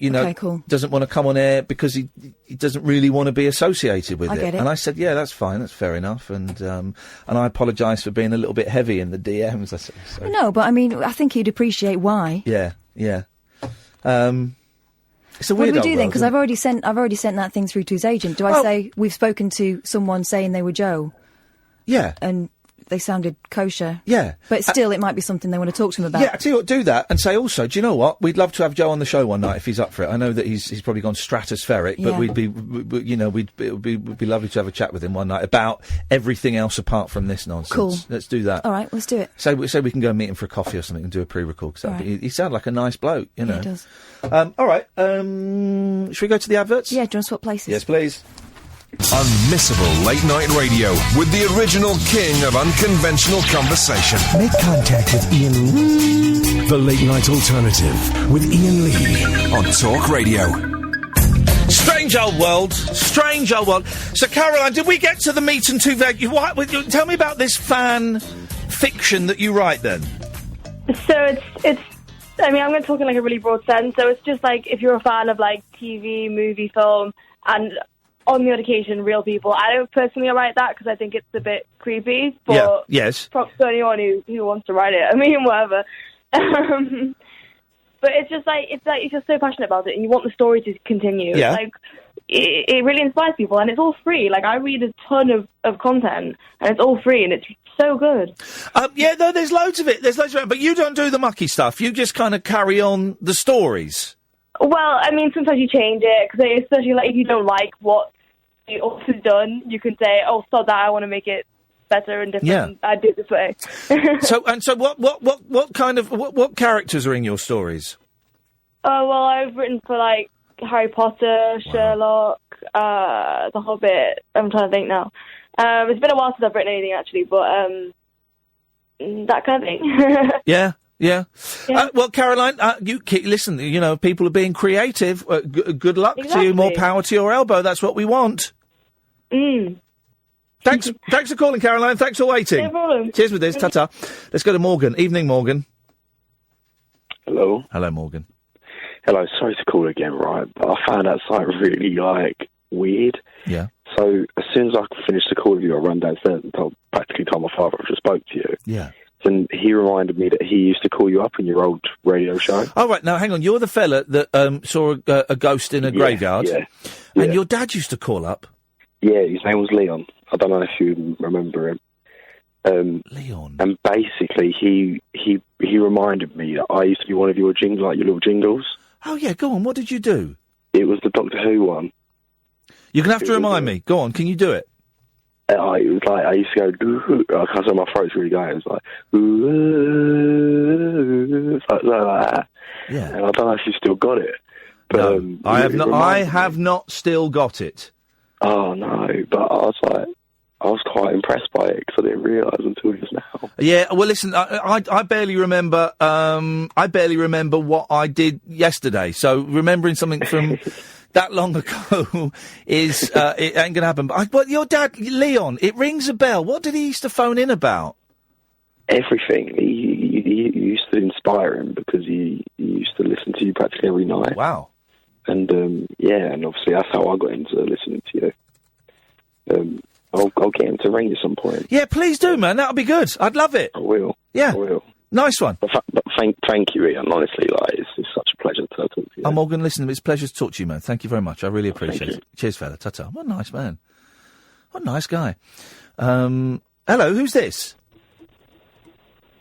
want to come on air because he doesn't really want to be associated with I get it. And I said, yeah, that's fine. That's fair enough. And I apologise for being a little bit heavy in the DMs. I said, so. No, but I mean, I think he'd appreciate why. Yeah. It's a what weird do we do then? Because world, I've already sent that thing through to his agent. Do I say we've spoken to someone saying they were Joe? Yeah. And they sounded kosher. Yeah. But still, it might be something they want to talk to him about. Yeah, I tell you what, do that and say also, do you know what? We'd love to have Joe on the show one night if he's up for it. I know that he's probably gone stratospheric, but it would be lovely to have a chat with him one night about everything else apart from this nonsense. Cool. Let's do that. All right, let's do it. So we can go and meet him for a coffee or something and do a pre-record. Cause he sounded like a nice bloke, you know. Yeah, he does. All right. Should we go to the adverts? Yeah, do you want to swap places? Yes, please. Unmissable late night radio with the original king of unconventional conversation. Make contact with Iain Lee. The Late Night Alternative with Iain Lee on Talk Radio. Strange old world. So, Caroline, did we get to the meat and two veg? Tell me about this fan fiction that you write, then. So it's. I mean, I'm going to talk in like a really broad sense. So it's just like if you're a fan of like TV, movie, film, and on the odd occasion, real people. I don't personally write that because I think it's a bit creepy. But yeah. Yes. Props to anyone who wants to write it. I mean, whatever. But it's just like you're just so passionate about it, and you want the story to continue. Yeah. Like it really inspires people, and it's all free. Like, I read a ton of content, and it's all free, and it's so good. Yeah, no, there's loads of it. But you don't do the mucky stuff. You just kind of carry on the stories. Well, I mean, sometimes you change it, because especially like if you don't like what the author's done, you can say, "Oh, stop that! I want to make it better and different. Yeah. I do it this way." So what kind of what characters are in your stories? Oh, well, I've written for like Harry Potter, Sherlock, The Hobbit. I'm trying to think now. It's been a while since I've written anything actually, but that kind of thing. Yeah. Well, Caroline, listen. You know, people are being creative. Good luck to you. More power to your elbow. That's what we want. Thanks for calling, Caroline. Thanks for waiting. No problem. Cheers with this. Ta-ta. Let's go to Morgan. Evening, Morgan. Hello. Hello, Morgan. Hello. Sorry to call again, right? But I found that site really weird. Yeah. So as soon as I finished the call with you, I ran downstairs and practically told my father I just spoke to you. Yeah. And he reminded me that he used to call you up in your old radio show. Oh, right. Now, hang on. You're the fella that saw a ghost in a graveyard. Yeah. And your dad used to call up. Yeah, his name was Leon. I don't know if you remember him. Leon. And basically, he reminded me that I used to be one of your your little jingles. Oh, yeah. Go on. What did you do? It was the Doctor Who one. You're going to have to remind me. Go on. Can you do it? It was like, I used to go, I can't say my throat's really going. It was like, like that. Yeah. And I don't know if you still got it. But, no, I have not still got it. Oh, no. But I was quite impressed by it because I didn't realise until just now. Yeah, well, listen, I barely remember. I barely remember what I did yesterday. So remembering something from that long ago is it ain't gonna happen. But your dad, Leon, it rings a bell. What did he used to phone in about? Everything. He used to inspire him because he used to listen to you practically every night. Wow. And and obviously that's how I got into listening to you. I'll get him to ring you some point. Yeah, please do, man. That'll be good. I'd love it. I will. Yeah. I will. Nice one. But thank you, Ian. Honestly, it's such a pleasure to talk to you. I'm Morgan. Listen, it's a pleasure to talk to you, man. Thank you very much. I really appreciate it. Cheers, fella. Ta-ta. What a nice man. What a nice guy. Hello, who's this?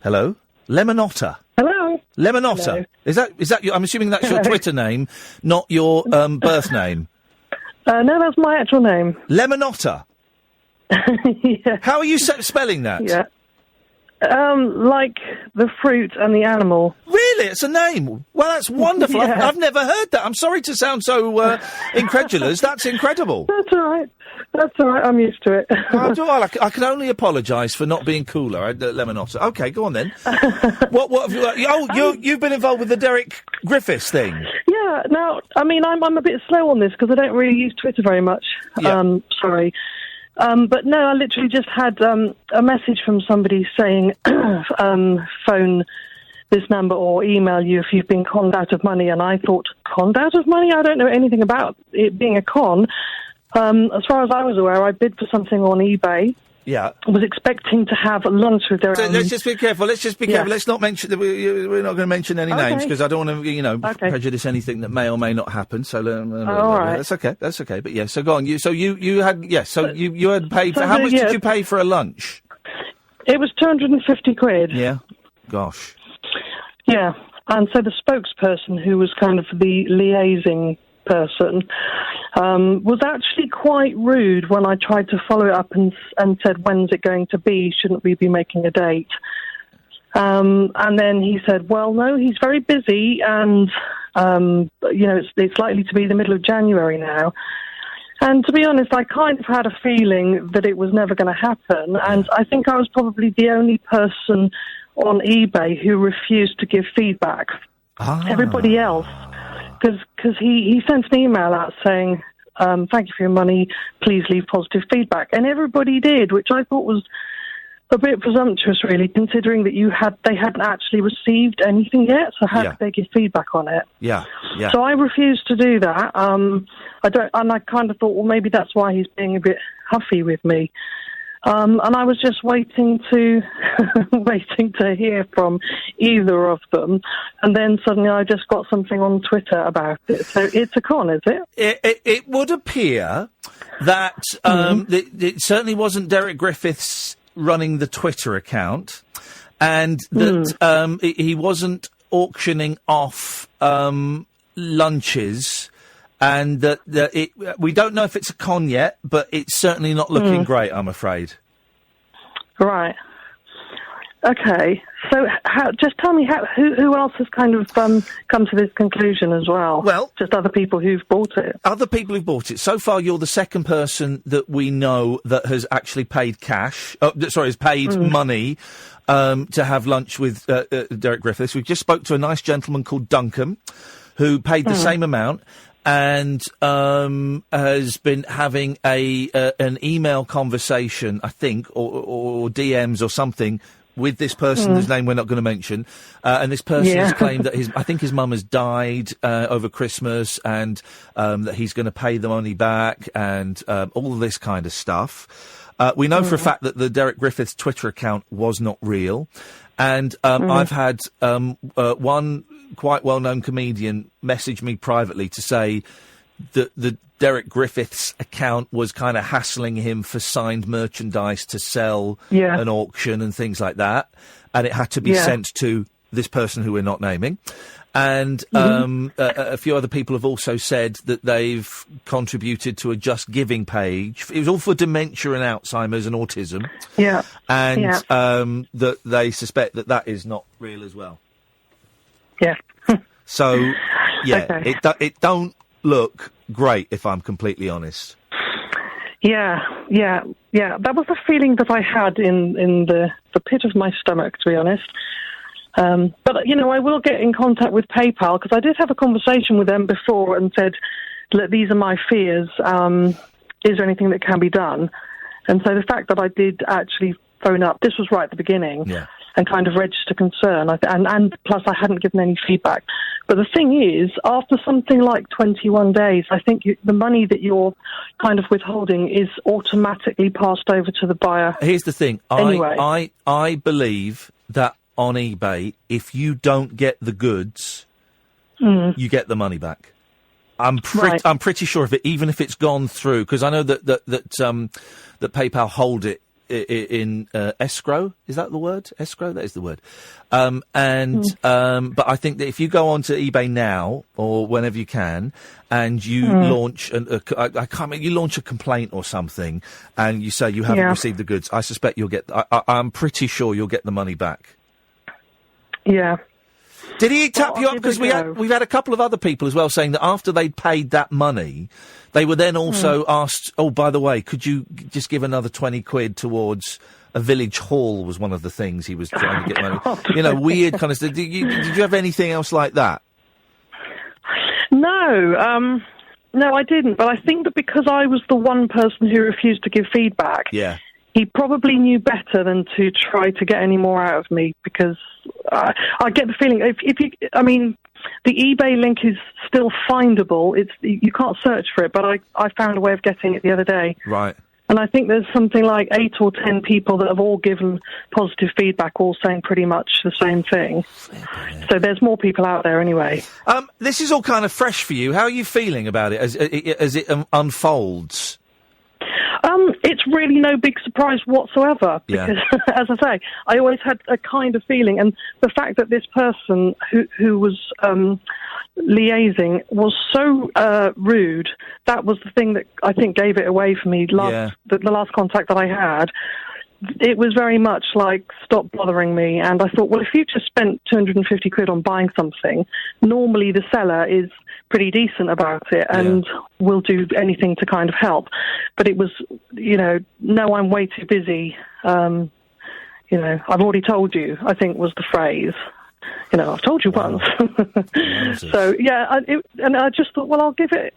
Hello? Lemon-Otter. Hello. Lemon-Otter. Hello. Is that your, I'm assuming that's your Twitter name, not your birth name. No, that's my actual name. Lemon-Otter. Yeah. How are you spelling that? Yeah. Like the fruit and the animal. Really? It's a name? Well, that's wonderful. Yeah. I've never heard that. I'm sorry to sound so incredulous. That's incredible. That's all right. That's all right. I'm used to it. I can only apologise for not being cooler, Lemon-Otter. Okay, go on then. What have you... you've been involved with the Derek Griffiths thing. Yeah. Now, I mean, I'm a bit slow on this because I don't really use Twitter very much. Yeah. Sorry. But no, I literally just had a message from somebody saying, phone this number or email you if you've been conned out of money. And I thought, conned out of money? I don't know anything about it being a con. As far as I was aware, I bid for something on eBay. Yeah. I was expecting to have lunch with their... So let's just be careful. Let's not mention... We're not going to mention any names because I don't want to, prejudice anything that may or may not happen. So all right. That's okay. That's okay. But yeah, so go on. You had paid for... How much did you pay for a lunch? It was 250 quid. Yeah. Gosh. Yeah. And so the spokesperson, who was kind of the liaising person, was actually quite rude when I tried to follow it up and said, when's it going to be? Shouldn't we be making a date? And then he said, well, no, he's very busy and, it's likely to be the middle of January now. And to be honest, I kind of had a feeling that it was never going to happen. And I think I was probably the only person on eBay who refused to give feedback. Everybody else... Because he sent an email out saying, thank you for your money, please leave positive feedback. And everybody did, which I thought was a bit presumptuous, really, considering that they hadn't actually received anything yet, so how could they give feedback on it? Yeah. So I refused to do that. I kind of thought, well, maybe that's why he's being a bit huffy with me. And I was just waiting to hear from either of them, and then suddenly I just got something on Twitter about it. So it's a con, is it? It would appear that it certainly wasn't Derek Griffiths running the Twitter account, and that he wasn't auctioning off lunches. And that we don't know if it's a con yet, but it's certainly not looking great, I'm afraid. Right. Okay. So just tell me who else has kind of come to this conclusion as well? Well, just other people who've bought it. Other people who've bought it. So far, you're the second person that we know that has actually paid cash. Has paid money to have lunch with Derek Griffiths. We just spoke to a nice gentleman called Duncan, who paid the same amount. And has been having an email conversation, I think, or DMs or something with this person whose name we're not going to mention. And this person has claimed that I think his mum has died over Christmas, and that he's going to pay the money back, and all this kind of stuff. We know for a fact that the Derek Griffiths Twitter account was not real. And I've had one quite well-known comedian message me privately to say that the Derek Griffiths account was kind of hassling him for signed merchandise to sell an auction and things like that. And it had to be sent to this person who we're not naming. And a few other people have also said that they've contributed to a Just Giving page. It was all for dementia and Alzheimer's and autism. Yeah. And that they suspect that is not real as well. Yeah. So, it don't look great, if I'm completely honest. Yeah. That was the feeling that I had in the pit of my stomach, to be honest. But, I will get in contact with PayPal, because I did have a conversation with them before and said, look, these are my fears. Is there anything that can be done? And so the fact that I did actually phone up, this was right at the beginning, and kind of register concern, and plus I hadn't given any feedback. But the thing is, after something like 21 days, I think the money that you're kind of withholding is automatically passed over to the buyer. Here's the thing. Anyway. I believe that on eBay, if you don't get the goods, you get the money back. I'm pretty sure of it, even if it's gone through, because I know that PayPal hold it in escrow. Is that the word? Escrow? That is the word. But I think that if you go onto eBay now or whenever you can, and you launch you launch a complaint or something, and you say you haven't received the goods, I suspect you'll get. I'm pretty sure you'll get the money back. Yeah. Did he tap you up? Because we've had a couple of other people as well saying that after they'd paid that money, they were then also asked, oh, by the way, could you just give another 20 quid towards a village hall, was one of the things he was trying to get money. Weird kind of stuff. Did you have anything else like that? No, I didn't. But I think that because I was the one person who refused to give feedback, he probably knew better than to try to get any more out of me, because I get the feeling the eBay link is still findable. You can't search for it, but I found a way of getting it the other day. Right. And I think there's something like 8 or 10 people that have all given positive feedback, all saying pretty much the same thing. So there's more people out there anyway. This is all kind of fresh for you. How are you feeling about it as it unfolds? It's really no big surprise whatsoever, because, as I say, I always had a kind of feeling, and the fact that this person who was liaising was so rude, that was the thing that I think gave it away for me. The last contact that I had, it was very much like, stop bothering me. And I thought, well, if you just spent 250 quid on buying something, normally the seller is pretty decent about it and will do anything to kind of help. But it was, no, I'm way too busy. I've already told you, I think was the phrase. I've told you once. So, and I just thought, well, I'll give it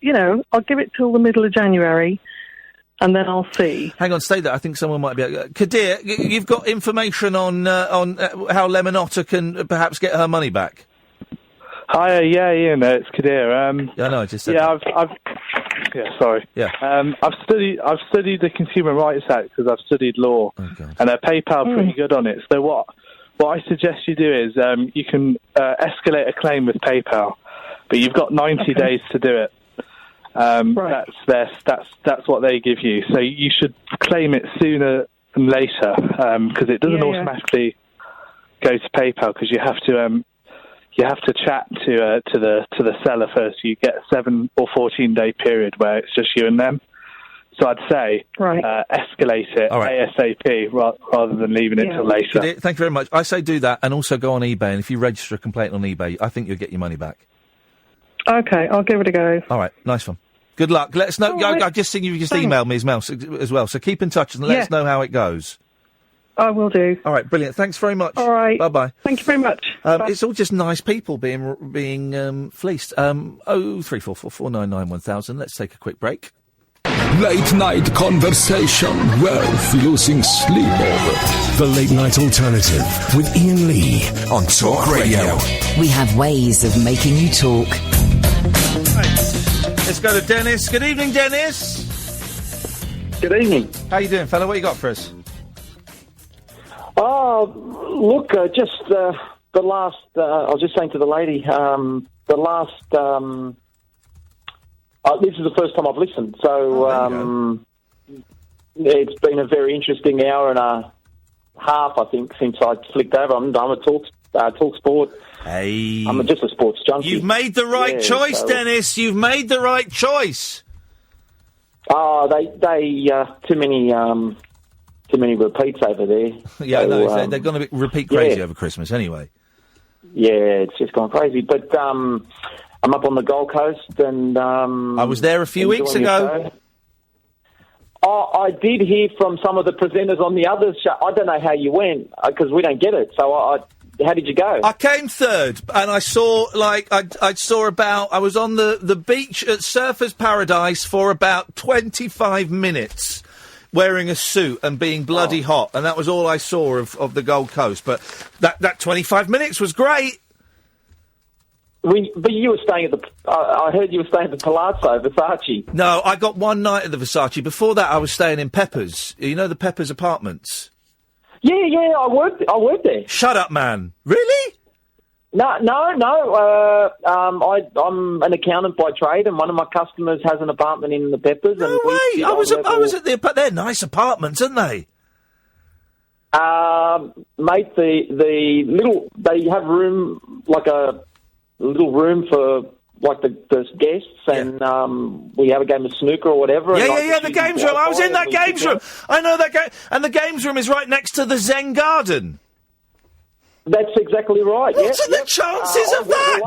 till the middle of January. And then I'll see. Hang on, stay there. I think someone might be... Kadir, you've got information on how Lemon-Otter can perhaps get her money back? Hi, Ian, it's Kadir. I know, I just said I've Yeah, sorry. Yeah. I've studied the Consumer Rights Act because I've studied law, and PayPal pretty good on it. So what I suggest you do is you can escalate a claim with PayPal, but you've got 90 days to do it. That's what they give you. So you should claim it sooner than later because it doesn't automatically go to PayPal because you have to chat to the seller first. You get a 7 or 14-day period where it's just you and them. So I'd say escalate it ASAP rather than leaving it till later. Thank you very much. I say do that, and also go on eBay. And if you register a complaint on eBay, I think you'll get your money back. Okay, I'll give it a go. All right, nice one. Good luck. Let us know. Right. I've just seen you just emailed me as well. So keep in touch and let us know how it goes. I will do. All right, brilliant. Thanks very much. All right. Bye-bye. Thank you very much. It's all just nice people being fleeced. 03444991000. Let's take a quick break. Late night conversation worth losing sleep over. The Late Night Alternative with Iain Lee on Talk Radio. We have ways of making you talk. Let's go to Dennis. Good evening, Dennis. Good evening. How you doing, fella? What you got for us? Look, just the last... I was just saying to the lady, the last... this is the first time I've listened, so it's been a very interesting hour and a half, I think, since I flicked over. I'm a Talk Sport. Hey. I'm just a sports junkie. You've made the right choice, Dennis. You've made the right choice. They too many repeats over there. Yeah, so, no, they're going to repeat crazy over Christmas anyway. Yeah, it's just gone crazy. But I'm up on the Gold Coast, and I was there a few weeks ago. I did hear from some of the presenters on the other show. I don't know how you went because we don't get it. So how did you go? I came third, and I saw I was on the beach at Surfers Paradise for about 25 minutes, wearing a suit and being bloody hot, and that was all I saw of the Gold Coast. But that 25 minutes was great. But you were staying at I heard you were staying at the Palazzo, Versace. No, I got one night at the Versace. Before that, I was staying in Pepper's. You know the Pepper's apartments? Yeah, I worked there. Shut up, man. Really? No. I'm an accountant by trade, and one of my customers has an apartment in the Peppers. No way. I was at the. They're nice apartments, aren't they? Mate, the little they have room like a little room for like the guests, and we have a game of snooker or whatever. Yeah, the games room. I was in that games room. I know that game, and the games room is right next to the Zen Garden. That's exactly right. What are the chances of that?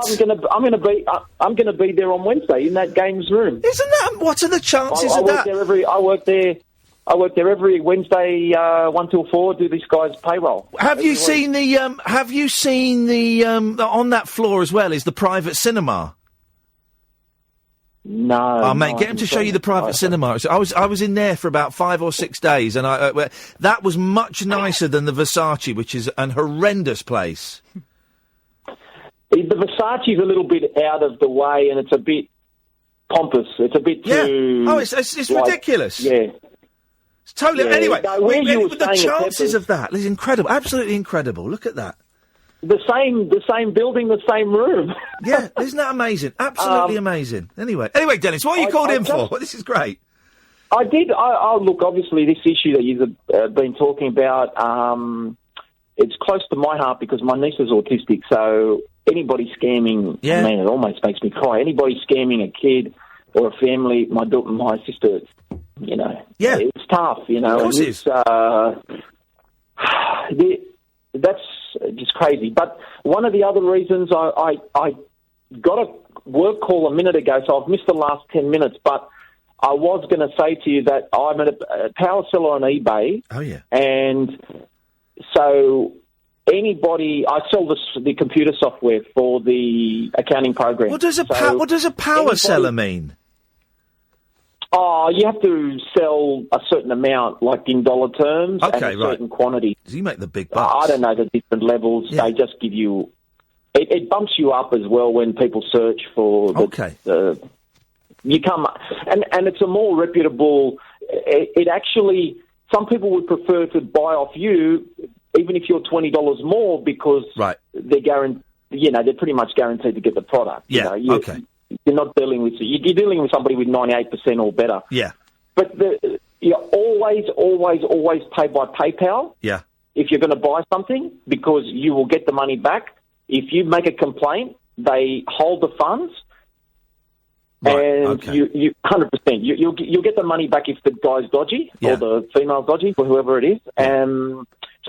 I'm gonna be there on Wednesday in that games room. Isn't that? What are the chances of that? I work there every Wednesday, 1 till 4. Do this guy's payroll. Have you seen the? Have you seen the? On that floor as well is the private cinema. No. Oh, mate, get him to show you the private cinema. I was in there for about 5 or 6 days, and that was much nicer than the Versace, which is an horrendous place. The Versace's a little bit out of the way, and it's a bit pompous. It's a bit too... Oh, it's ridiculous. Yeah. It's totally... Yeah. Anyway, No, the chances of that is incredible. Absolutely incredible. Look at that. The same building, the same room. Yeah, isn't that amazing? Absolutely amazing. Anyway, Dennis, what are you called in for? This is great. I did. Look, obviously, this issue that you've been talking about, it's close to my heart because my niece is autistic. So anybody scamming, man, it almost makes me cry. Anybody scamming a kid or a family, my sister, it's tough, Of course it is. That's just crazy. But one of the other reasons I got a work call a minute ago, so I've missed the last 10 minutes, but I was going to say to you that I'm a power seller on eBay. Oh, yeah. And so anybody... I sell the computer software for the accounting program. What does a power seller mean? Oh, you have to sell a certain amount, like in dollar terms, and a certain quantity. Does he make the big bucks? I don't know the different levels. Yeah. They just give you... It bumps you up as well when people search for the You come, and it's a more reputable. It actually, some people would prefer to buy off you, even if you're $20 more, because they're they're pretty much guaranteed to get the product. Yeah. Okay. You're not dealing with you're dealing with somebody with 98% or better. Yeah. But you always pay by PayPal. Yeah. If you're going to buy something, because you will get the money back. If you make a complaint, they hold the funds, and you 100%. You'll get the money back if the guy's dodgy or the female's dodgy or whoever it is.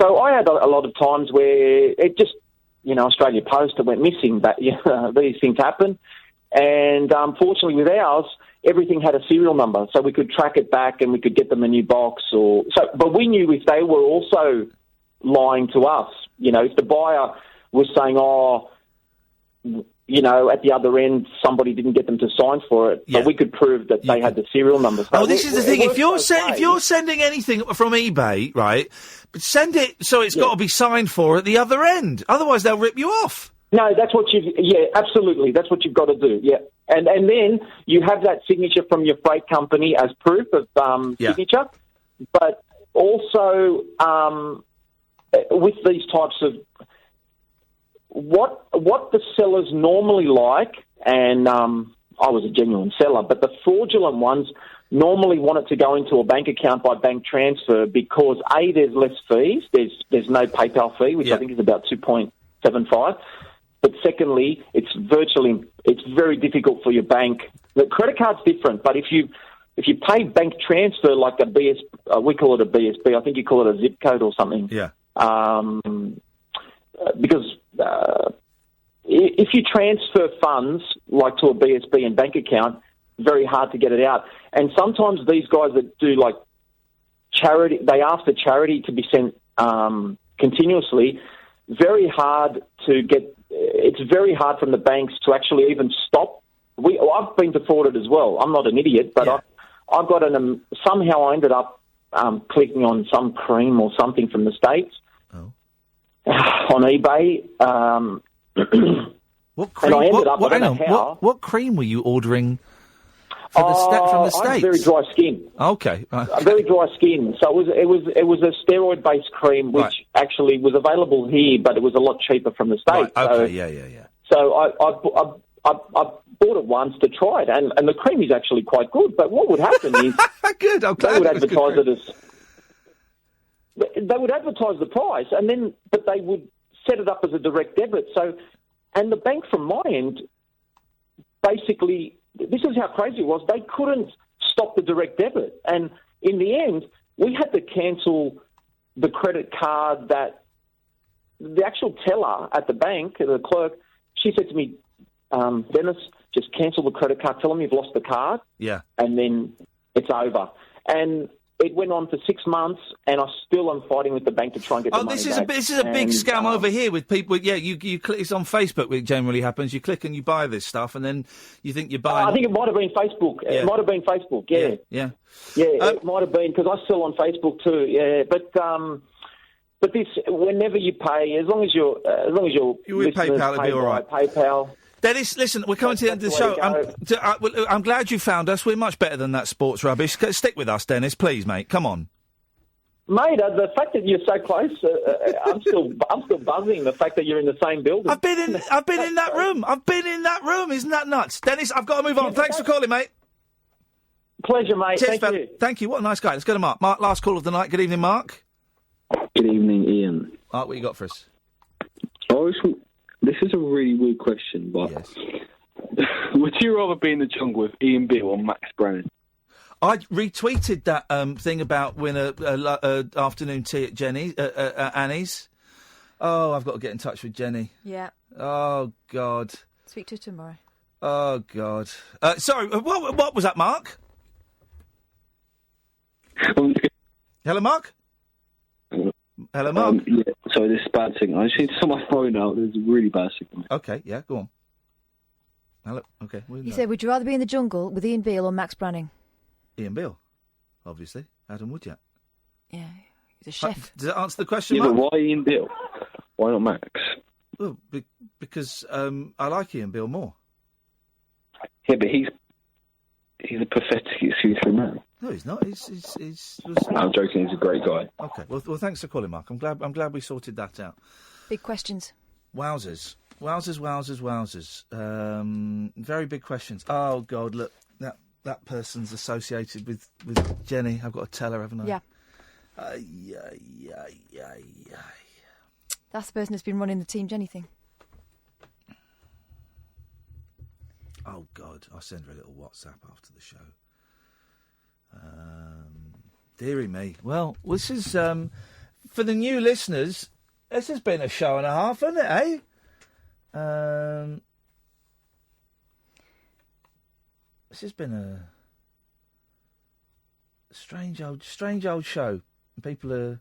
So I had a lot of times where it just, Australia Post, it went missing. But these things happen, and unfortunately with ours, everything had a serial number, so we could track it back and we could get them a new box. But we knew if they were also lying to us, if the buyer was saying, at the other end, somebody didn't get them to sign for it, but we could prove that they had the serial number. So this is the thing. If you're sending anything from eBay, right, but send it so it's got to be signed for at the other end. Otherwise, they'll rip you off. No, that's what absolutely. That's what you've got to do. Yeah. And then you have that signature from your freight company as proof of signature. But also, with these types of what the sellers normally like, and I was a genuine seller, but the fraudulent ones normally want it to go into a bank account by bank transfer because there's less fees. There's no PayPal fee, which I think is about 2.75. But secondly, it's very difficult for your bank. The credit card's different, but if you pay bank transfer like a we call it a BSB. I think you call it a zip code or something. Yeah. Because if you transfer funds like to a BSB and bank account, very hard to get it out. And sometimes these guys that do like charity, they ask the charity to be sent continuously. Very hard to get. It's very hard from the banks to actually even stop. I've been defrauded as well. I'm not an idiot, but I've got somehow I ended up clicking on some cream or something from the States on eBay. What cream? And I ended up, I don't know how. What cream were you ordering from the States? I have very dry skin. Okay. Very dry skin. So it was a steroid-based cream, which actually was available here, but it was a lot cheaper from the States. Right. Okay. So I bought it once to try it, and the cream is actually quite good. But what would happen is good. I'm glad they would advertise it as they would advertise the price, but they would set it up as a direct debit. So, and the bank from my end, basically, this is how crazy it was. They couldn't stop the direct debit, and in the end, we had to cancel the credit card that the actual teller at the bank, the clerk, she said to me, Dennis, just cancel the credit card. Tell them you've lost the card. Yeah. And then it's over. And it went on for 6 months, and I still am fighting with the bank to try and get the money back. This is a big scam over here with people. Yeah, you click. It's on Facebook. It generally happens. You click and you buy this stuff, and then you think you're buying. I think it might have been Facebook. Yeah. It might have been Facebook. Yeah. It might have been because I sell on Facebook too. Yeah, but this, whenever you pay, as long as you're with PayPal, it'll be all right. PayPal. Dennis, listen, we're coming to the end of the show. I'm glad you found us. We're much better than that sports rubbish. Stick with us, Dennis, please, mate. Come on. Mate, the fact that you're so close, I'm still buzzing. The fact that you're in the same building. I've been in that room. I've been in that room. Isn't that nuts, Dennis? I've got to move on. Thanks for calling, mate. Pleasure, mate. Cheers, Thank you. Thank you. What a nice guy. Let's go to Mark. Mark, last call of the night. Good evening, Mark. Good evening, Ian. Mark, what you got for us? This is a really weird question, but would you rather be in the jungle with Ian Beale or Max Brennan? I retweeted that thing about winning a afternoon tea at Annie's. Oh, I've got to get in touch with Jenny. Yeah. Oh, God. Speak to her tomorrow. Oh, God. Sorry, what was that, Mark? Hello, Mark? Hello, Mark? Yeah, sorry, this is a bad signal. I just need to sort my phone out. There's a really bad signal. Okay, yeah, go on. Hello, okay. He said, would you rather be in the jungle with Ian Beale or Max Branning? Ian Beale, obviously. Adam Woodyard. Yeah, he's a chef. Does that answer the question, Mark? But why Ian Beale? Why not Max? Well, because I like Ian Beale more. Yeah, but he's a pathetic excuse for a man. No, he's not. I'm joking. He's a great guy. Okay. Well, thanks for calling, Mark. I'm glad we sorted that out. Big questions. Wowzers. Very big questions. Oh, God, look. That person's associated with Jenny. I've got to tell her, haven't I? Yeah. That's the person that's been running the Team Jenny thing. Oh, God. I'll send her a little WhatsApp after the show. Dearie me. Well, this is, for the new listeners, this has been a show and a half, hasn't it, eh? This has been a strange old show. People are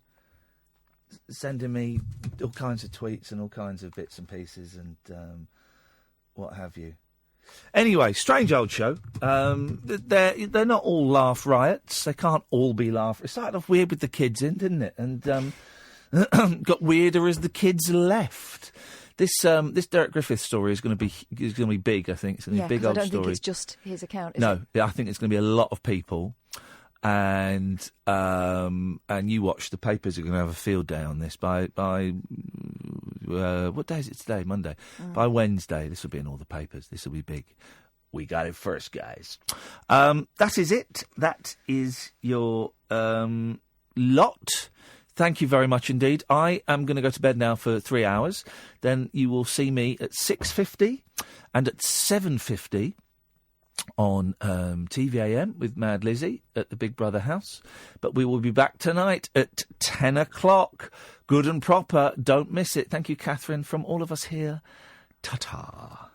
sending me all kinds of tweets and all kinds of bits and pieces and what have you. Anyway, strange old show. They're not all laugh riots. They can't all be laugh. It started off weird with the kids in, didn't it? And got weirder as the kids left. This Derek Griffith story is going to be big. I think it's going to be a big old story. I don't think it's just his account. No, I think it's going to be a lot of people, and you watch, the papers are going to have a field day on this by what day is it today? Monday. By Wednesday, this will be in all the papers. This will be big. We got it first, guys. That is it. That is your lot. Thank you very much indeed. I am going to go to bed now for 3 hours. Then you will see me at 6:50 and at 7:50 on TVAM with Mad Lizzie at the Big Brother house. But we will be back tonight at 10 o'clock. Good and proper. Don't miss it. Thank you, Catherine, from all of us here. Ta-ta.